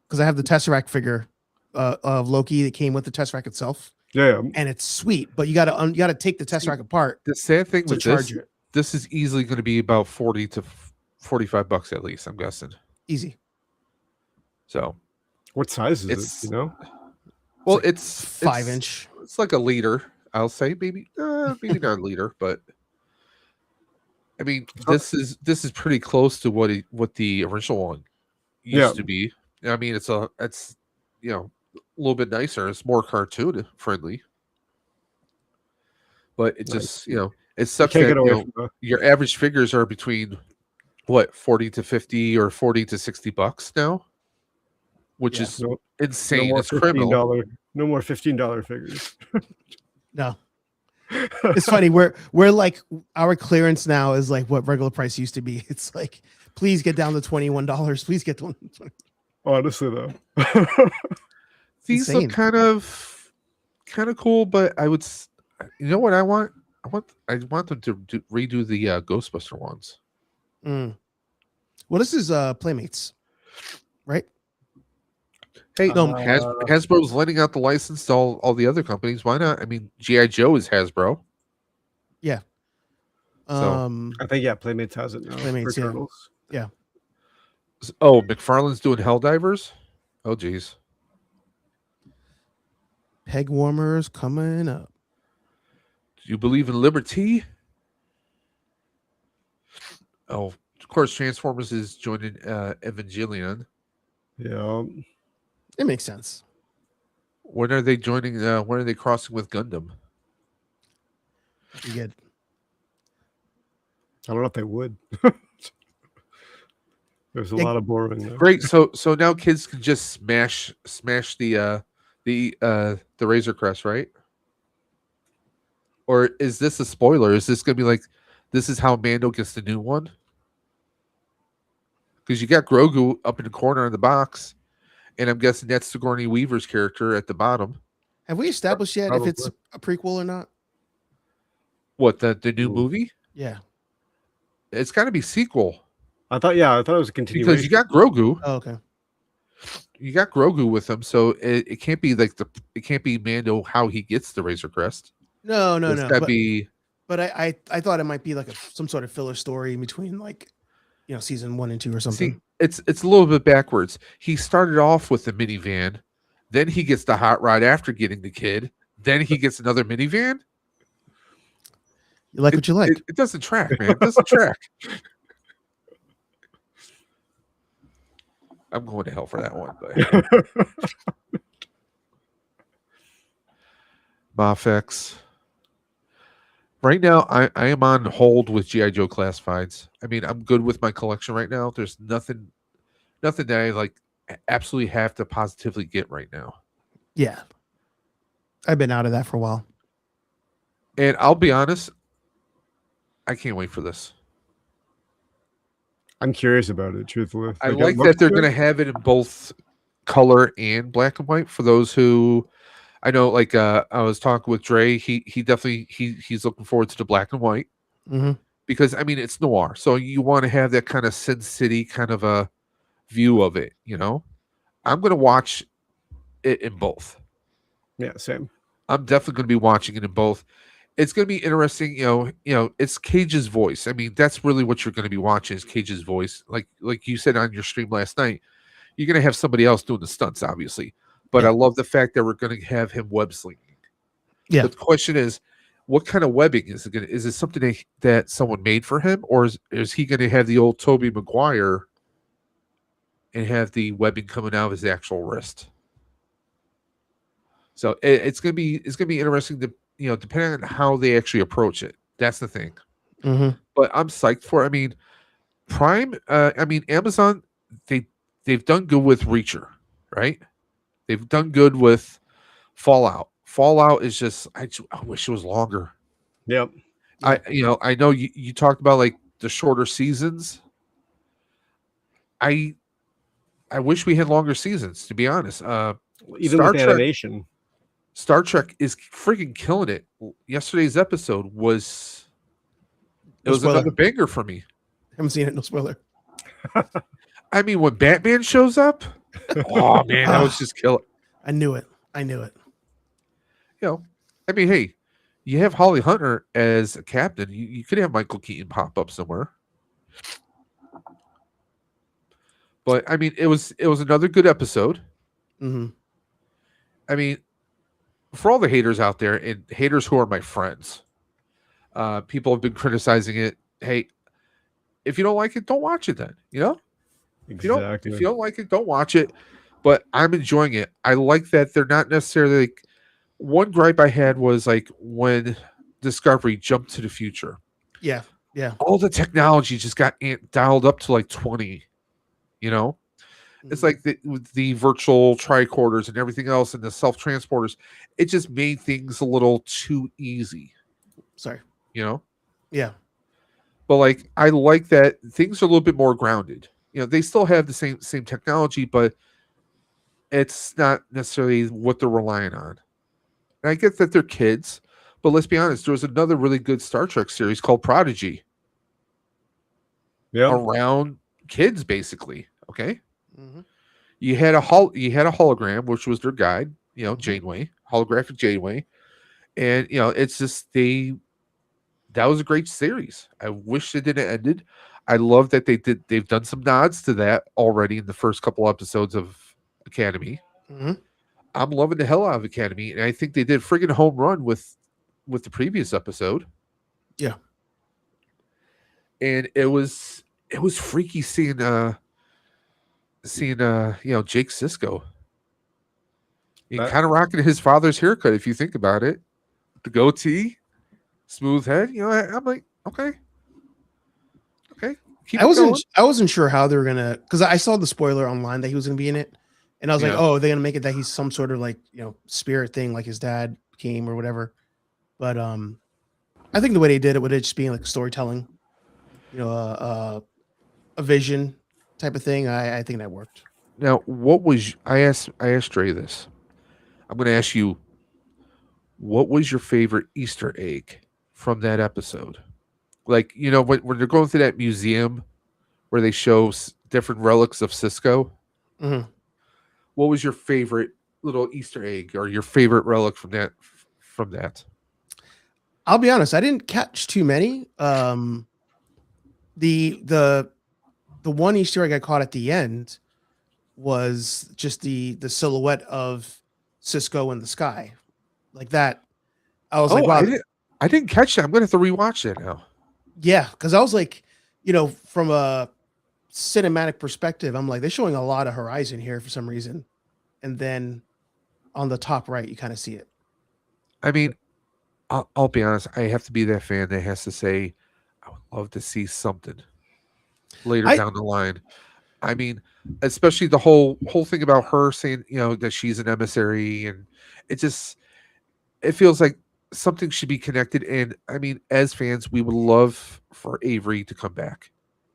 because I have the Tesseract figure of Loki that came with the Tesseract itself, Yeah. and it's sweet. But you gotta take the Tesseract apart The sad thing to with charge this, it. this is easily going to be about 40 to 45 bucks at least, I'm guessing. Easy. So what size is It's- it? You know? Well, like it's 5-inch. It's like a liter, I'll say. Maybe maybe not a liter, but I mean, this is pretty close to what the original one used to be. I mean, it's a little bit nicer. It's more cartoon friendly, but it just it sucks Can't that get away from the your average figures are between what 40 to 50 or 40 to 60 bucks now, which Yeah. is no insane. more It's criminal. $15. No more $15 figures. No. It's funny. We're like our clearance now is like what regular price used to be. It's like, please get down to $21. Please get to Honestly, though. These insane. look kind of cool, but I would, you know what I want? I want them to redo the Ghostbuster ones. Mm. Well, this is Playmates, right? Hey, No. Hasbro's lending out the license to all the other companies. Why not? I mean, GI Joe is Hasbro. Yeah. So- I think Playmates has it now. Playmates, for yeah. Turtles. Oh, McFarlane's doing Helldivers. Oh, geez. Peg warmers coming up. Do you believe in liberty? Oh, of course, Transformers is joining Evangelion. Yeah. It makes sense. When are they joining? When are they crossing with Gundam? Be good. I don't know if they would. There's a Yeah. lot of borrowing there. Great. So now kids can just smash the Razor Crest, right? Or is this a spoiler? Is this gonna be like this is how Mando gets the new one? Because you got Grogu up in the corner in the box, and I'm guessing that's Sigourney Weaver's character at the bottom. Have we established yet if it's Probably. a prequel or not? What the new Ooh. movie? Yeah. It's got to be sequel I thought it was a continuation. because you got Grogu. Oh, okay. You got Grogu with him, so it can't be like it can't be Mando how he gets the Razor Crest. No. It's got to be. But I thought it might be like some sort of filler story in between, like, season 1 and 2 or something. See, it's a little bit backwards. He started off with the minivan, then he gets the hot rod after getting the kid, then he gets another minivan. You like what you like. It doesn't track, man. It doesn't track. I'm going to hell for that one. But Mafex. Right now, I am on hold with GI Joe Classifieds. I mean, I'm good with my collection right now. There's nothing that I like absolutely have to positively get right now. Yeah. I've been out of that for a while. And I'll be honest, I can't wait for this. I'm curious about it, truthfully. I it like looks that they're good. going to have it in both color and black and white. For those who, I know, like I was talking with Dre, he definitely he's looking forward to the black and white Mm-hmm. because I mean it's noir, so you want to have that kind of Sin City kind of a view of it. I'm going to watch it in both. Yeah, same. I'm definitely going to be watching it in both. It's going to be interesting, it's Cage's voice. I mean, that's really what you're going to be watching is Cage's voice. Like you said on your stream last night, you're going to have somebody else doing the stunts, obviously. But Yeah. I love the fact that we're going to have him web slinging. Yeah. The question is, what kind of webbing is it going to? Is it something that someone made for him, or is he going to have the old Tobey Maguire and have the webbing coming out of his actual wrist? So it's going to be interesting to depending on how they actually approach it. That's the thing. Mm-hmm. But I'm psyched for it. I mean, Prime. Amazon. They've done good with Reacher, right? They've done good with Fallout. Fallout is just I wish it was longer. Yep. I know you talked about like the shorter seasons. I wish we had longer seasons, to be honest. Even Star with Trek- animation. Star Trek is freaking killing it. Yesterday's episode was No spoiler. another banger for me. Haven't seen it. No spoiler. I mean, when Batman shows up, oh man, that was just killer. I knew it. I mean, hey, you have Holly Hunter as a captain. You could have Michael Keaton pop up somewhere. But I mean, it was another good episode. Mm-hmm. I mean, for all the haters out there and haters who are my friends, people have been criticizing it. Hey, if you don't like it, don't watch it then. Exactly. If you don't like it, don't watch it. But I'm enjoying it. I like that they're not necessarily like one gripe I had was like when Discovery jumped to the future. Yeah. All the technology just got dialed up to like 20. It's like with the virtual tricorders and everything else and the self-transporters, it just made things a little too easy. Sorry. you know. Yeah. But like I like that things are a little bit more grounded. You know, they still have the same technology, but it's not necessarily what they're relying on. And I get that they're kids, but let's be honest, there was another really good Star Trek series called Prodigy Yeah. around kids, basically. Okay. Hmm. You had a hologram, which was their guide, you know, Janeway, holographic Janeway. And you know, it's just that was a great series. I wish it didn't ended. I love that they've done some nods to that already in the first couple episodes of Academy. Hmm. I'm loving the hell out of Academy, and I think they did friggin' home run with the previous episode. Yeah. And it was freaky seeing you know, Jake Sisko. He That- kind of rocking his father's haircut if you think about it. The goatee, smooth head, you know, I'm like, okay. Keep it going. I wasn't sure how they were gonna, because I saw the spoiler online that he was gonna be in it, and I was like, Yeah. oh, are they gonna make it that he's some sort of like, spirit thing like his dad came or whatever. But I think the way they did it with it just being like storytelling, a vision type of thing, I think that worked. Now, what was I asked Dre this. I'm going to ask you, what was your favorite Easter egg from that episode? Like, you know, when they're going through that museum where they show different relics of Cisco, Hmm. what was your favorite little Easter egg or your favorite relic from that? From that, I'll be honest, I didn't catch too many. The one Easter egg I caught at the end was just the silhouette of Cisco in the sky, like that. I was like, oh, wow, I didn't catch that. I'm going to have to rewatch that now. yeah, because I was like, from a cinematic perspective, I'm like, they're showing a lot of horizon here for some reason, and then on the top right, you kind of see it. I mean, I'll be honest. I have to be that fan that has to say, I would love to see something later I down the line. I mean, especially the whole thing about her saying, you know, that she's an emissary, and it just it feels like something should be connected. And I mean, as fans, we would love for Avery to come back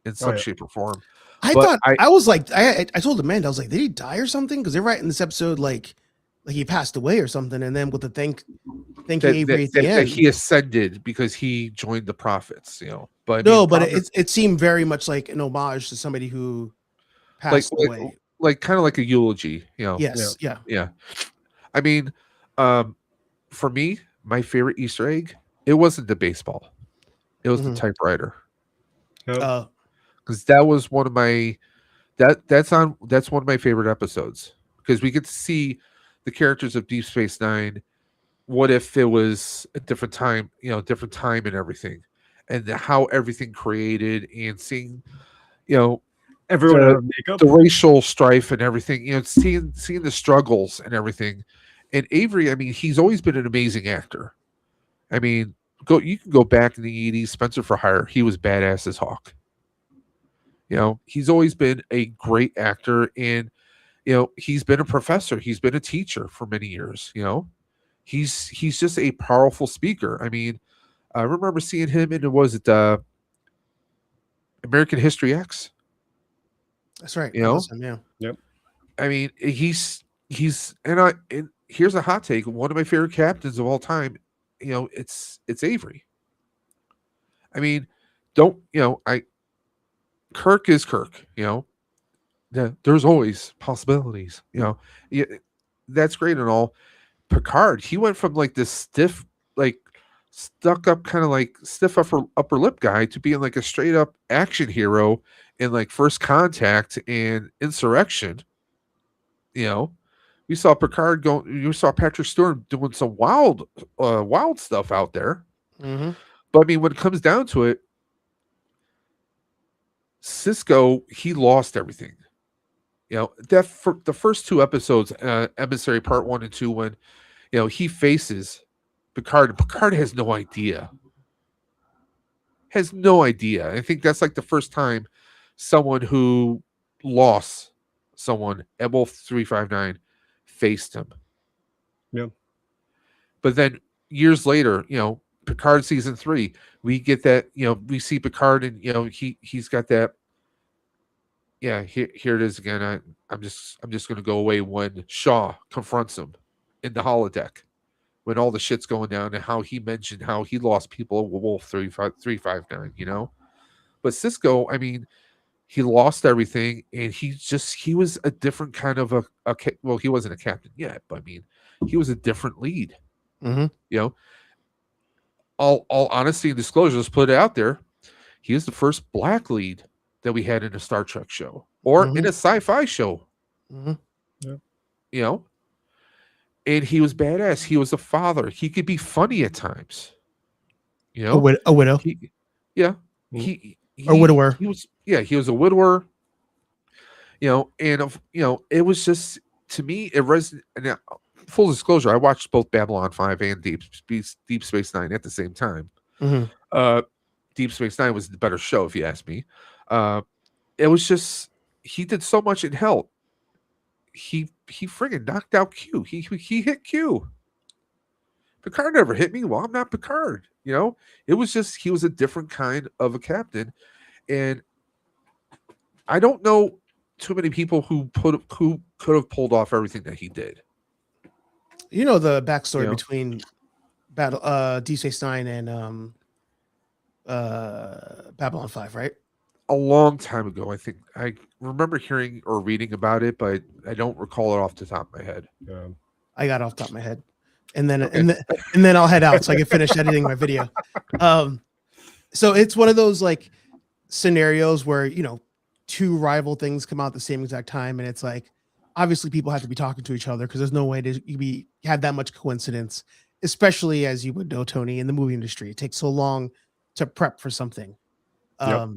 in some yeah. shape or form. I But thought I was like, I told Amanda, I was like, did he die or something? Because they're writing this episode like he passed away or something, and then with the thank you Avery at the that end. he ascended because he joined the prophets, you know. But I No, mean, but it seemed very much like an homage to somebody who like passed away. like kind of like a eulogy, you know. Yes, yeah. Yeah. I mean, um, for me, my favorite Easter egg, it wasn't the baseball. It was the Mhm. typewriter. yeah. Because that was one of my that's one of my favorite episodes. Because we get to see the characters of Deep Space Nine. What if it was a different time, you know, different time and everything, and how everything created, and seeing, you know, Everyone the, had makeup. the racial strife and everything, you know, seeing the struggles and everything. And Avery, I mean, he's always been an amazing actor. I mean, you can go back in the 80s, Spencer for Hire, he was badass as Hawk. You know, he's always been a great actor, and you know, he's been a professor, he's been a teacher for many years, you know. He's just a powerful speaker. I mean, I remember seeing him in, was it American History X, That's right. you That know. was him, yeah. I mean, he's and here's a hot take. One of my favorite captains of all time, you know, it's Avery. I mean, don't you know? Kirk is Kirk. You know, there's always possibilities. You know, yeah, that's great and all. Picard, he went from like this stiff, like stuck up, kind of like stiff upper lip guy to being like a straight up action hero in like First Contact and Insurrection. You know, we saw Picard go. You saw Patrick Stewart doing some wild stuff out there. Mm-hmm. But I mean, when it comes down to it, Cisco, he lost everything. You know, that for the first two episodes, Emissary Part 1 and 2, when you know he faces Picard. Picard has no idea. Has no idea. I think that's like the first time someone who lost someone at Wolf 359 faced him. Yeah. But then years later, you know, Picard season 3, we get that, we see Picard, and he's got that. Yeah, here it is again. I'm just gonna go away when Shaw confronts him in the holodeck when all the shit's going down, and how he mentioned how he lost people with Wolf 359, But Cisco, I mean, he lost everything, and he was a different kind of well, he wasn't a captain yet, but I mean, he was a different lead. Mm-hmm. All honesty and disclosure, let's put it out there. He is the first black lead that we had in a Star Trek show or in a sci-fi show. Mm-hmm. Yeah. And he was badass. He was a father. He could be funny at times. A widow. Or widower. He was a widower. It was just, to me, it resonated. Full disclosure, I watched both Babylon 5 and Deep Space Nine at the same time. Mm-hmm. Deep Space Nine was the better show, if you ask me. It was just, he did so much in hell. He friggin' knocked out Q. He hit Q. Picard never hit me. Well, I'm not Picard. It was just, he was a different kind of a captain, and I don't know too many people who could have pulled off everything that he did. The backstory between Deep Space Nine and Babylon 5, right? A long time ago, I think I remember hearing or reading about it, but I don't recall it off the top of my head. Yeah. I got off the top of my head, and then and then I'll head out so I can finish editing my video. So it's one of those like scenarios where two rival things come out at the same exact time, and it's like obviously people have to be talking to each other because there's no way to have that much coincidence, especially as you would know, Tony, in the movie industry. It takes so long to prep for something. Yep.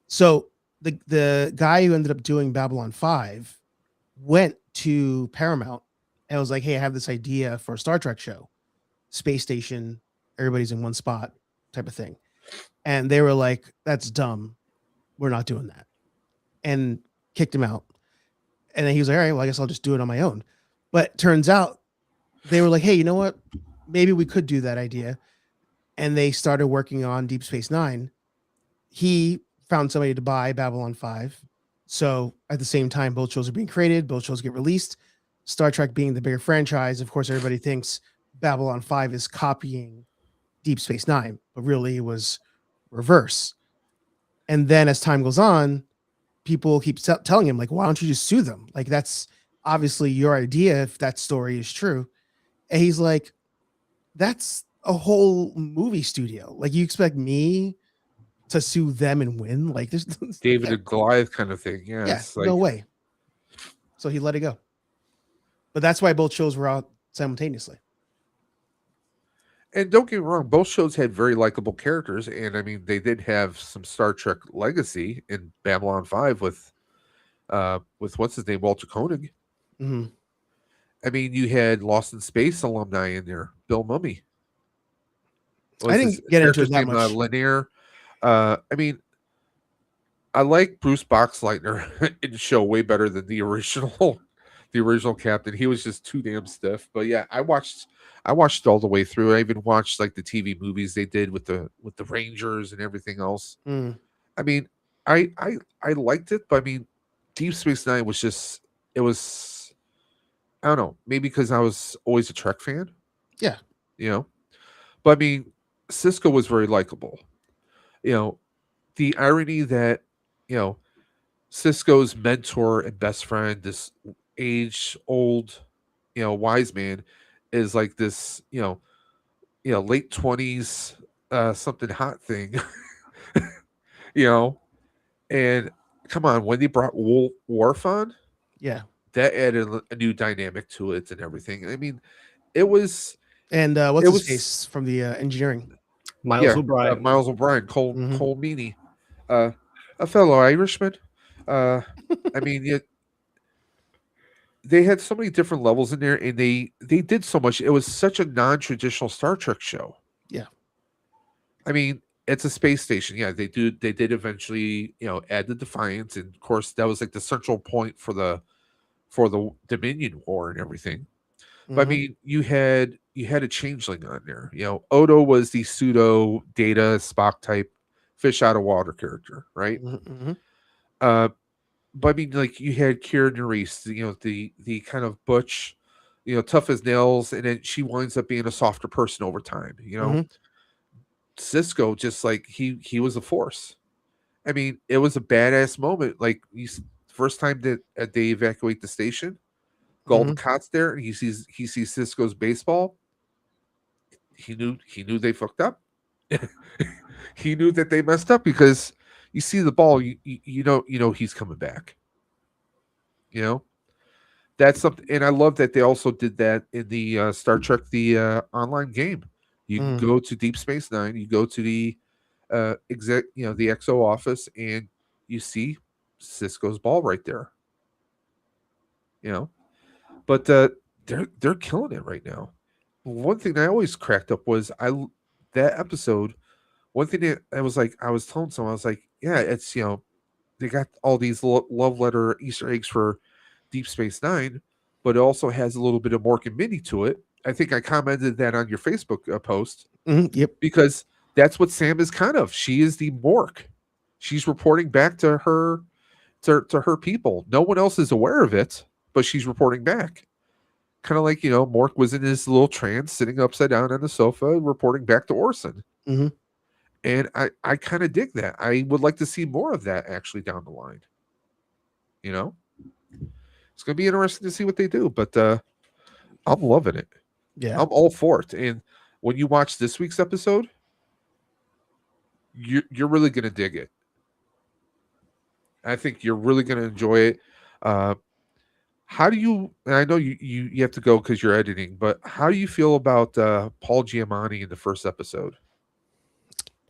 So the guy who ended up doing Babylon 5 went to Paramount and was like, hey, I have this idea for a Star Trek show, space station, everybody's in one spot type of thing. And they were like, that's dumb. We're not doing that. And kicked him out. And then he was like, all right, well, I guess I'll just do it on my own. But turns out they were like, hey, you know what? Maybe we could do that idea. And they started working on Deep Space Nine. He found somebody to buy Babylon 5. So at the same time, both shows are being created, both shows get released. Star Trek being the bigger franchise, of course, everybody thinks Babylon 5 is copying Deep Space Nine, but really it was reverse. And then as time goes on, people keep telling him, like, why don't you just sue them? Like, that's obviously your idea if that story is true. And he's like, that's a whole movie studio. Like, you expect me to sue them and win? Like, there's David and Goliath kind of thing. Yeah, it's like, no way. So he let it go. But that's why both shows were out simultaneously. And don't get me wrong, both shows had very likable characters, and I mean, they did have some Star Trek legacy in Babylon 5 with what's his name, Walter Koenig. Mm-hmm. I mean, you had Lost in Space alumni in there, Bill Mummy. I didn't get into it that much. Lanier. I mean, I like Bruce Boxleitner in the show way better than the original captain. He was just too damn stiff. But yeah, I watched all the way through. I even watched like the TV movies they did with the Rangers and everything else. Mm. I mean, I liked it, but I mean, Deep Space Nine was just, it was, I don't know, maybe because I was always a Trek fan. Yeah. But I mean, Cisco was very likable. The irony that, Cisco's mentor and best friend, this age-old, wise man, is like this, late 20s, something hot thing, and come on, when they brought Worf on, yeah, that added a new dynamic to it and everything. I mean, it was. And what's his face from the engineering? Miles O'Brien. Miles O'Brien, Cole Meany, a fellow Irishman. I mean, they had so many different levels in there, and they did so much. It was such a non-traditional Star Trek show. Yeah, I mean, it's a space station. Yeah, they did eventually, add the Defiance, and of course that was like the central point for the Dominion War and everything. But I mean, you had you had a changeling on there. Odo was the pseudo Data Spock type fish out of water character, right? Mm-hmm. But I mean, like you had Kira Nerys, the kind of butch, tough as nails, and then she winds up being a softer person over time. Mm-hmm. Cisco, just like he was a force. I mean, it was a badass moment. Like first time that they evacuate the station, Golden Cot's there, and he sees Cisco's baseball. He knew they fucked up. He knew that they messed up because you see the ball, you know he's coming back. That's something, and I love that they also did that in the Star Trek the online game. You can go to Deep Space Nine, you go to the the XO office, and you see Cisco's ball right there. But they're killing it right now. One thing that I always cracked up was that episode. One thing that I was like, I was telling someone, I was like, yeah, it's they got all these love letter Easter eggs for Deep Space Nine, but it also has a little bit of Mork and Mindy to it. I think I commented that on your Facebook post. Yep. Because that's what Sam is kind of. She is the Mork. She's reporting back to her to her people. No one else is aware of it, but she's reporting back. Kind of like, Mork was in his little trance, sitting upside down on the sofa, reporting back to Orson. Mm-hmm. And I kind of dig that. I would like to see more of that actually down the line. It's going to be interesting to see what they do, but I'm loving it. Yeah. I'm all for it. And when you watch this week's episode, you're really going to dig it. I think you're really going to enjoy it. How do you? And I know you have to go because you're editing, but how do you feel about Paul Giamatti in the first episode?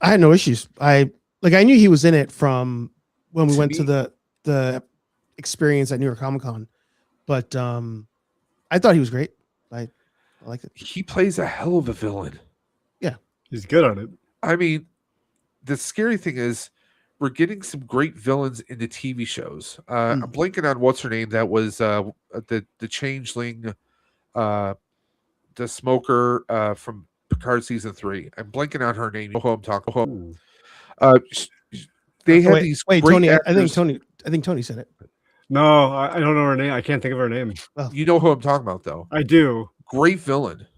I had no issues. I knew he was in it from when we went to the experience at New York Comic Con, but I thought he was great. I liked it. He plays a hell of a villain. Yeah, he's good at it. I mean, the scary thing is we're getting some great villains in the TV shows. I'm blanking on what's her name. That was the changeling, the smoker from Picard season 3. I'm blanking on her name. You know who I'm talking about. They had these. Wait, great Tony. actors. I think Tony said it. No, I don't know her name. I can't think of her name. Well, You know who I'm talking about, though. I do. Great villain,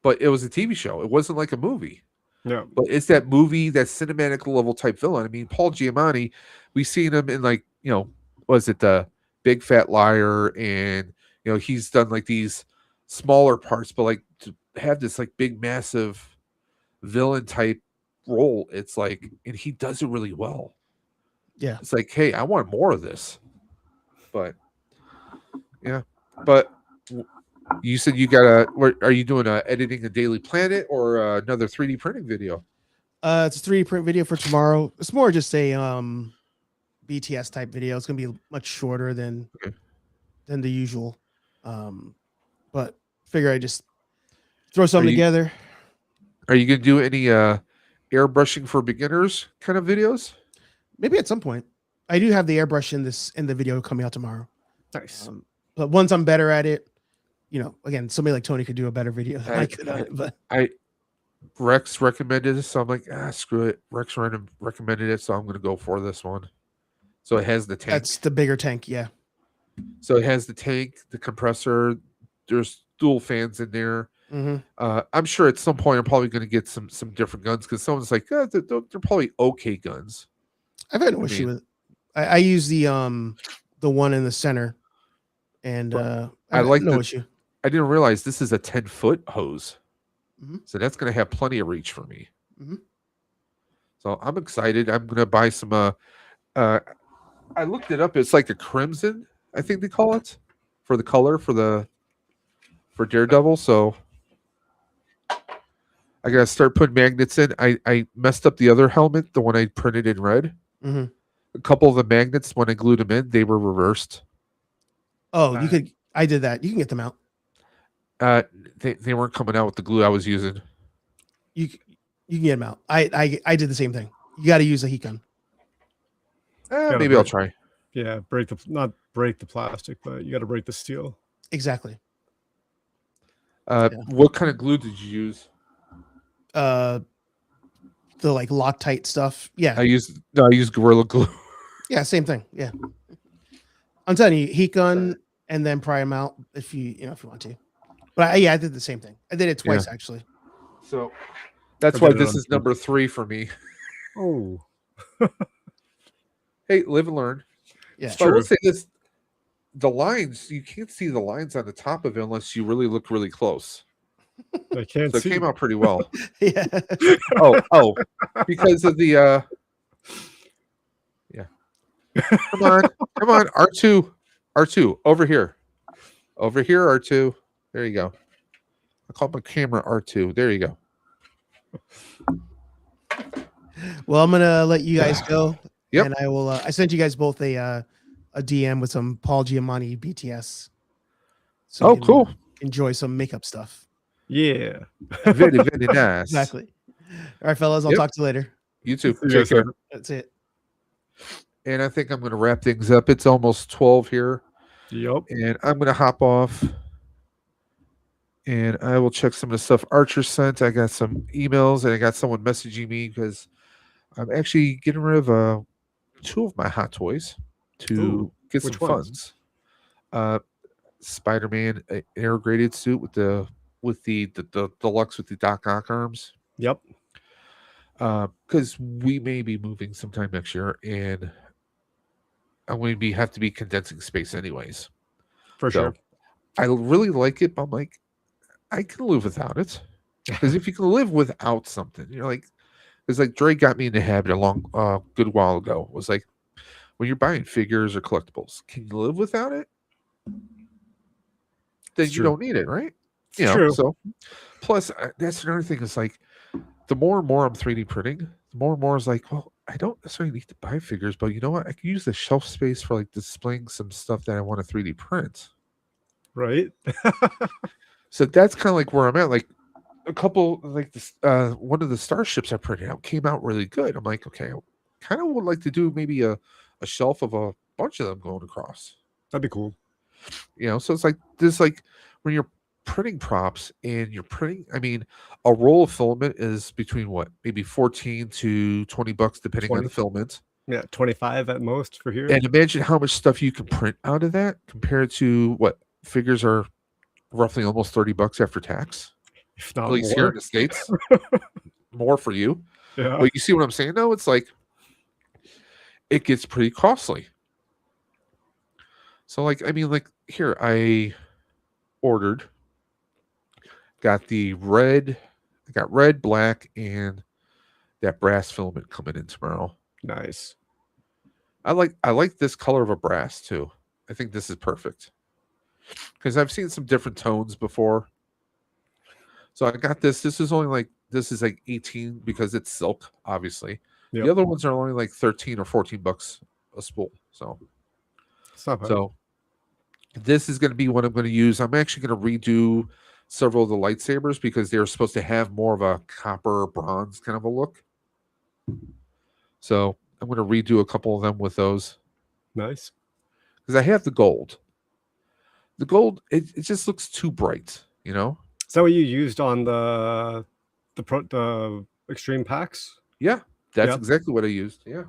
but it was a TV show. It wasn't like a movie. No, But it's that movie, that cinematic level type villain. I mean, Paul Giamatti, we've seen him in was it the Big Fat Liar, and he's done like these smaller parts, but like to have this like big massive villain type role, it's like, and he does it really well. yeah. It's like, hey, I want more of this. But yeah, but you said you got are you doing editing a Daily Planet or another 3D printing video? It's a 3D print video for tomorrow. It's more just a BTS type video. It's gonna be much shorter than the usual. But figure I just throw something together. Are you gonna do any airbrushing for beginners kind of videos? Maybe at some point. I do have the airbrush in the video coming out tomorrow. nice. But once I'm better at it, again, somebody like Tony could do a better video than I could on it. But Rex recommended this, so I'm like, screw it. Rex recommended it, so I'm gonna go for this one. So it has the tank. that's the bigger tank, yeah. So it has the tank, the compressor. There's dual fans in there. I'm sure at some point I'm probably going to get some different guns because someone's like, they're probably okay guns. I've had no issue with it. I use the one in the center, and I like no issue. I didn't realize this is a 10-foot hose, so that's going to have plenty of reach for me. So I'm excited. I'm going to buy some. I looked it up. It's like a crimson, I think they call it, for the color for Daredevil. So I gotta start putting magnets in. I messed up the other helmet, the one I printed in red. A couple of the magnets, when I glued them in, they were reversed. Oh, you could. I did that. You can get them out. They weren't coming out with the glue I was using. You can get them out. I did the same thing. You got to use a heat gun. Maybe I'll try. Yeah, not break the plastic, but you got to break the steel. Exactly. Yeah. What kind of glue did you use? The like Loctite stuff. Yeah. I used Gorilla Glue. Yeah. Same thing. Yeah. I'm telling you, heat gun and then pry them out if you want to. But I did the same thing. I did it twice actually. So that's I why did it this on is two. number 3 for me. Oh, Hey, live and learn. Yeah. So I will true. say this: the lines, you can't see the lines on the top of it unless you really look really close. I can't So it see. came out pretty well. Yeah. Oh, because of the yeah. Come on, R2, over here, R2. There you go. I call my camera R2. There you go. Well, I'm gonna let you guys go, Yep. and I will. I sent you guys both a DM with some Paul Giamatti BTS, so Oh, you can cool. enjoy some makeup stuff. Yeah. Very, very nice. Exactly. All right, fellas. I'll Yep. talk to you later. You too. See you Take guys care. later. That's it. And I think I'm going to wrap things up. It's almost 12 here, Yep. and I'm going to hop off. And I will check some of the stuff Archer sent. I got some emails, and I got someone messaging me because I'm actually getting rid of 2 of my Hot Toys to Ooh, get some which ones? funds. Spider-Man integrated suit with the deluxe with the Doc Ock arms. Yep. Because we may be moving sometime next year, and I'm going to have to be condensing space anyways. For So sure. I really like it, but I'm like, I can live without it. Because if you can live without something, you're like, it's like Dre got me in the habit a long, good while ago. Was like, when you're buying figures or collectibles, can you live without it? Then It's you true. don't need it, right? It's true. So plus that's another thing is like, the more and more I'm 3D printing, the more and more is like, well, I don't necessarily need to buy figures, but you know what? I can use the shelf space for like displaying some stuff that I want to 3D print. Right. So that's kind of like where I'm at. Like a couple, like this, one of the starships I printed out came out really good. I'm like, okay, I kind of would like to do maybe a shelf of a bunch of them going across. That'd be cool. So it's like this, like when you're printing props and you're printing, I mean, a roll of filament is between what, maybe 14 to $20 depending on 20. the filament. Yeah, 25 at most for here. And imagine how much stuff you can print out of that compared to what figures are roughly almost $30 after tax, If at not least here more. in the States. More for you. Yeah. But you see what I'm saying? No, it's like it gets pretty costly. So like, I mean, like here I ordered, got red, black, and that brass filament coming in tomorrow. Nice. I like this color of a brass too. I think this is perfect because I've seen some different tones before. So I got this. This is like 18 because it's silk, obviously. Yep. The other ones are only like 13 or $14 a spool. So It's not bad. So this is going to be what I'm going to use. I'm actually going to redo several of the lightsabers because they're supposed to have more of a copper bronze kind of a look. So I'm going to redo a couple of them with those Nice. because I have the gold. The gold, it just looks too bright, Is that what you used on the extreme packs? Yeah, that's Yeah. exactly what I used. Yeah.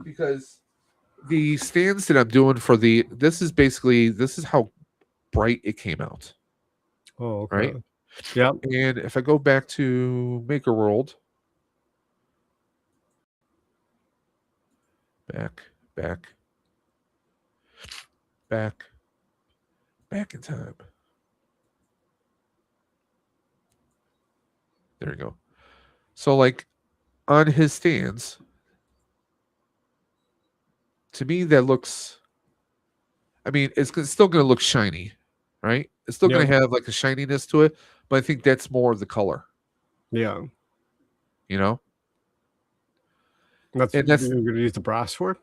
Because the stands that I'm doing for this is how bright it came out. Oh, okay. Right? Yeah. And if I go back to Maker World, back in time. There you go. So like on his stands, to me that looks, I mean, still going to look shiny, right? It's still going to have like a shininess to it, but I think that's more of the color. Yeah. That's And you're going to use the brass for?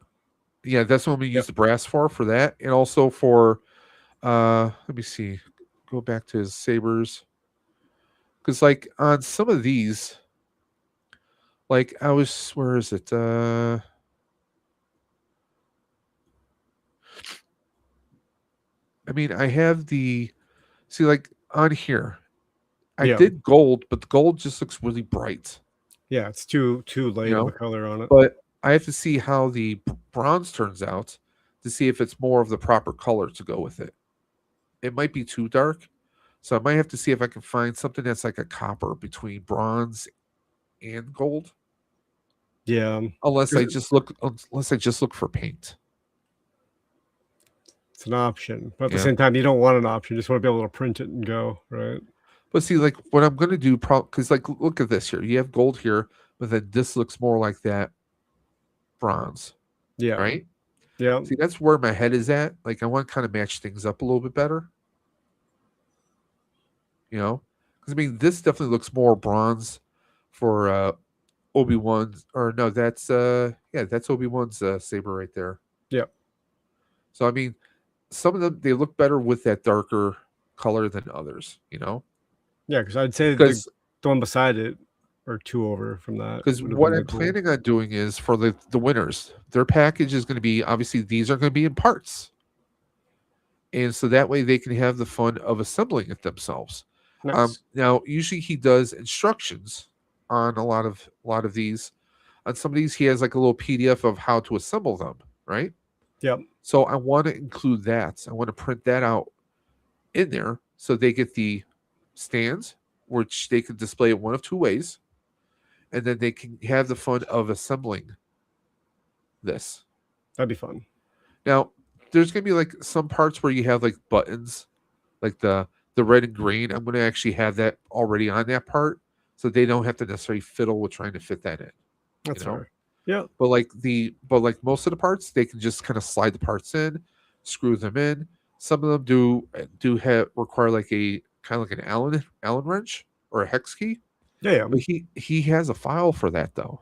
Yeah, that's what I'm going to use the brass for that. And also for, let me see, go back to his sabers. Because like on some of these, like where is it? I mean, I have the See, like on here, I Yeah. did gold, but the gold just looks really bright, Yeah, it's too you light of a know. color on it. But I have to see how the bronze turns out to see if it's more of the proper color to go with it. It might be too dark, so I might have to see if I can find something that's like a copper between bronze and gold. Yeah, Unless 'cause I just look, for paint. it's an option, but at the Yeah. same time, you don't want an option. You just want to be able to print it and go, right? But see, like what I'm gonna do, because like look at this here. You have gold here, but then this looks more like that bronze, Yeah, right? yeah, See, that's where my head is at. Like I want to kind of match things up a little bit better, you know? Because I mean, this definitely looks more bronze for Obi-Wan's, or no, that's yeah, that's Obi-Wan's saber right there. yeah, So I mean, some of them they look better with that darker color than others, you know? yeah. Because I'd say Because the one beside it or two over from that Because would have what been the I'm gold. planning on doing is for the winners, their package is going to be obviously these are going to be in parts, and so that way they can have the fun of assembling it themselves. Nice. Now, usually he does instructions on a lot of these. On some of these, he has like a little PDF of how to assemble them, right? Yep. So I want to include that. I want to print that out in there so they get the stands, which they can display it one of two ways, and then they can have the fun of assembling this. That'd be fun. Now, there's gonna be like some parts where you have like buttons, like the red and green. I'm gonna actually have that already on that part, so they don't have to necessarily fiddle with trying to fit that in. That's You know, fair. Yeah. but like most of the parts, they can just kind of slide the parts in, screw them in. Some of them do have require like a kind of like an Allen wrench or a hex key, Yeah. Yeah. but he has a file for that though.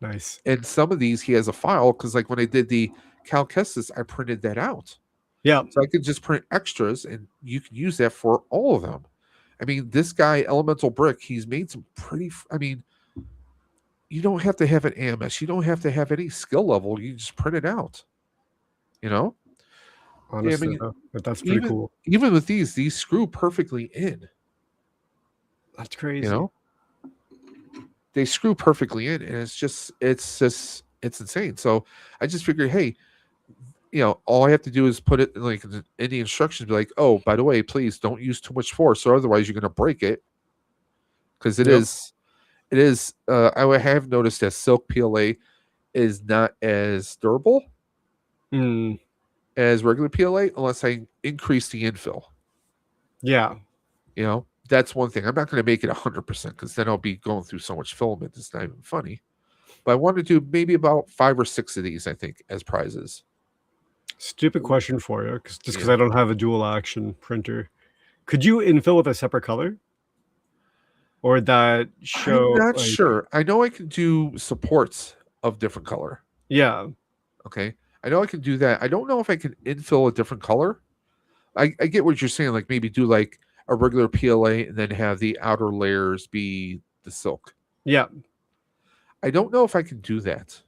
Nice. And some of these he has a file because like when I did the Cal Kestis, I printed that out. Yeah. So I could just print extras and you can use that for all of them. I mean, this guy, Elemental Brick, he's made some pretty, I mean, you don't have to have an AMS. You don't have to have any skill level. You just print it out, you know? Yeah, I Honestly, mean, though, that's pretty cool. even with these screw perfectly in, That's crazy. you know? They screw perfectly in and it's insane. So I just figured, hey, all I have to do is put it like in the instructions, be like, oh, by the way, please don't use too much force, or otherwise you're going to break it. Because Yep. it is. I have noticed that silk PLA is not as durable Mm, as regular PLA unless I increase the infill. yeah. That's one thing. I'm not going to make it 100% because then I'll be going through so much filament. It's not even funny. But I want to do maybe about 5 or 6 of these, I think, as prizes. Stupid question for you, because Yeah. I don't have a dual action printer. Could you infill with a separate color, or would that show? I'm not like, sure. I know I can do supports of different color. Yeah. Okay. I know I can do that. I don't know if I can infill a different color. I get what you're saying. Like maybe do like a regular PLA and then have the outer layers be the silk. Yeah. I don't know if I can do that.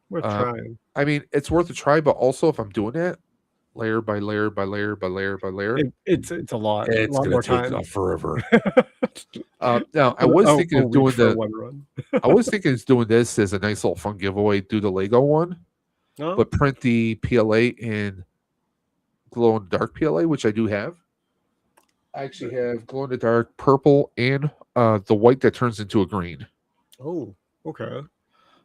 Worth trying. I mean, it's worth a try, but also if I'm doing that layer by layer by layer by layer by layer, It's a lot. it's a lot gonna more take time. forever. Now I was thinking of doing one run. I was thinking of doing this as a nice little fun giveaway. Do the Lego one, No? but print the PLA in glow in the dark PLA, which I do have. I actually have glow in the dark purple and the white that turns into a green. Oh, okay.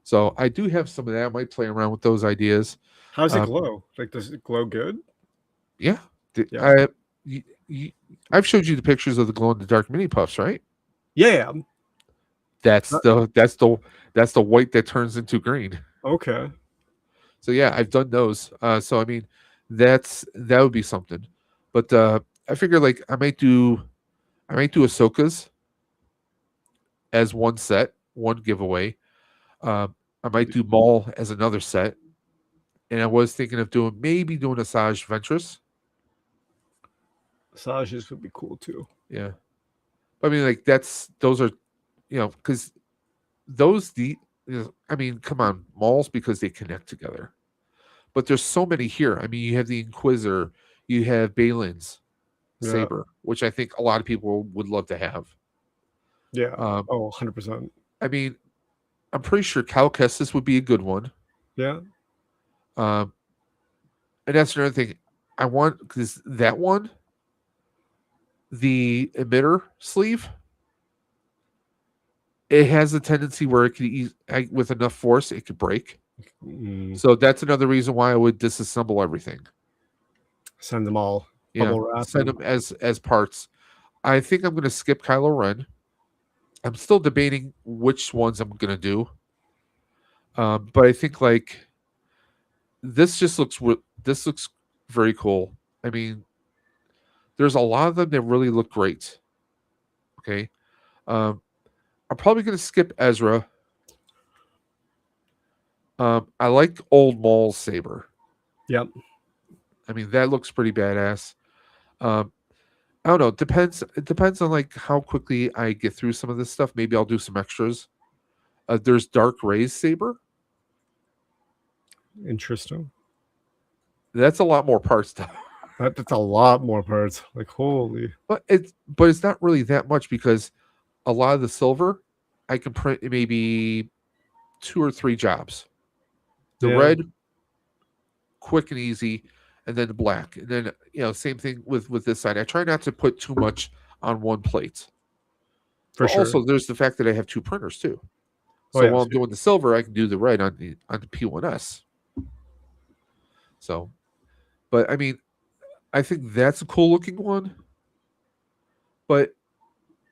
So I do have some of that. I might play around with those ideas. How does it glow? Like, does it glow good? Yeah. Yeah. I've showed you the pictures of the glow in the dark mini puffs, right? Yeah. That's the white that turns into green. Okay. So yeah, I've done those. So I mean, that would be something. But I figure like I might do Ahsoka's as one set, one giveaway. I might do Maul as another set, and I was thinking of doing Asajj Ventress. Massages would be cool too. Yeah, I mean, like those are, because I mean, come on, Mauls because they connect together. But there's so many here. I mean, you have the Inquisitor, You have Balin's Yeah. saber, which I think a lot of people would love to have. Yeah. Um, 100%. I mean, I'm pretty sure Cal Kestis would be a good one. Yeah. Um, and that's another thing. I want, because that one, the emitter sleeve, it has a tendency where it could, with enough force, it could break. So that's another reason why I would disassemble everything. Send them all. Yeah, Bubble wrap. send them as parts. I think I'm going to skip Kylo Ren. I'm still debating which ones I'm going to do. But I think like this looks very cool. I mean, there's a lot of them that really look great. Okay. I'm probably going to skip Ezra. I like Old Maul's saber. Yep. I mean, that looks pretty badass. I don't know. It depends on like how quickly I get through some of this stuff. Maybe I'll do some extras. There's Dark Ray's saber. Interesting. That's a lot more parts though. That's a lot more parts. Like, holy. But it's not really that much because a lot of the silver I can print in maybe 2 or 3 jobs. The Yeah. red, quick and easy, and then the black. And then same thing with this side. I try not to put too much on one plate. For sure. Also, there's the fact that I have 2 printers too. Oh, So yeah, while I'm doing the silver, I can do the red on the P1S. So, but I mean, I think that's a cool looking one. But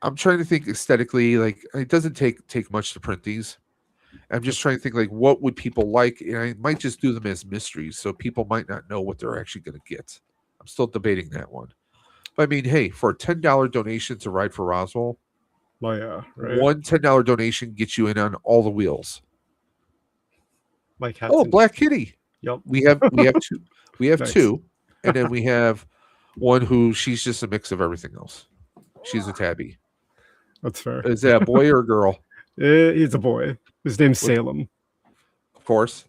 I'm trying to think aesthetically, like it doesn't take much to print these. I'm just trying to think like what would people like, and I might just do them as mysteries, so people might not know what they're actually going to get. I'm still debating that one. But I mean, hey, for a $10 donation to Ride for Roswell, Oh, yeah. Right. one $10 donation gets you in on all the wheels. My cat's Oh, in- Black Kitty. Yep. We have two. We have Nice. 2, and then we have one who she's just a mix of everything else. She's a tabby. That's fair. Is that a boy or a girl? He's a boy. His name's Salem. Of course.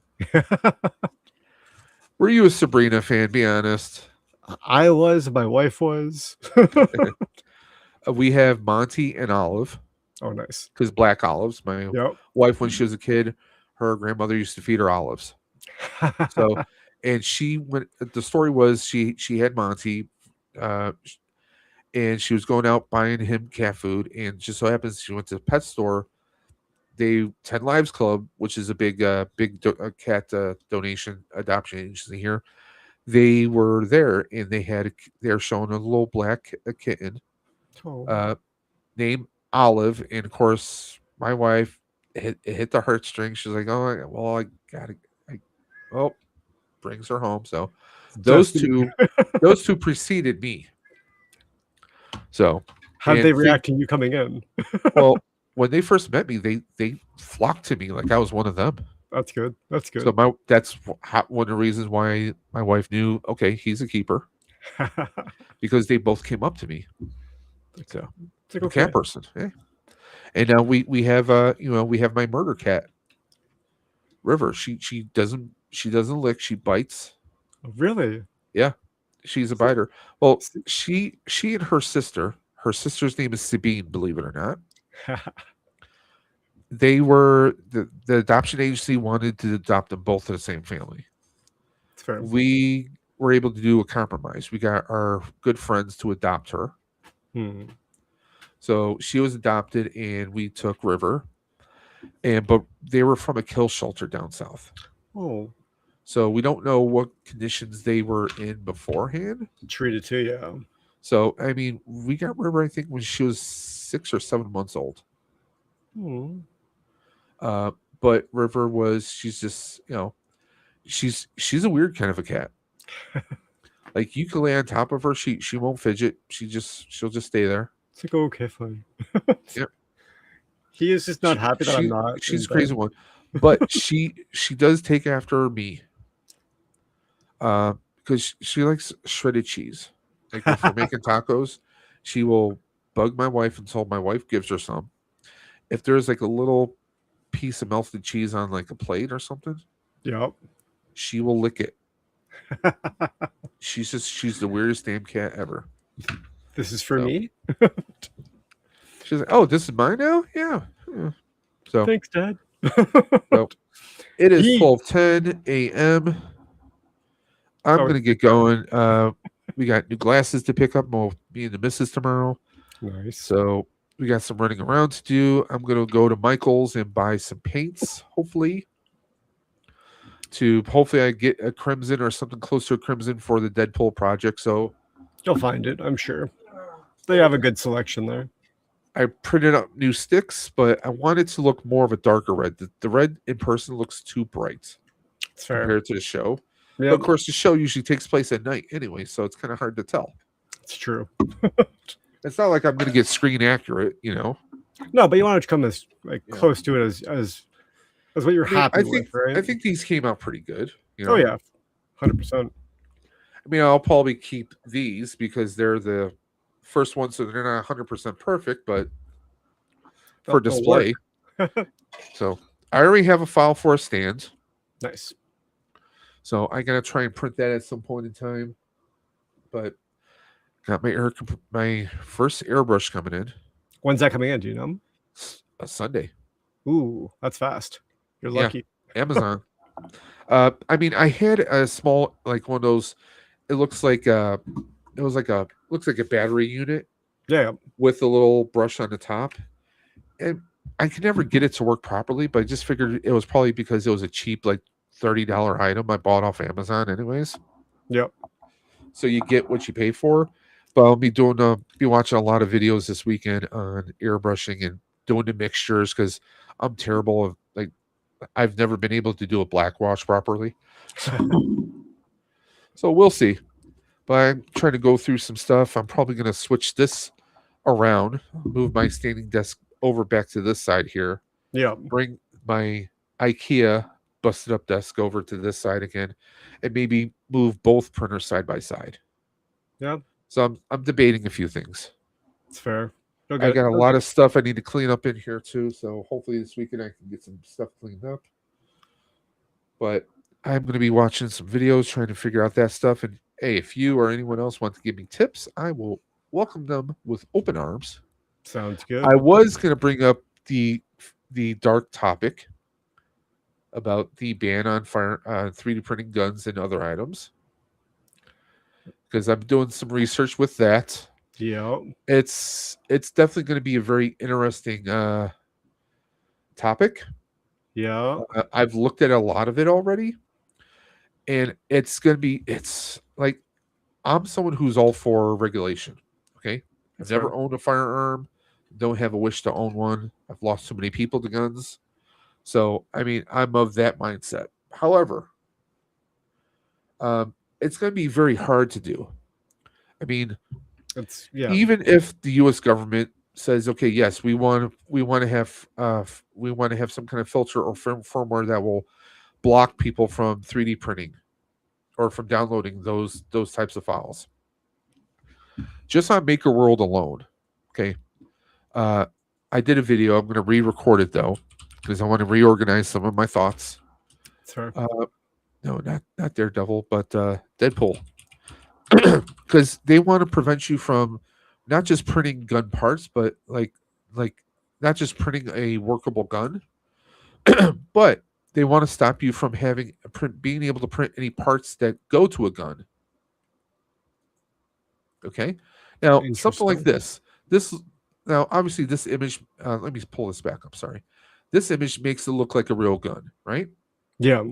Were you a Sabrina fan? Be honest. I was. My wife was. We have Monty and Olive, Oh, nice. because Black Olives. My Yep. wife, when she was a kid, her grandmother used to feed her olives. So, and she went. The story was she had Monty, and she was going out buying him cat food, and just so happens she went to the pet store. They 10 Lives Club, which is a big cat donation adoption agency here. They were there, and they're showing a little black kitten Oh. named Olive, and of course my wife hit the heartstrings. She's like, "Oh, well, I gotta," oh, brings her home. So those Destiny. two preceded me. So How did and they thi- react to you coming in? well, when they first met me, they flocked to me like I was one of them. That's good. That's good. So that's one of the reasons why my wife knew. Okay, he's a keeper, because they both came up to me. So It's like, a okay. cat person, eh? And now we have we have my murder cat, River. She doesn't lick. She bites. Really? Yeah, she's a biter. Well, she and her sister's name is Sabine, believe it or not. They were the adoption agency wanted to adopt them both to the same family. It's fair. We were able to do a compromise. We got our good friends to adopt her. So she was adopted, and we took River. But they were from a kill shelter down south. Oh, So we don't know what conditions they were in beforehand. treated too, yeah. So I mean, we got River, I think, when she was 6 or 7 months old. Oh. But River she's just, she's a weird kind of a cat. Like you can lay on top of her, she won't fidget. She'll just stay there. It's like, okay, fine. Yep. He is just not happy that I'm not. She's in a crazy bed. one, but she does take after me. Because she likes shredded cheese. Like if we're making tacos, she will bug my wife until my wife gives her some. If there's like a little piece of melted cheese on like a plate or something, Yep. she will lick it She's the weirdest damn cat ever. This is for So, me. she's like, oh, this is mine now? Yeah. Yeah. So, Thanks, Dad. so it is Ye- 12:10 a.m. I'm Oh, gonna get going. We got new glasses to pick up. Well, me and the missus tomorrow. nice. So we got some running around to do. I'm gonna go to Michael's and buy some paints, hopefully. Hopefully I get a crimson or something close to a crimson for the Deadpool project. So You'll find it, I'm sure. They have a good selection there. I printed up new sticks, but I want it to look more of a darker red. The red in person looks too bright It's fair. compared to the show. But Yeah, of course, the show usually takes place at night anyway, so it's kind of hard to tell. it's true. It's not like I'm going to get screen accurate, you know. No, but you want it to come as like Yeah. close to it as what you're I mean, happy I think with, right? I think these came out pretty good. You know? Oh yeah, 100%. I mean, I'll probably keep these because they're the first ones, so they're not 100% perfect, but for They'll display. So I already have a file for a stand, Nice. so I gotta try and print that at some point in time. But got my first airbrush coming in When's that coming in? Do you know? a Sunday. Ooh, that's fast. You're Yeah. lucky. Amazon. I mean, I had a small like one of those. It looks like looks like a battery unit Yeah. with a little brush on the top, and I could never get it to work properly. But I just figured it was probably because it was a cheap like $30 item I bought off Amazon, anyways. Yep. So you get what you pay for. But I'll be watching a lot of videos this weekend on airbrushing and doing the mixtures because I'm terrible of like I've never been able to do a black wash properly. So we'll see. But I'm trying to go through some stuff. I'm probably going to switch this around, move my standing desk over back to this side here, Yeah. bring my IKEA busted up desk over to this side again, and maybe move both printers side by side. Yeah. So I'm debating a few things. It's fair. You'll I get got a it. lot of stuff I need to clean up in here too. So hopefully this weekend I can get some stuff cleaned up. But I'm going to be watching some videos trying to figure out that stuff. And hey, if you or anyone else want to give me tips, I will welcome them with open arms. Sounds good. I was going to bring up the dark topic about the ban on 3D printing guns and other items because I'm doing some research with that. Yeah. It's definitely going to be a very interesting topic. Yeah. I've looked at a lot of it already, and it's like I'm someone who's all for regulation. Okay, That's I've never fair. owned a firearm, don't have a wish to own one. I've lost too many people to guns, so I mean I'm of that mindset. However, it's going to be very hard to do. I mean, It's even if the U.S. government says, okay, yes, we want to have some kind of filter or firmware that will block people from 3D printing or from downloading those types of files. Just on Maker World alone, okay. I did a video. I'm going to re-record it though because I want to reorganize some of my thoughts. It's fair. No, not Daredevil, but Deadpool. Because they want to prevent you from not just printing gun parts, but like not just printing a workable gun, but they want to stop you from being able to print any parts that go to a gun. Okay, now something like Interesting. this now obviously this image. Let me pull this back up. Sorry, this image makes it look like a real gun, right? Yeah.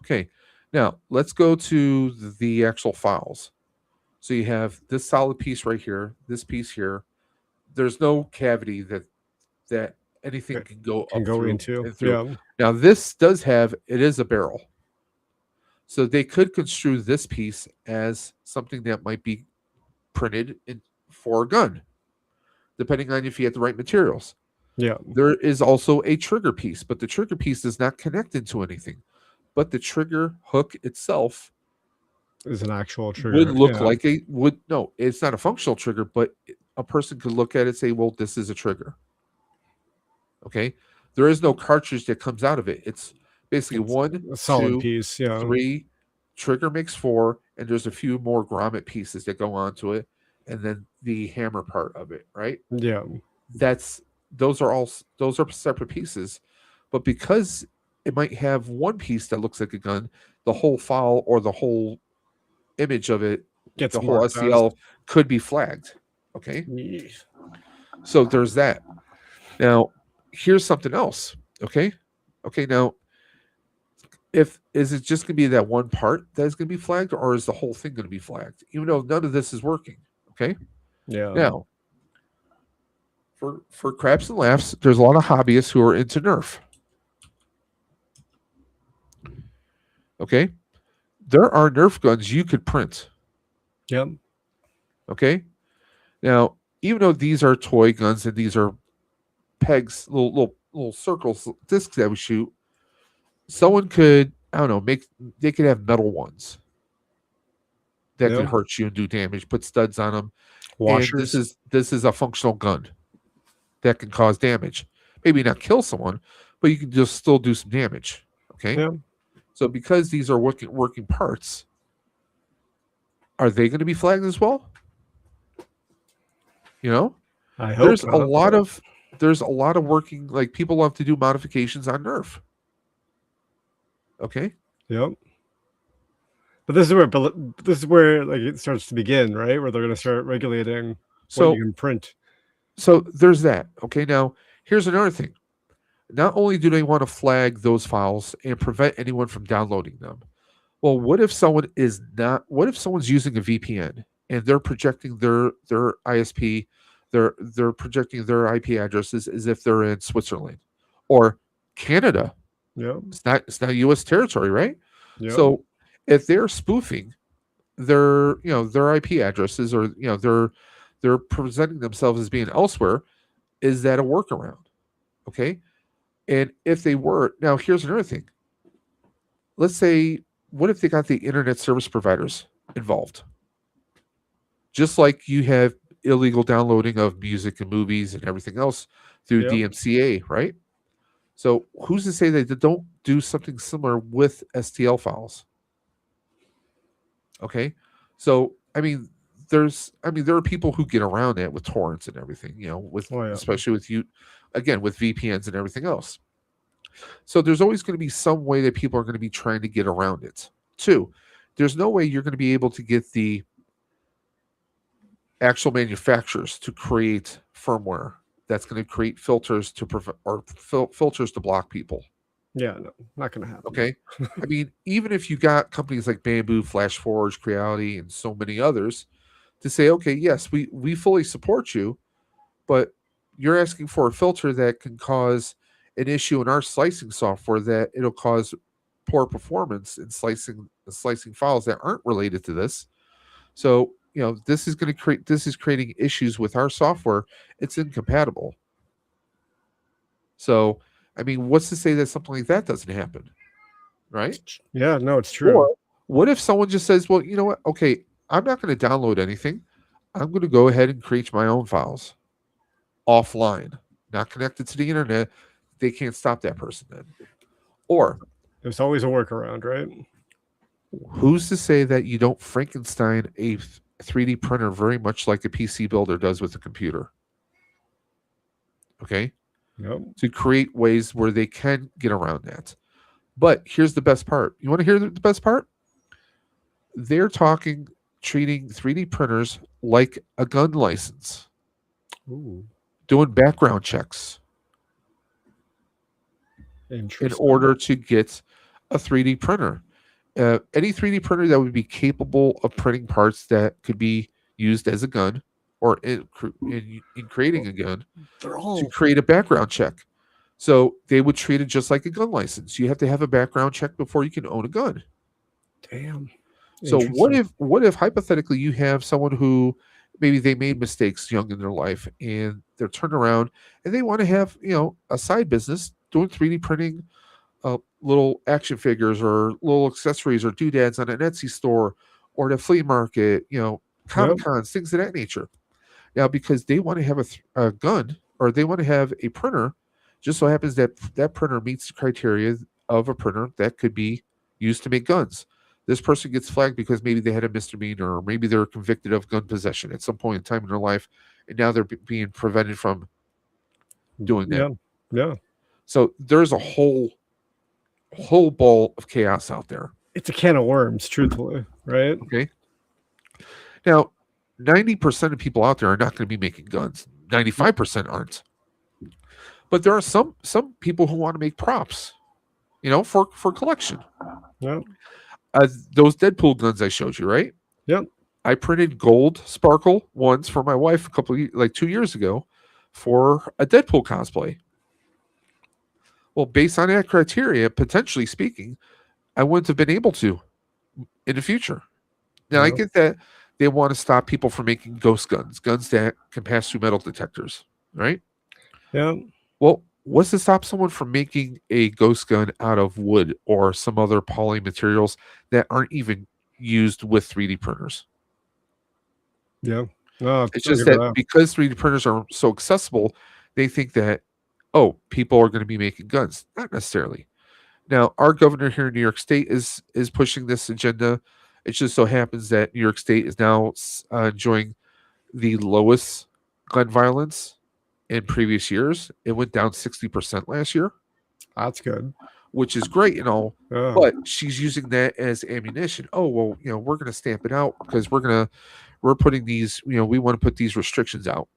Okay, now let's go to the actual files. So you have this solid piece right here, this piece here. There's no cavity that anything It can go Can up go through into. and through. Yeah. Now this it is a barrel. So they could construe this piece as something that might be printed for a gun, depending on if you have the right materials. Yeah. There is also a trigger piece, but the trigger piece is not connected to anything. But the trigger hook itself Is an actual trigger. would look Yeah. like no, it's not a functional trigger, but a person could look at it and say, well, this is a trigger. Okay. There is no cartridge that comes out of it. It's basically It's one, a solid two, piece. Yeah. 3 trigger makes 4, and there's a few more grommet pieces that go onto it, and then the hammer part of it, right? Yeah. That's those are separate pieces, but because it might have one piece that looks like a gun, the whole file or the whole image of it, Gets the whole marked as- STL could be flagged. Okay, Yeesh. so there's that. Now, here's something else. Okay, now is it just going to be that one part that is going to be flagged, or is the whole thing going to be flagged? Even though none of this is working. Okay, Yeah. now for craps and laughs, there's a lot of hobbyists who are into Nerf. Okay, there are Nerf guns you could print. Yep. Okay, now even though these are toy guns and these are pegs, little circles, discs that we shoot, someone could, I don't know, they could have metal ones that could Yep. hurt you and do damage. Put studs on them. Washers. And this is a functional gun that can cause damage. Maybe not kill someone, but you can just still do some damage. Okay. Yeah. So because these are working parts, are they going to be flagged as well? You know, I hope there's not. a lot of working, like people love to do modifications on Nerf. Okay. Yep. But this is where like it starts to begin, right? Where they're going to start regulating So what you can print. So there's that. Okay, now here's another thing. Not only do they want to flag those files and prevent anyone from downloading them, well, what if someone's using a VPN and they're projecting their ISP, they're projecting their IP addresses as if they're in Switzerland or Canada? Yep. It's not US territory, right? Yep. So if they're spoofing their IP addresses, or they're presenting themselves as being elsewhere, is that a workaround? Okay. And if they were, now here's another thing. Let's say, what if they got the internet service providers involved? Just like you have illegal downloading of music and movies and everything else through Yep. DMCA, right? So who's to say that they don't do something similar with STL files? Okay. So, there are people who get around that with torrents and everything, especially with with VPNs and everything else. So there's always going to be some way that people are going to be trying to get around it. 2, there's no way you're going to be able to get the actual manufacturers to create firmware that's going to create filters to prevent or filters to block people. Yeah, no, not going to happen. Okay. Even if you got companies like Bamboo, FlashForge, Creality, and so many others to say, okay, yes, we fully support you, but you're asking for a filter that can cause an issue in our slicing software, that it'll cause poor performance in slicing files that aren't related to this. So, this is creating issues with our software. It's incompatible. So, what's to say that something like that doesn't happen? Right? Yeah, no, it's true. Or what if someone just says, well, you know what? Okay, I'm not going to download anything. I'm going to go ahead and create my own files offline, not connected to the internet. They can't stop that person then. Or There's always a workaround, right? who's to say that you don't Frankenstein a 3D printer very much like a PC builder does with a computer? Okay. Yep. To create ways where they can get around that. But here's the best part. You want to hear the best part? They're treating 3D printers like a gun license. Ooh. Doing background checks in order to get a 3D printer. Any 3D printer that would be capable of printing parts that could be used as a gun or in creating a gun to create a background check. So they would treat it just like a gun license. You have to have a background check before you can own a gun. Damn. So what if hypothetically you have someone who maybe they made mistakes young in their life and they're turned around and they want to have, a side business doing 3D printing little action figures or little accessories or doodads on an Etsy store or at a flea market, Comic Cons, things of that nature. Now, because they want to have a gun or they want to have a printer, just so happens that that printer meets the criteria of a printer that could be used to make guns. This person gets flagged because maybe they had a misdemeanor, or maybe they're convicted of gun possession at some point in time in their life, and now they're being prevented from doing that. Yeah. So there's a whole ball of chaos out there. It's a can of worms, truthfully, right? Okay. Now, 90% of people out there are not going to be making guns. 95% aren't. But there are some people who want to make props, for collection. Yeah. Those Deadpool guns I showed you, right? Yep. I printed gold sparkle ones for my wife a couple of 2 years ago for a Deadpool cosplay. Well, based on that criteria, potentially speaking, I wouldn't have been able to in the future. Now, I get that they want to stop people from making ghost guns that can pass through metal detectors, right? Yeah. Well, what's to stop someone from making a ghost gun out of wood or some other poly materials that aren't even used with 3D printers? Yeah. It's just that because 3D printers are so accessible, they think that, people are going to be making guns. Not necessarily. Now, our governor here in New York State is pushing this agenda. It just so happens that New York State is now enjoying the lowest gun violence in previous years. It went down 60% last year. That's good. Which is great and all. Yeah. But she's using that as ammunition. Oh, well, we're going to stamp it out because we're putting these, we want to put these restrictions out.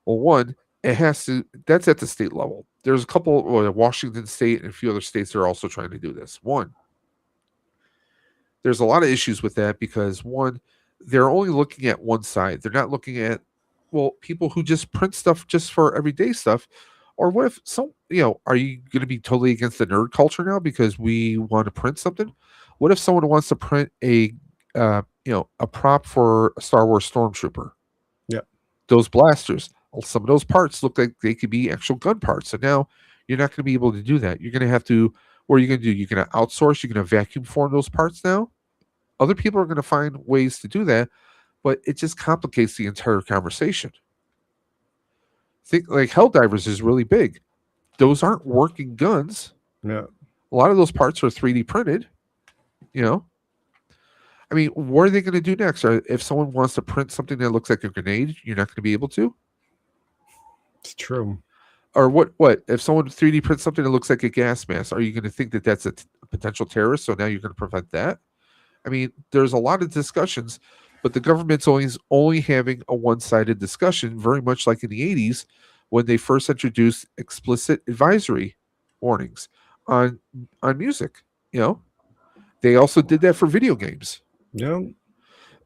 Well, one, that's at the state level. There's a couple, Washington State and a few other states that are also trying to do this. One, there's a lot of issues with that because one, they're only looking at one side. They're not looking at, people who just print stuff just for everyday stuff. Or what if are you going to be totally against the nerd culture now because we want to print something? What if someone wants to print a prop for a Star Wars Stormtrooper? Yeah. Those blasters, some of those parts look like they could be actual gun parts. So now you're not going to be able to do that. You're going to have to, what are you going to do? You're going to outsource, you're going to vacuum form those parts now. Other people are going to find ways to do that, but it just complicates the entire conversation. Think like Helldivers is really big. Those aren't working guns. Yeah. A lot of those parts are 3D printed. I mean, what are they going to do next? Or if someone wants to print something that looks like a grenade, you're not going to be able to? It's true. Or what? If someone 3D prints something that looks like a gas mask, are you going to think that that's a potential terrorist? So now you're going to prevent that? I mean, there's a lot of discussions, but the government's only having a one-sided discussion, very much like in the 80s when they first introduced explicit advisory warnings on music. They also did that for video games. Yeah.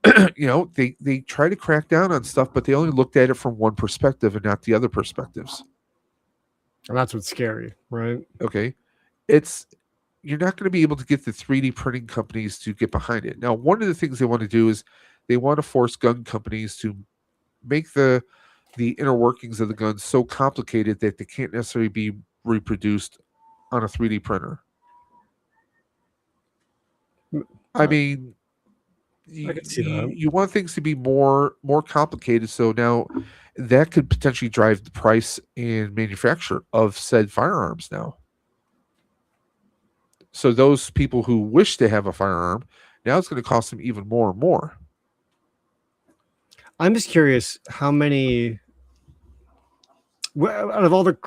They try to crack down on stuff, but they only looked at it from one perspective and not the other perspectives. And that's what's scary, right? Okay. You're not going to be able to get the 3D printing companies to get behind it. Now, one of the things they want to do is they want to force gun companies to make the inner workings of the guns so complicated that they can't necessarily be reproduced on a 3D printer. I mean, I can see that. You want things to be more complicated, so now that could potentially drive the price and manufacture of said firearms now. So those people who wish to have a firearm, now it's going to cost them even more and more. I'm just curious how many, out of all the,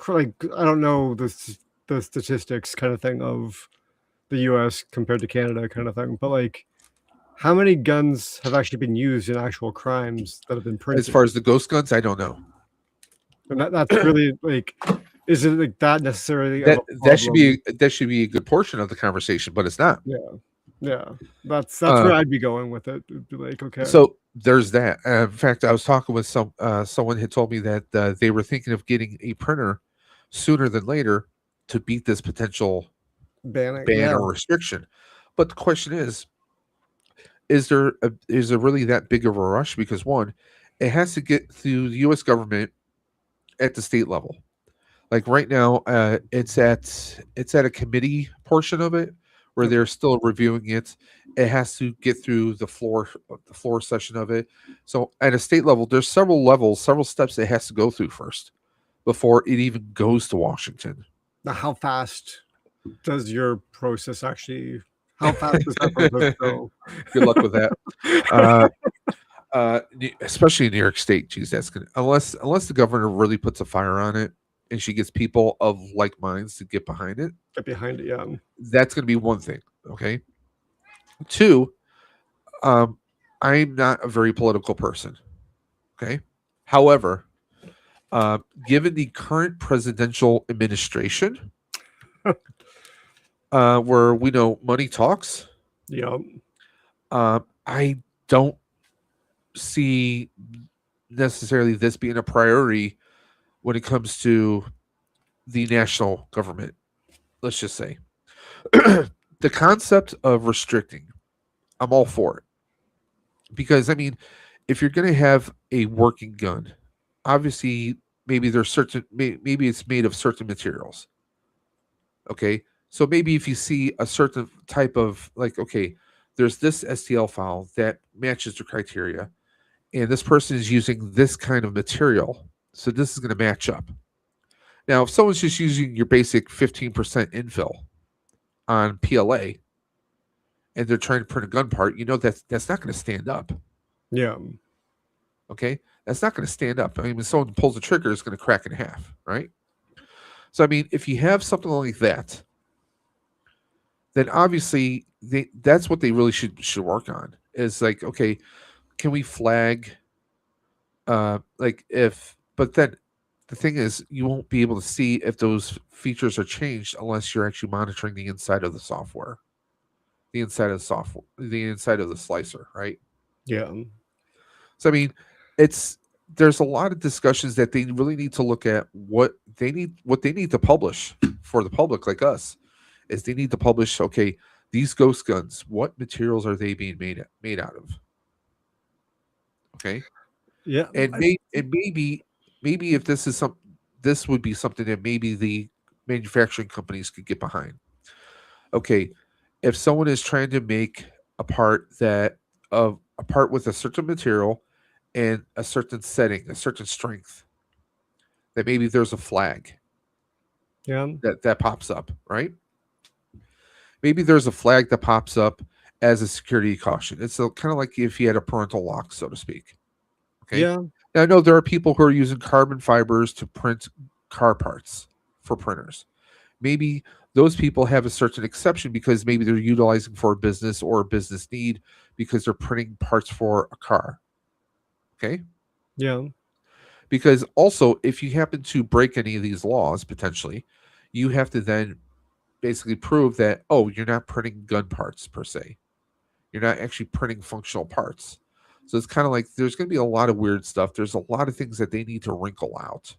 I don't know the statistics kind of thing of the U.S. compared to Canada kind of thing, but how many guns have actually been used in actual crimes that have been printed? As far as the ghost guns, I don't know. And that's really is it that necessarily? That should be a good portion of the conversation, but it's not. Yeah. That's where I'd be going with it. It'd be okay. So there's that. In fact, I was talking with someone had told me that they were thinking of getting a printer sooner than later to beat this potential ban or restriction. But the question is there really that big of a rush? Because one, it has to get through the U.S. government at the state level. Like right now, it's at a committee portion of it where they're still reviewing it. It has to get through the floor session of it. So at a state level, there's several steps it has to go through first before it even goes to Washington. Now, how fast does your process actually? How fast does that process go? Good luck with that. Especially in New York State, geez, that's gonna unless the governor really puts a fire on it and she gets people of like minds to get behind it. Get behind it, yeah. That's gonna be one thing. Okay. Two, I'm not a very political person. Okay. However, given the current presidential administration, where we know money talks, Yeah. I don't see necessarily this being a priority when it comes to the national government. Let's just say the concept of restricting, I'm all for it. Because, I mean, if you're going to have a working gun, obviously, maybe there's maybe it's made of certain materials. Okay. So maybe if you see a certain type of, like, okay, there's this STL file that matches the criteria, and this person is using this kind of material. So this is going to match up. Now, if someone's just using your basic 15% infill on PLA and they're trying to print a gun part, that's not going to stand up. Yeah. Okay. That's not going to stand up. I mean, when someone pulls the trigger, it's going to crack in half. Right. So, I mean, if you have something like that, then obviously that's what they really should work on is like, okay, can we flag, but then the thing is, you won't be able to see if those features are changed unless you're actually monitoring the inside of the software, the inside of the slicer, right? Yeah. So, I mean, there's a lot of discussions that they really need to look at what they need to publish for the public like us is they need to publish, okay, these ghost guns, what materials are they being made out of? Okay. Yeah. And maybe if this would be something that maybe the manufacturing companies could get behind. Okay, if someone is trying to make a part a part with a certain material and a certain setting, a certain strength, that maybe there's a flag Yeah. that pops up, right? Maybe there's a flag that pops up as a security caution. It's kind of like if you had a parental lock, so to speak. Okay. Yeah. Now, I know there are people who are using carbon fibers to print car parts for printers. Maybe those people have a certain exception because maybe they're utilizing for a business or a business need because they're printing parts for a car. Okay. Yeah. Because also, if you happen to break any of these laws, potentially, you have to then basically prove that, oh, you're not printing gun parts per se. You're not actually printing functional parts. So it's kind of like there's going to be a lot of weird stuff. There's a lot of things that they need to wrinkle out.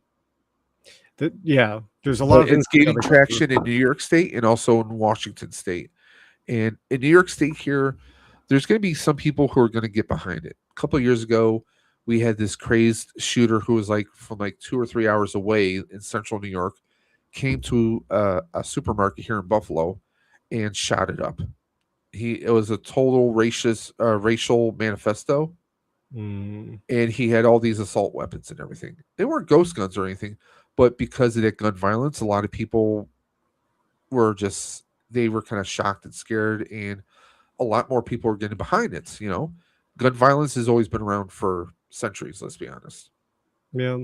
Yeah. There's a lot of But it's things. gaining traction in New York State and also in Washington State. And in New York State here, there's going to be some people who are going to get behind it. A couple of years ago, we had this crazed shooter who was like from like 2 or 3 hours away in central New York, came to a supermarket here in Buffalo and shot it up. It was a total racial manifesto, Mm, and he had all these assault weapons and everything. They weren't ghost guns or anything, but because of that gun violence, a lot of people they were kind of shocked and scared, and a lot more people are getting behind it. Gun violence has always been around for centuries. Let's be honest, yeah.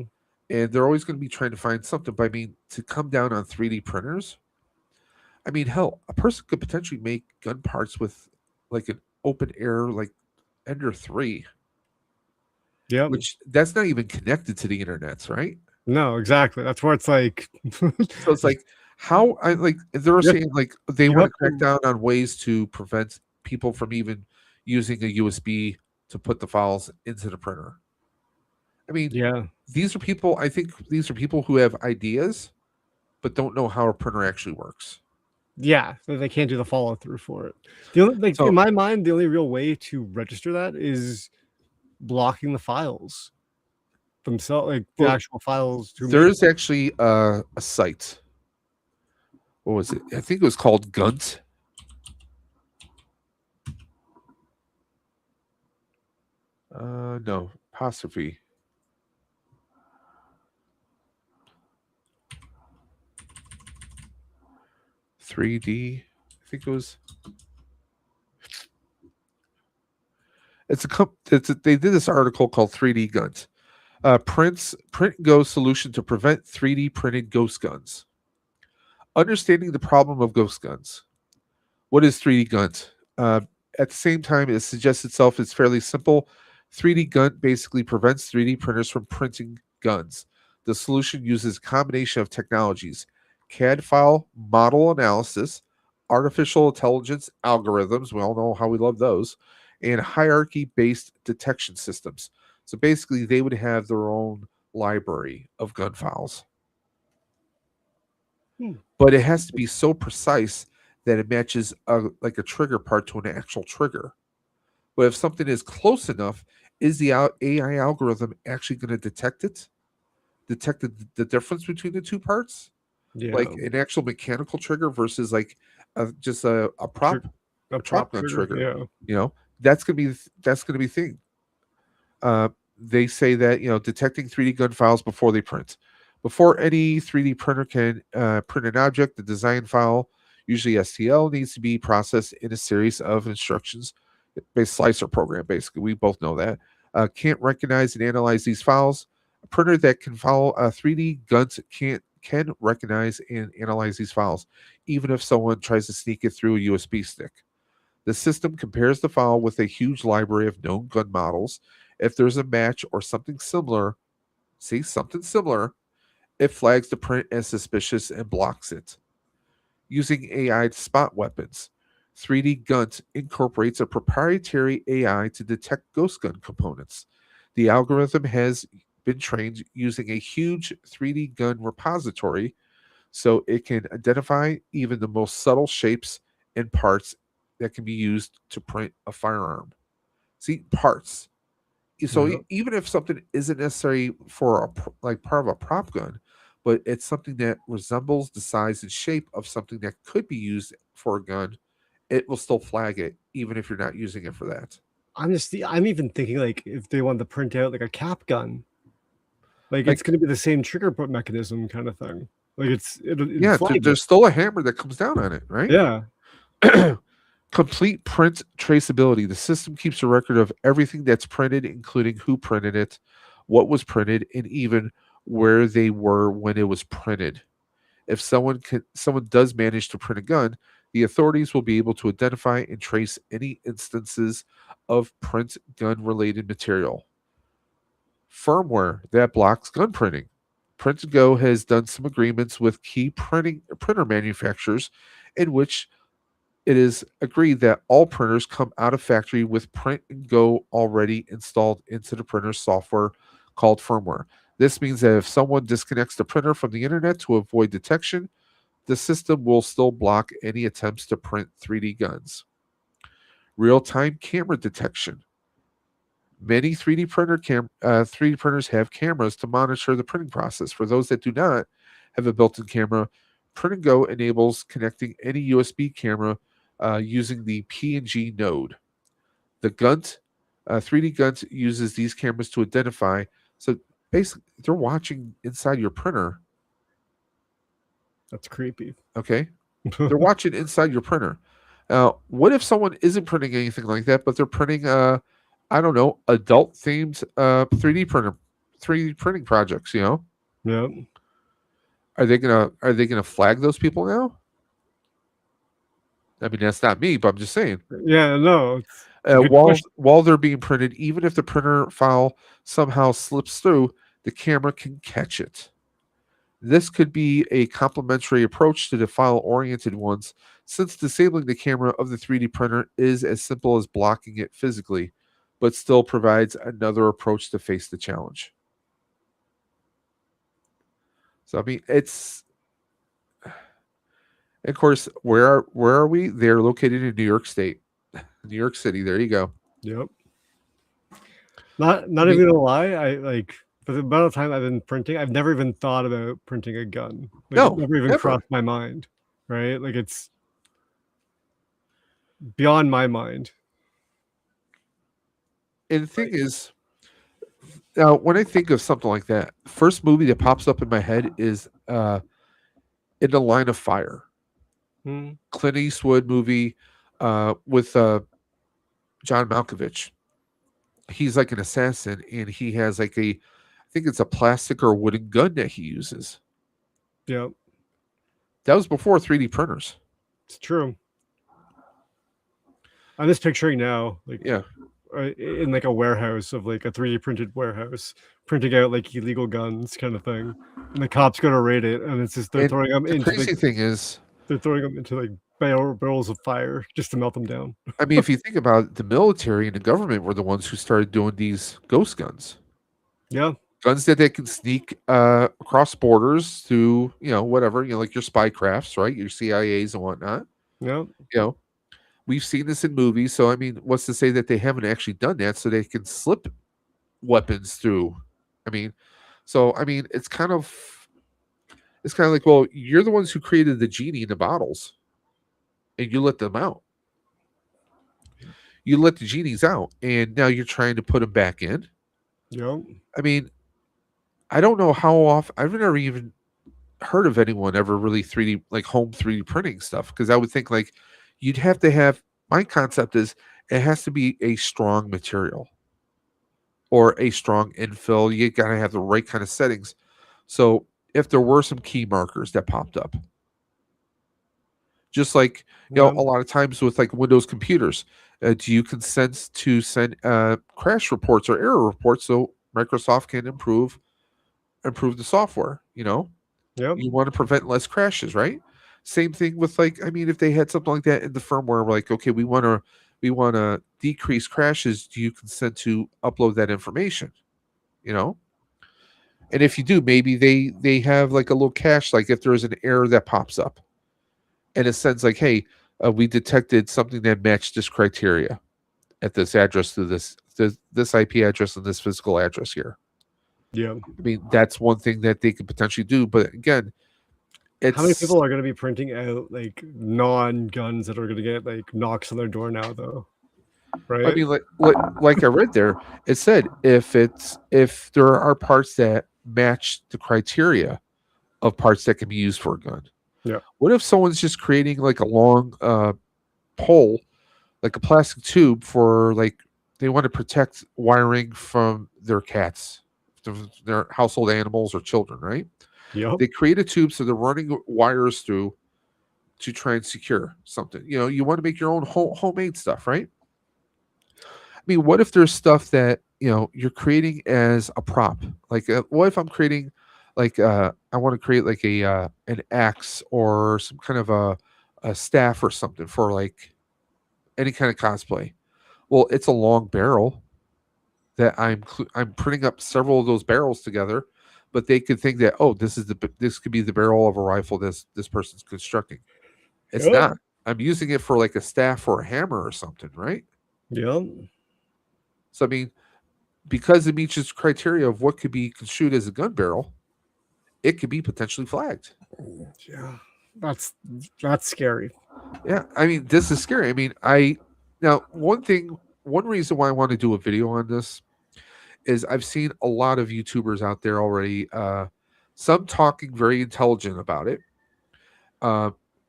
and they're always going to be trying to find something. But I mean, to come down on 3D printers, I mean, hell, a person could potentially make gun parts with like an open air like Ender 3, Yeah. which that's not even connected to the internets, right? No, exactly. That's where it's like So it's like how I like they were You have- saying like they you want have to crack to- down on ways to prevent people from even using a USB to put the files into the printer. I mean, yeah. I think these are people who have ideas but don't know how a printer actually works. Yeah, so they can't do the follow through for it. The only So- in my mind, the only real way to register that is blocking the files themselves, like the Well, actual files. There is actually a site. What was it? I think it was called Gunt. No, apostrophe. "3D." I think it was. They did this article called 3D Guns. Print and Go solution to prevent 3D printed ghost guns. Understanding the problem of ghost guns. What is 3D guns? At the same time, it suggests itself as fairly simple. 3D gun basically prevents 3D printers from printing guns. The solution uses a combination of technologies: CAD file model analysis, artificial intelligence algorithms, we all know how we love those, and hierarchy based detection systems. So basically, they would have their own library of gun files. But it has to be so precise that it matches like a trigger part to an actual trigger. But if something is close enough, is the AI algorithm actually going to detect it? Detect the difference between the two parts? Yeah. Like an actual mechanical trigger versus like just a prop gun trigger. Yeah. You know, that's gonna be thing. They say that detecting 3D gun files before they print. Before any 3D printer can print an object, the design file, usually STL, needs to be processed in a series of instructions. Based slicer program, basically. We both know that. Can't recognize and analyze these files. A printer that can follow 3D guns can recognize and analyze these files, even if someone tries to sneak it through a USB stick. The system compares the file with a huge library of known gun models. If there's a match or something similar, it flags the print as suspicious and blocks it. Using AI to spot weapons. 3D Guns incorporates a proprietary AI to detect ghost gun components. The algorithm has been trained using a huge 3D gun repository, so it can identify even the most subtle shapes and parts that can be used to print a firearm. See, parts. So Yeah. even if something isn't necessary for like part of a prop gun, but it's something that resembles the size and shape of something that could be used for a gun, it will still flag it, even if you're not using it for that. I'm even thinking like if they want to print out like a cap gun, like Like, it's going to be the same trigger put mechanism kind of thing. Like it'll yeah, flag it. there's still a hammer that comes down on it, right? Yeah. Complete print traceability. The system keeps a record of everything that's printed, including who printed it, what was printed, and even where they were when it was printed. If someone does manage to print a gun, the authorities will be able to identify and trace any instances of print gun related material. Firmware that blocks gun printing. Print to Go has done some agreements with key printer manufacturers in which it is agreed that all printers come out of factory with Print and Go already installed into the printer's software called firmware. This means that if someone disconnects the printer from the internet to avoid detection, the system will still block any attempts to print 3D guns. Real time camera detection. Many 3D printers have cameras to monitor the printing process. For those that do not have a built in camera, Print and Go enables connecting any USB camera using the P&G node. The Gunt 3D Gunt uses these cameras to identify. So basically, they're watching inside your printer. That's creepy. Okay, they're watching inside your printer. Now, what if someone isn't printing anything like that, but they're printing, I don't know, adult themed 3D printing projects? You know, Yeah. are they gonna flag those people now? I mean, that's not me, but I'm just saying. Yeah. No. It's a good While question. while they're being printed, even if the printer file somehow slips through, the camera can catch it. This could be a complementary approach to the file-oriented ones, since disabling the camera of the 3D printer is as simple as blocking it physically, but still provides another approach to face the challenge. So I mean, it's of course where are we? They're located in New York State, New York City. There you go. Yep. Not I mean, even gonna lie, I like for the amount of time I've been printing, I've never even thought about printing a gun. Like it no, never even never. crossed my mind. Right? Like it's beyond my mind. And the thing is, now when I think of something like that, the first movie that pops up in my head is In the Line of Fire. Hmm. Clint Eastwood movie with John Malkovich. he's like an assassin, and he has like I think it's a plastic or wooden gun that he uses. Yeah, That was before 3D printers. it's true. I'm just picturing now, like Yeah. in like a warehouse of like a 3D printed warehouse, printing out like illegal guns kind of thing, and the cops go to raid it, and it's just they're And throwing them the into crazy thing is, they're throwing them into like barrels of fire just to melt them down. I mean, if you think about it, the military and the government were the ones who started doing these ghost guns. Yeah, Guns that they can sneak across borders through, whatever, like your spy crafts, right? Your CIAs and whatnot. yeah, We've seen this in movies. So, I mean, what's to say that they haven't actually done that so they can slip weapons through? I mean, it's kind of like, well, you're the ones who created the genie in the bottles and you let them out. You let the genies out and now you're trying to put them back in. yeah. I mean, I don't know how often, I've never even heard of anyone ever really 3D, like home 3D printing stuff. Because I would think like you'd have to have, my concept is it has to be a strong material or a strong infill. You got to have the right kind of settings. So if there were some key markers that popped up, just like, Yeah. a lot of times with like Windows computers, do you consent to send crash reports or error reports so Microsoft can improve the software? Yep. You want to prevent less crashes, right? Same thing with like, I mean, if they had something like that in the firmware, we're like, okay, we want to decrease crashes. Do you consent to upload that information? And if you do, maybe they have like a little cache, like if there is an error that pops up, and it sends like, hey, we detected something that matched this criteria at this address to this IP address and this physical address here. Yeah. I mean, that's one thing that they could potentially do. But again, How many people are going to be printing out like non-guns that are going to get like knocks on their door now, though? Right? I mean, like I read there, it said if there are parts that match the criteria of parts that can be used for a gun. Yeah. What if someone's just creating like a long pole, like a plastic tube for like they want to protect wiring from their cats, their household animals or children, right? Yep. They create a tube so they're running wires through to try and secure something. You want to make your own homemade stuff, right? I mean, what if there's stuff that you're creating as a prop? Like, what if I'm creating, like, I want to create like an axe or some kind of a staff or something for like any kind of cosplay. Well, it's a long barrel that I'm printing up several of those barrels together, but they could think that, oh, this could be the barrel of a rifle this person's constructing. It's Yep. not. I'm using it for like a staff or a hammer or something, right? Yep. So I mean, because it meets its criteria of what could be construed as a gun barrel, it could be potentially flagged. Yeah. That's scary. Yeah, I mean, this is scary. I mean, now one reason why I want to do a video on this is I've seen a lot of YouTubers out there already, some talking very intelligent about it.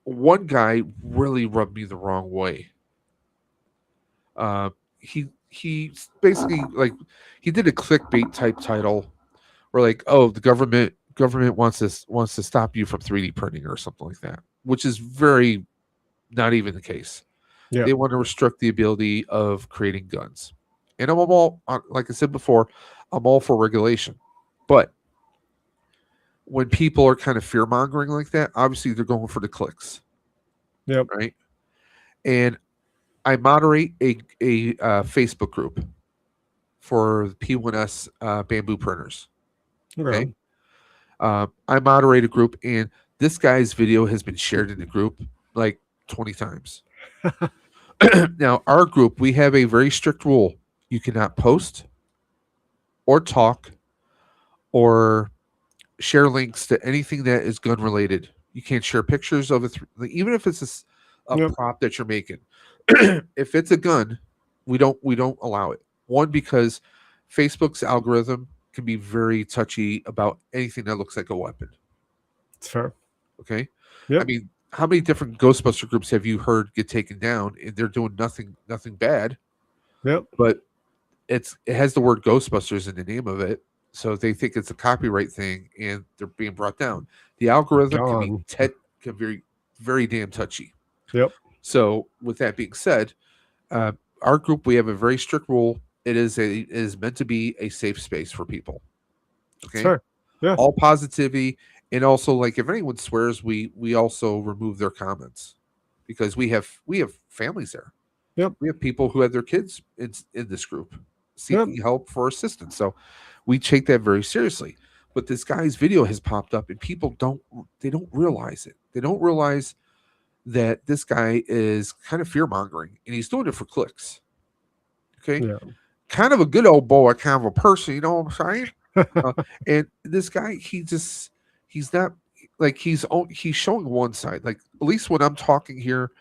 One guy really rubbed me the wrong way. He basically like he did a clickbait type title where like, oh, the government wants to stop you from 3D printing or something like that, which is very not even the case. Yeah. They want to restrict the ability of creating guns. And I'm all, like I said before, I'm all for regulation. But when people are kind of fear mongering like that, obviously they're going for the clicks. Yep. Right. And I moderate a Facebook group for P1S bamboo printers. Okay. I moderate a group, and this guy's video has been shared in the group like 20 times. Now, our group, we have a very strict rule. You cannot post or talk or share links to anything that is gun related. You can't share pictures of it, even if it's a Yep. prop that you're making. If it's a gun, we don't allow it. One, because Facebook's algorithm can be very touchy about anything that looks like a weapon. It's fair. Okay. Yep. I mean, how many different Ghostbuster groups have you heard get taken down and they're doing nothing bad? Yep. But it has the word Ghostbusters in the name of it, so they think it's a copyright thing, and they're being brought down. The algorithm can be Gone. very very damn touchy. Yep. So with that being said, uh, our group, we have a very strict rule. It is meant to be a safe space for people. It's Okay, fair. Yeah. all positivity, and also like if anyone swears, we also remove their comments because we have families there. Yep. We have people who have their kids in this group Yep. seeking help for assistance. So we take that very seriously. But this guy's video has popped up, and people don't realize it. They don't realize that this guy is kind of fear mongering, and he's doing it for clicks. Okay, Yeah. kind of a good old boy, kind of a person. You know what I'm saying? And this guy, he's not like he's showing one side. Like at least when I'm talking here,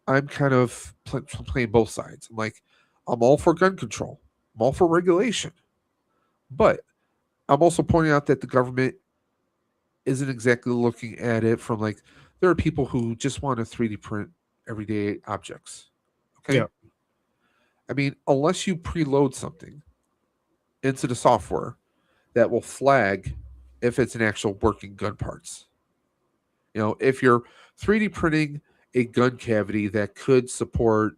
I'm kind of playing both sides. I'm like, I'm all for gun control. I'm all for regulation, but I'm also pointing out that the government isn't exactly looking at it from like there are people who just want to 3D print everyday objects. Okay, Yeah. I mean, unless you preload something into the software that will flag if it's an actual working gun parts. You know, if you're 3D printing a gun cavity that could support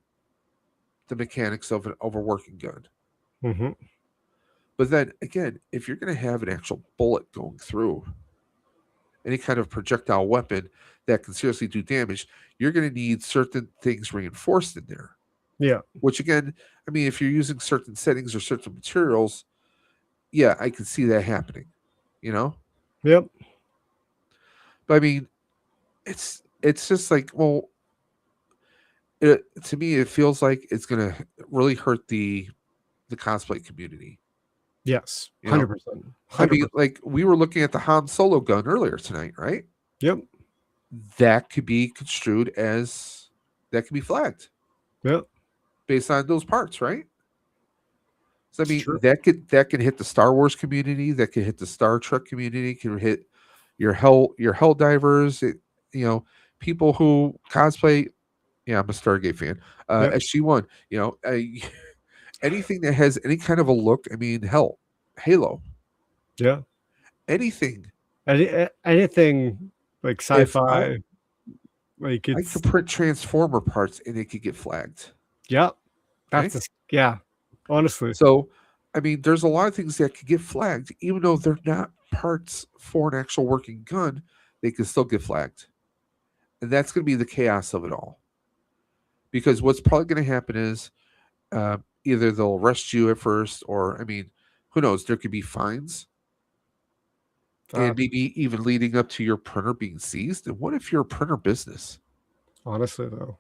the mechanics of a working gun. Hmm. But then again, if you're going to have an actual bullet going through any kind of projectile weapon that can seriously do damage, you're going to need certain things reinforced in there. Yeah. Which again, I mean, if you're using certain settings or certain materials, yeah, I can see that happening. You know, Yep. but I mean, it's just like, well, to me, it feels like it's going to really hurt the cosplay community. Yes. You know, 100%. I mean, 100%. like we were looking at the Han Solo gun earlier tonight, right? Yep. That could be construed as that could be flagged Yep. based on those parts, right? So I It's mean, true. that could hit the Star Wars community, that could hit the Star Trek community, can hit your hell divers, you know, people who cosplay. Yeah, I'm a Stargate fan. Yep. SG1, you know, anything that has any kind of a look. I mean, hell, Halo, Yeah. anything. Anything like If sci-fi, like I it's could print transformer parts and it could get flagged. yeah. Okay? That's just, yeah. Honestly. So, I mean, there's a lot of things that could get flagged, even though they're not parts for an actual working gun, they can still get flagged. And that's going to be the chaos of it all. Because what's probably going to happen is either they'll arrest you at first, or, I mean, who knows? There could be fines and That, maybe even leading up to your printer being seized. And what if you're a printer business? honestly though.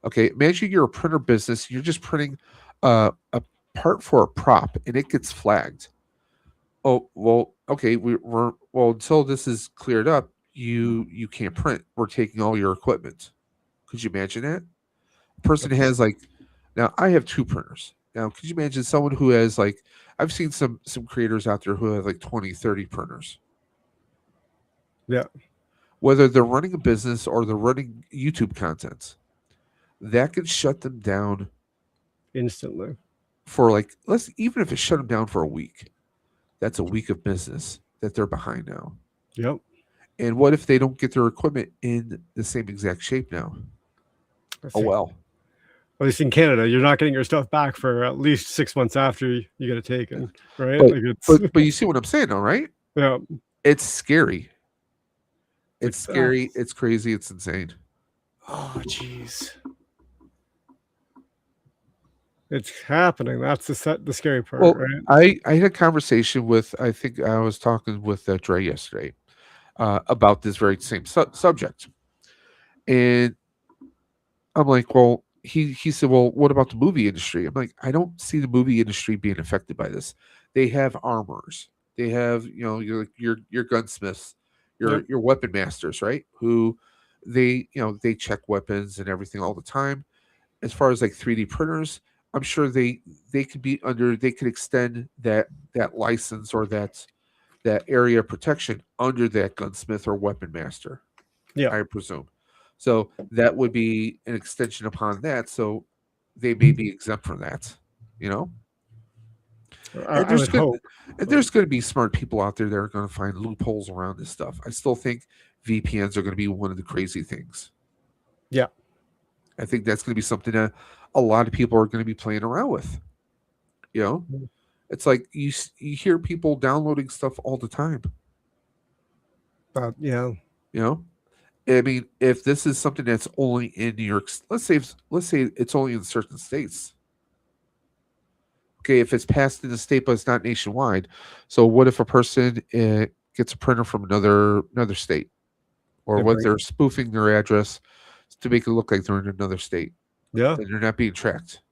Okay, imagine you're a printer business, you're just printing a part for a prop and it gets flagged. Oh, well, okay, we're well until this is cleared up, you can't print. We're taking all your equipment. Could you imagine that? A person has like now I have two printers. Now, could you imagine someone who has like I've seen some creators out there who have like 20, 30 printers. Yeah. Whether they're running a business or they're running YouTube content, that could shut them down Instantly. for like let's even if it shut them down for a week, that's a week of business that they're behind now. Yep. And what if they don't get their equipment in the same exact shape now? I Oh think, well. at least in Canada, you're not getting your stuff back for at least 6 months after you get it taken. Right? But Like it's but you see what I'm saying, though, right? yeah. It's scary. It's Like, scary. It's crazy. It's insane. oh jeez. It's happening. That's the scary part, Well, right? I had a conversation with I think I was talking with Dre yesterday about this very same subject, and I'm like, well, he said, well, what about the movie industry? I'm like, I don't see the movie industry being affected by this. They have armors. They have, you know, your gunsmiths, Yep. your weapon masters, right? Who they, you know, they check weapons and everything all the time. As far as like 3D printers, I'm sure they could be under they could extend that license or that area of protection under that gunsmith or weapon master. Yeah. I presume. So that would be an extension upon that. So they may be exempt from that, you know? And I would hope. there's going to be smart people out there that are going to find loopholes around this stuff. I still think VPNs are going to be one of the crazy things. Yeah. I think that's going to be something that a lot of people are going to be playing around with. You know, Mm. it's like you hear people downloading stuff all the time. Yeah. You know, I mean, if this is something that's only in New York, let's say it's only in certain states. Okay, if it's passed in the state but it's not nationwide, so what if a person gets a printer from another state, or They what bring they're it. spoofing their address to make it look like they're in another state, Yeah. then they're not being tracked.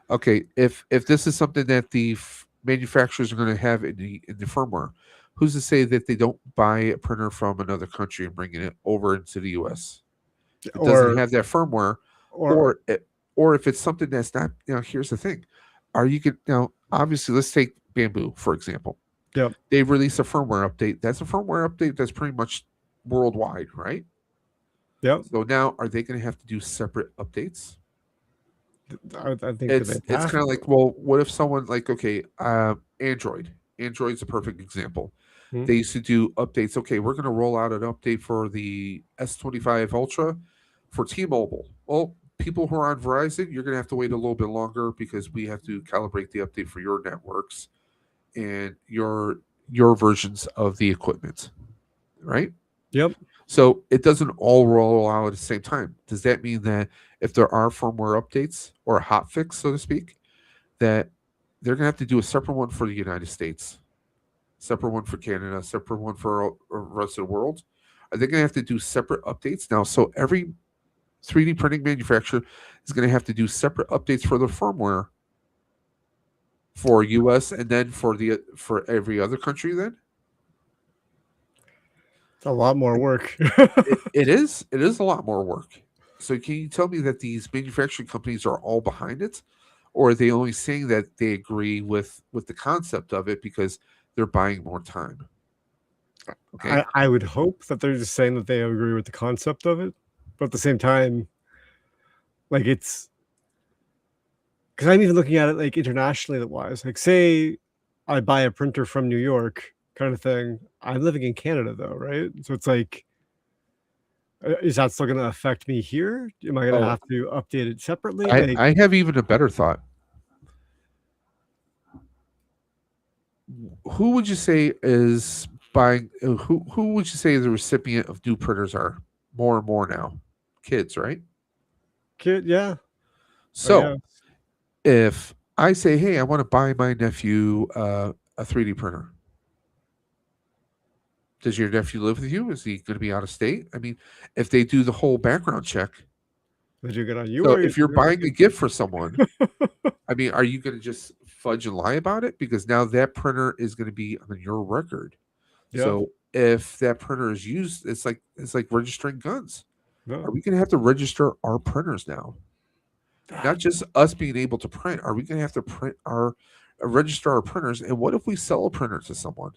Okay, if this is something that the manufacturers are going to have in the firmware, who's to say that they don't buy a printer from another country and bringing it over into the U.S.? If it doesn't Or have that firmware, or or or if it's something that's not, here's the thing: are you get now? Obviously, let's take Bamboo for example. yep. They've released a firmware update. That's a firmware update that's pretty much worldwide, right? Yep. So now, are they going to have to do separate updates? I think that It's they have kind of to. like, well, what if someone like, okay, Android's a perfect example. Hmm. They used to do updates. Okay, we're going to roll out an update for the S25 Ultra for T-Mobile. Well, people who are on Verizon, you're going to have to wait a little bit longer because we have to calibrate the update for your networks and your versions of the equipment, right? Yep. So it doesn't all roll out at the same time. Does that mean that if there are firmware updates or a hot fix, so to speak, that they're going to have to do a separate one for the United States, separate one for Canada, separate one for the rest of the world? Are they going to have to do separate updates now? So every 3D printing manufacturer is going to have to do separate updates for their firmware for US and then for every other country then? It's a lot more work. It is a lot more work. So can you tell me that these manufacturing companies are all behind it, or are they only saying that they agree with the concept of it because they're buying more time? Okay. I would hope that they're just saying that they agree with the concept of it, but at the same time, like it's because I'm even looking at it like internationally wise. Like, say I buy a printer from New York, kind of thing. I'm living in Canada though, right? So it's like, is that still going to affect me here? Am I going to Oh, have to update it separately? Like, I have even a better thought. Who would you say is buying? Who would you say the recipient of new printers are more and more now? Kids, right? kid, yeah, I So guess. if I say, hey, I want to buy my nephew a 3D printer, does your nephew live with you? Is he going to be out of state? I mean, if they do the whole background check, Did you get on you so or if you're your buying a kid? gift for someone, I mean, are you going to just fudge and lie about it? Because now that printer is going to be on your record. Yeah, So if that printer is used, it's like registering guns. Are no. we going to have to register our printers now? Not just us being able to print. Are we going to have to print our register our printers? And what if we sell a printer to someone?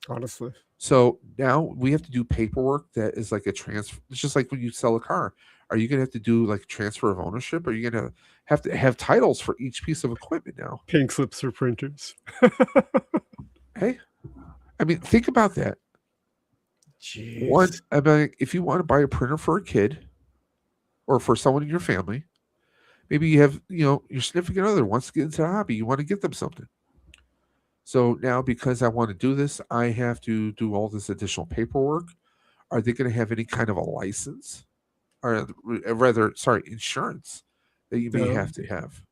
Honestly, So now we have to do paperwork that is like a transfer. It's just like when you sell a car. Are you going to have to do like transfer of ownership? Are you going to have titles for each piece of equipment now? pink slips for printers. Hey, I mean, think about that. One, Jeez. I mean, if you want to buy a printer for a kid or for someone in your family, maybe you have, your significant other wants to get into the hobby. You want to get them something. So now, because I want to do this, I have to do all this additional paperwork. Are they going to have any kind of a license, or rather, sorry, insurance that you may Yeah, have to have?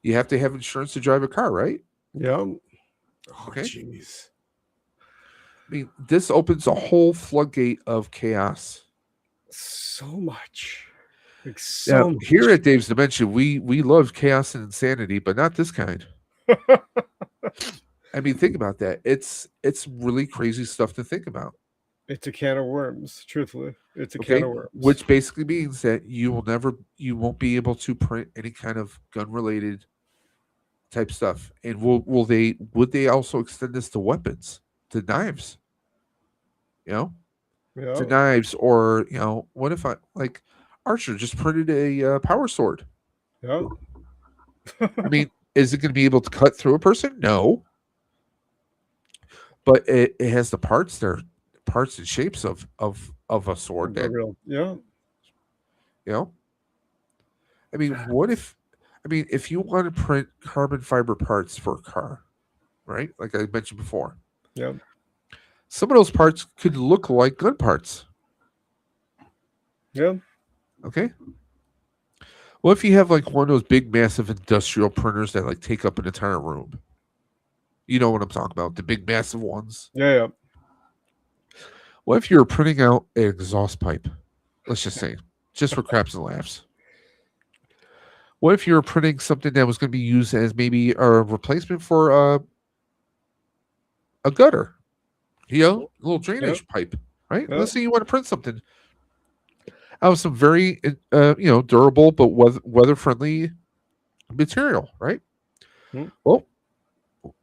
You have to have insurance to drive a car, right? yeah. Oh, Okay. jeez. I mean, this opens a whole floodgate of chaos. So much. Like, Now, so here much. at Dave's Dimension, we love chaos and insanity, but not this kind. I mean, think about that. It's really crazy stuff to think about. It's a can of worms, truthfully. It's a can Okay, of worms. which basically means that you won't be able to print any kind of gun related type stuff. And would they also extend this to weapons, to knives? You know, to Yeah. knives, or what if I like Archer just printed a power sword? Yeah. I mean, Is it going to be able to cut through a person? No, but it has the parts there, parts and shapes of a sword The that, real, yeah, you know. I mean, what if? I mean, if you want to print carbon fiber parts for a car, right? Like I mentioned before, yeah, some of those parts could look like gun parts. yeah. Okay. What if you have like one of those big, massive industrial printers that like take up an entire room? You know what I'm talking about? The big, massive ones. Yeah, yeah. What if you're printing out an exhaust pipe? Let's just say, just for craps and laughs. What if you're printing something that was going to be used as maybe a replacement for a gutter? You know, a little Yeah, drainage pipe, right? yeah. Let's say you want to print something out of some very, durable but weather friendly material, right? Hmm. Well,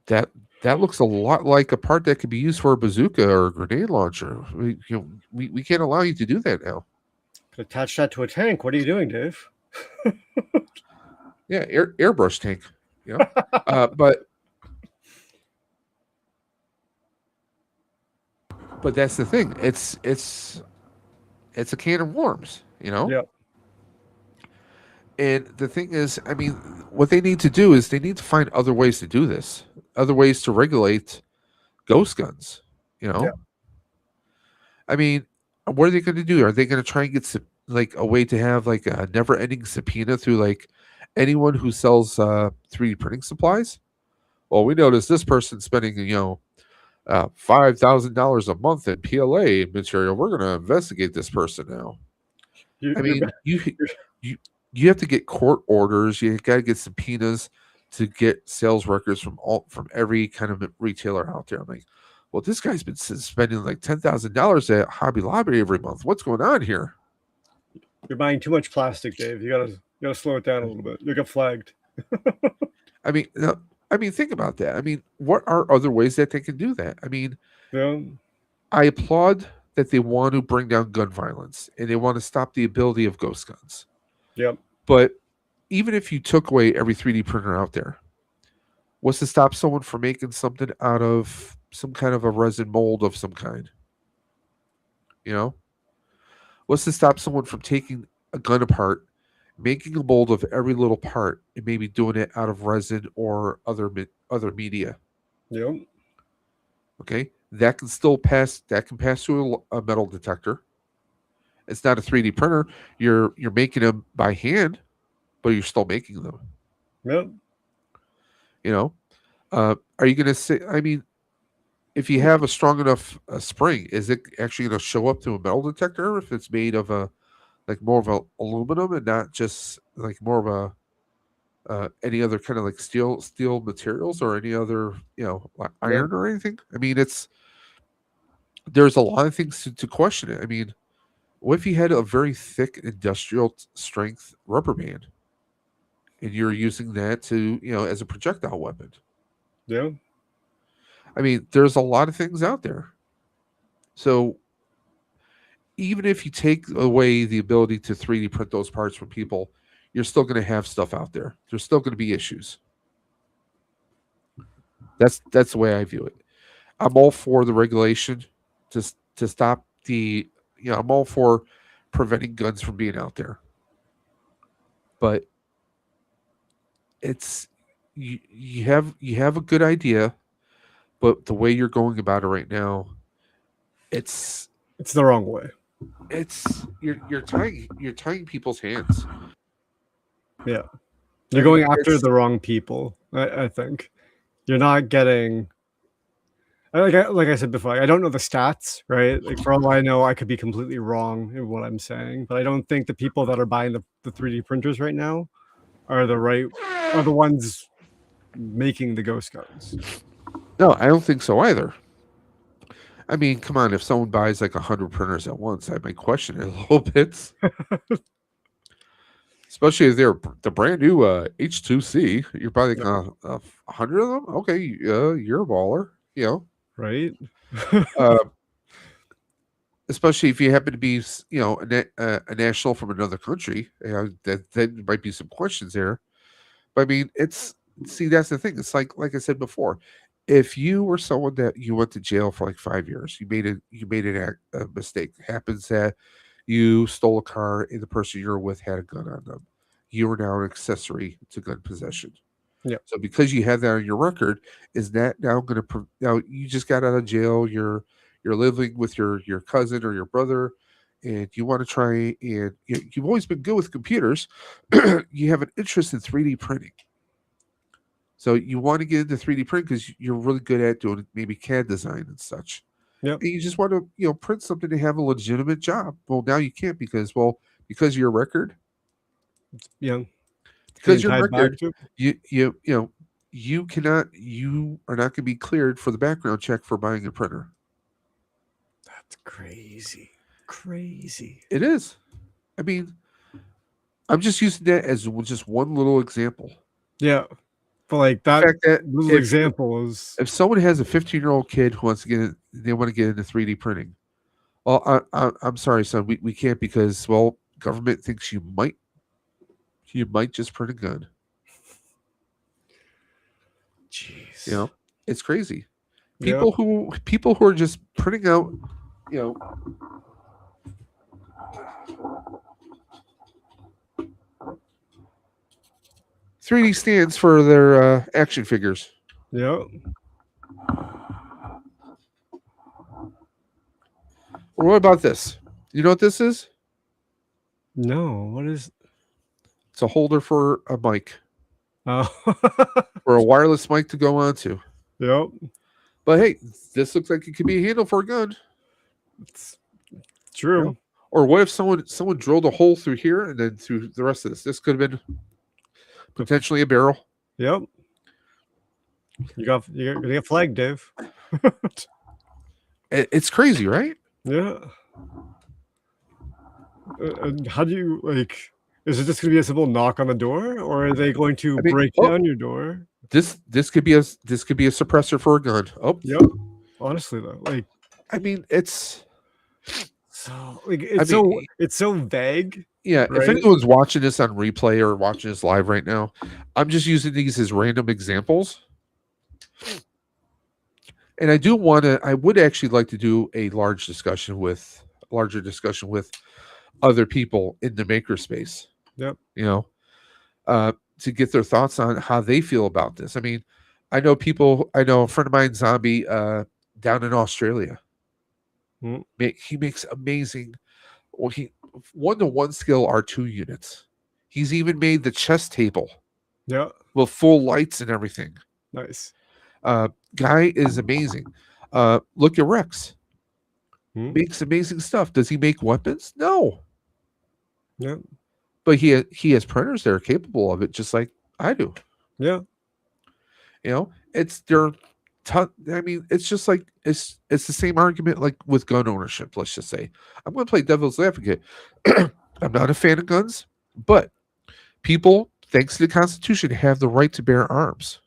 that that looks a lot like a part that could be used for a bazooka or a grenade launcher. We can't allow you to do that now. Could attach that to a tank. What are you doing, Dave? Yeah, airbrush tank. You know, but that's the thing. It's a can of worms. You know, Yeah, and the thing is, I mean, what they need to do is they need to find other ways to do this, other ways to regulate ghost guns. You yeah, know, I mean, what are they going to do? Are they going to try and get like a way to have like a never-ending subpoena through like anyone who sells 3D printing supplies? Well, we noticed this person's spending $5,000 a month in PLA material. We're going to investigate this person now. you, I you're, mean, ba- you you have to get court orders. You got to get subpoenas to get sales records from every kind of retailer out there. I'm like, well, this guy's been spending like $10,000 at Hobby Lobby every month. What's going on here? you're buying too much plastic, Dave. You gotta slow it down a little bit. You get flagged. I mean, think about that. I mean, what are other ways that they can do that? I mean, Yeah, I applaud that they want to bring down gun violence and they want to stop the ability of ghost guns. yep, But even if you took away every 3D printer out there, what's to stop someone from making something out of some kind of a resin mold of some kind? You know, what's to stop someone from taking a gun apart, making a mold of every little part, and maybe doing it out of resin or other media? yep, Okay, that can still pass. That can pass through a metal detector. It's not a 3D printer. You're making them by hand, but you're still making them. yep. You know, are you going to say? I mean, if you have a strong enough spring, is it actually going to show up to a metal detector if it's made of a like more of a aluminum and not just like more of a any other kind of like steel materials or any other like Yep. iron or anything? I mean, there's a lot of things to question it. I mean, what if you had a very thick industrial strength rubber band and you're using that to as a projectile weapon? Yeah, I mean, there's a lot of things out there. So even if you take away the ability to 3D print those parts from people, you're still going to have stuff out there. There's still going to be issues. That's the way I view it. I'm all for the regulation to stop the I'm all for preventing guns from being out there. But it's you have a good idea, but the way you're going about it right now, it's it's the wrong way. you're tying people's hands. Yeah, I you're mean, going after the wrong people. I think you're not getting. Like I said before, I don't know the stats, right? Like for all I know, I could be completely wrong in what I'm saying, but I don't think the people that are buying the 3D printers right now are the ones making the ghost guns. No, I don't think so either. I mean, come on, if someone buys like 100 printers at once, I might question it a little bit. Especially if they're the brand new H2C, you're probably Yeah. thinking 100 of them. Okay, you're a baller. Right? Uh, especially if you happen to be, a national from another country. That might be some questions there. But I mean, see, that's the thing. It's like I said before, if you were someone that you went to jail for like 5 years, a mistake. It happens that you stole a car and the person you're with had a gun on them. You are now an accessory to gun possession. Yeah. So because you have that on your record, is that now going to now you just got out of jail? You're living with your cousin or your brother, and you want to try and you've always been good with computers. You have an interest in 3D printing. So you want to get into 3D print because you're really good at doing maybe CAD design and such. Yep. And you just want to, print something to have a legitimate job. Well, now you can't because of your record. Yeah. Because your tied back record, to- you are not going to be cleared for the background check for buying a printer. That's crazy. Crazy. It is. I mean, I'm just using that as just one little example. Yeah. But like that The fact that little example is if someone has a 15-year-old kid who wants to they want to get into 3D printing. Well, I'm sorry, son, we can't because government thinks you might just print a gun. jeez. It's crazy. Yeah. People who are just printing out, 3D stands for their action figures. Yeah. Well, what about this? You know what this is? No, what is It's a holder for a mic, oh or a wireless mic to go onto. yep. But hey, this looks like it could be a handle for a gun. It's true. Yeah. Or what if someone drilled a hole through here and then through the rest of this? This could have been potentially a barrel. Yep. You're gonna get flagged, Dave. It's crazy, right? Yeah. And how do you is it just gonna be a simple knock on the door, or are they going to break down your door? This could be a suppressor for a gun. Oh, Yep. Honestly though, I mean, it's so it's so vague. yeah. Right? If anyone's watching this on replay or watching this live right now, I'm just using these as random examples. And I would actually like to do a larger discussion with other people in the makerspace. Yep. To get their thoughts on how they feel about this. I mean, I know a friend of mine, Zombie, down in Australia. He makes amazing. Well, he 1-to-1 skill R2 units. He's even made the chess table. Yeah. With full lights and everything. Nice. Guy is amazing. Look at Rex. Makes amazing stuff. Does he make weapons? No. Yeah. But he has printers that are capable of it, just like I do. Yeah. It's it's just like it's the same argument like with gun ownership. Let's just say I'm going to play devil's advocate. I'm not a fan of guns, but people, thanks to the Constitution, have the right to bear arms.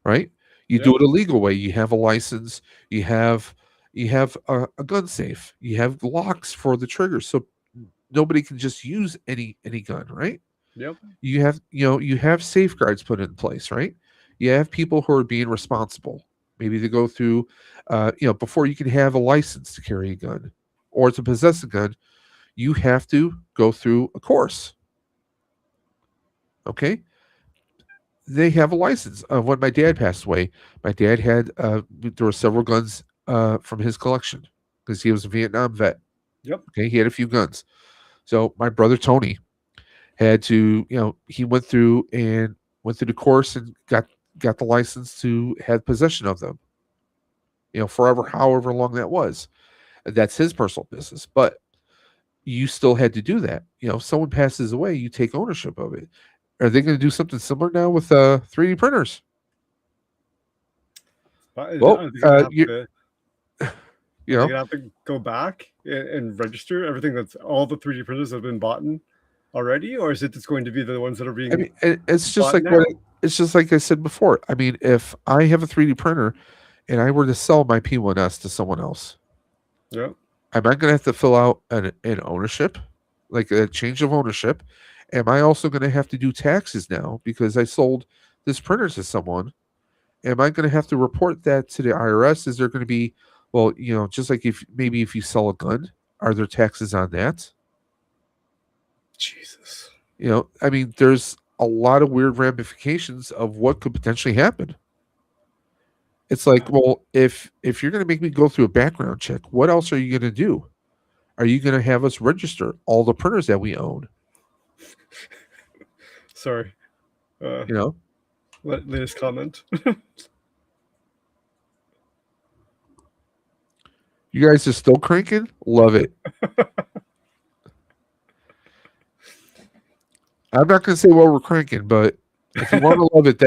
Right? You do it a legal way. You have a license. You have a gun safe. You have locks for the triggers, so nobody can just use any gun. Right? Yep. You have safeguards put in place. Right? You have people who are being responsible. Maybe they go through, before you can have a license to carry a gun or to possess a gun, you have to go through a course. Okay? They have a license. When my dad passed away, my dad had, there were several guns from his collection because he was a Vietnam vet. Yep. Okay? He had a few guns. So my brother Tony had to, he went through the course and got the license to have possession of them. Forever, however long that was. That's his personal business. But you still had to do that. If someone passes away, you take ownership of it. Are they going to do something similar now with 3D printers? Well, you have to go back and register everything that's all the 3D printers have been bought in already, or is it just going to be the ones that are being? I mean, it's just like now? It's just like I said before. I mean, if I have a 3D printer and I were to sell my P1S to someone else, yeah, am I going to have to fill out an ownership, like a change of ownership, Am I also going to have to do taxes now because I sold this printer to someone? Am I going to have to report that to the IRS? Is there going to be, well, just like if you sell a gun, are there taxes on that? Jesus. I mean, there's a lot of weird ramifications of what could potentially happen. It's like, well, if you're going to make me go through a background check, what else are you going to do? Are you going to have us register all the printers that we own? Sorry. Latest comment. You guys are still cranking? Love it. I'm not going to say while we're cranking, but if you want to love it,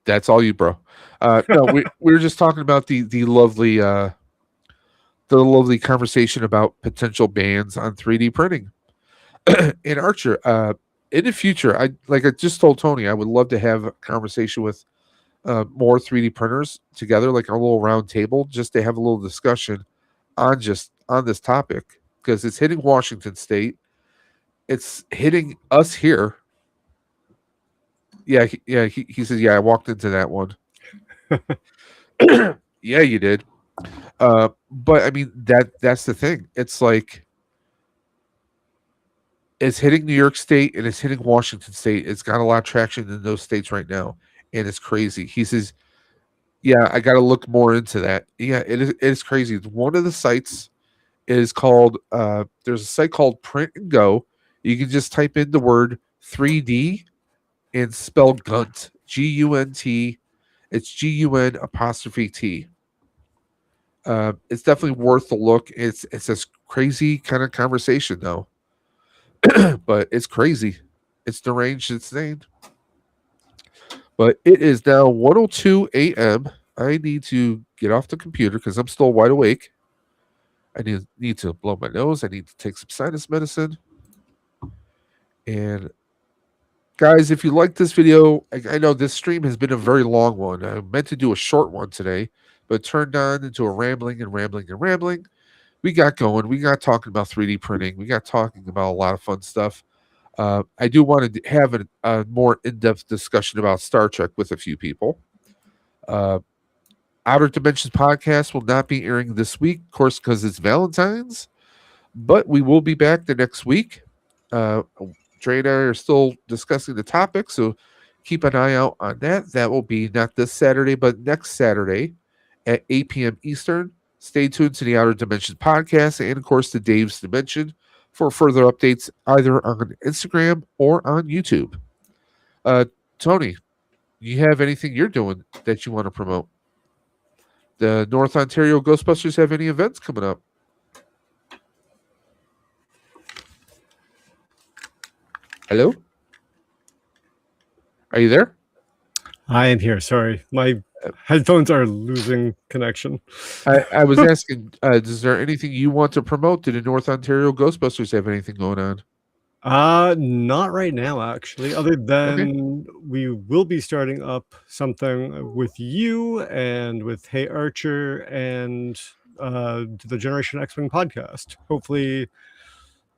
that's all you, bro. No, we were just talking about the lovely conversation about potential bans on 3D printing. And Archer, in the future, I just told Tony, I would love to have a conversation with more 3D printers together, like a little round table, just to have a little discussion on this topic, because it's hitting Washington State, it's hitting us here. Yeah, he says, yeah, I walked into that one. Yeah, you did. But I mean, that's the thing. It's like, it's hitting New York State and it's hitting Washington State. It's got a lot of traction in those states right now, and it's crazy. He says, yeah, I got to look more into that. Yeah, it's crazy. One of the sites is called, there's a site called Print and Go. You can just type in the word 3D and spell Gunt, G-U-N-T. It's G-U-N apostrophe T. It's definitely worth a look. It's this crazy kind of conversation though. But it's crazy. It's deranged, it's insane. But it is now 1:02 a.m. I need to get off the computer because I'm still wide awake. I need to blow my nose. I need to take some sinus medicine. And guys, if you like this video, I know this stream has been a very long one. I meant to do a short one today, but it turned on into a rambling and rambling and rambling. We got going. We got talking about 3D printing. We got talking about a lot of fun stuff. I do want to have a more in-depth discussion about Star Trek with a few people. Outer Dimensions podcast will not be airing this week, of course, because it's Valentine's, but we will be back the next week. Dre and I are still discussing the topic, so keep an eye out on that. That will be not this Saturday, but next Saturday at 8 p.m. Eastern. Stay tuned to the Outer Dimensions podcast and, of course, to Dave's Dimension for further updates either on Instagram or on YouTube. Tony, you have anything you're doing that you want to promote? The North Ontario Ghostbusters have any events coming up? Hello? Are you there? I am here. Sorry. My headphones are losing connection. I was asking, is there anything you want to promote? Do the North Ontario Ghostbusters have anything going on? Not right now, actually, other than we will be starting up something with you and with Hey Archer and the Generation X-Wing podcast. Hopefully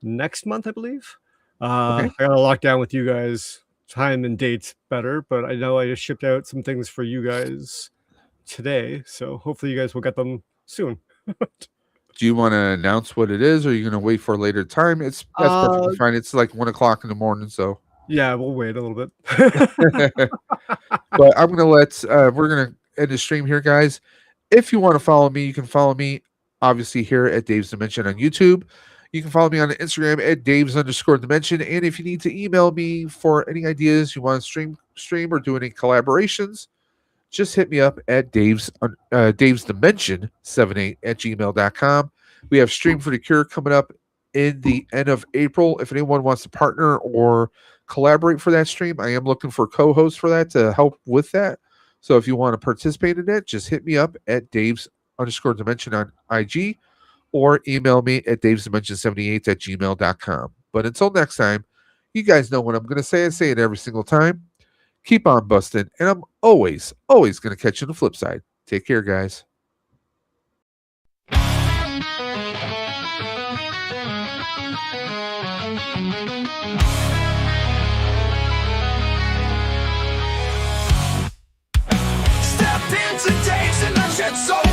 next month, I believe. I gotta lock down with you guys time and dates better, but I know I just shipped out some things for you guys today, so hopefully you guys will get them soon. Do you want to announce what it is, or are you going to wait for a later time? That's perfectly fine. It's like 1 o'clock in the morning, so yeah, we'll wait a little bit. But I'm going to we're going to end the stream here, guys. If you want to follow me, you can follow me obviously here at Dave's Dimension on YouTube. You can follow me on Instagram at Dave's_Dimension. And if you need to email me for any ideas you want to stream or do any collaborations, just hit me up at Dave's Dimension78 at gmail.com. We have Stream for the Cure coming up in the end of April. If anyone wants to partner or collaborate for that stream, I am looking for co-hosts for that to help with that. So if you want to participate in it, just hit me up at Dave's_Dimension on IG or email me at davesdimension78 at gmail.com. But until next time, you guys know what I'm going to say. I say it every single time. Keep on busting, and I'm always going to catch you on the flip side. Take care, guys. Step into days and that shit's so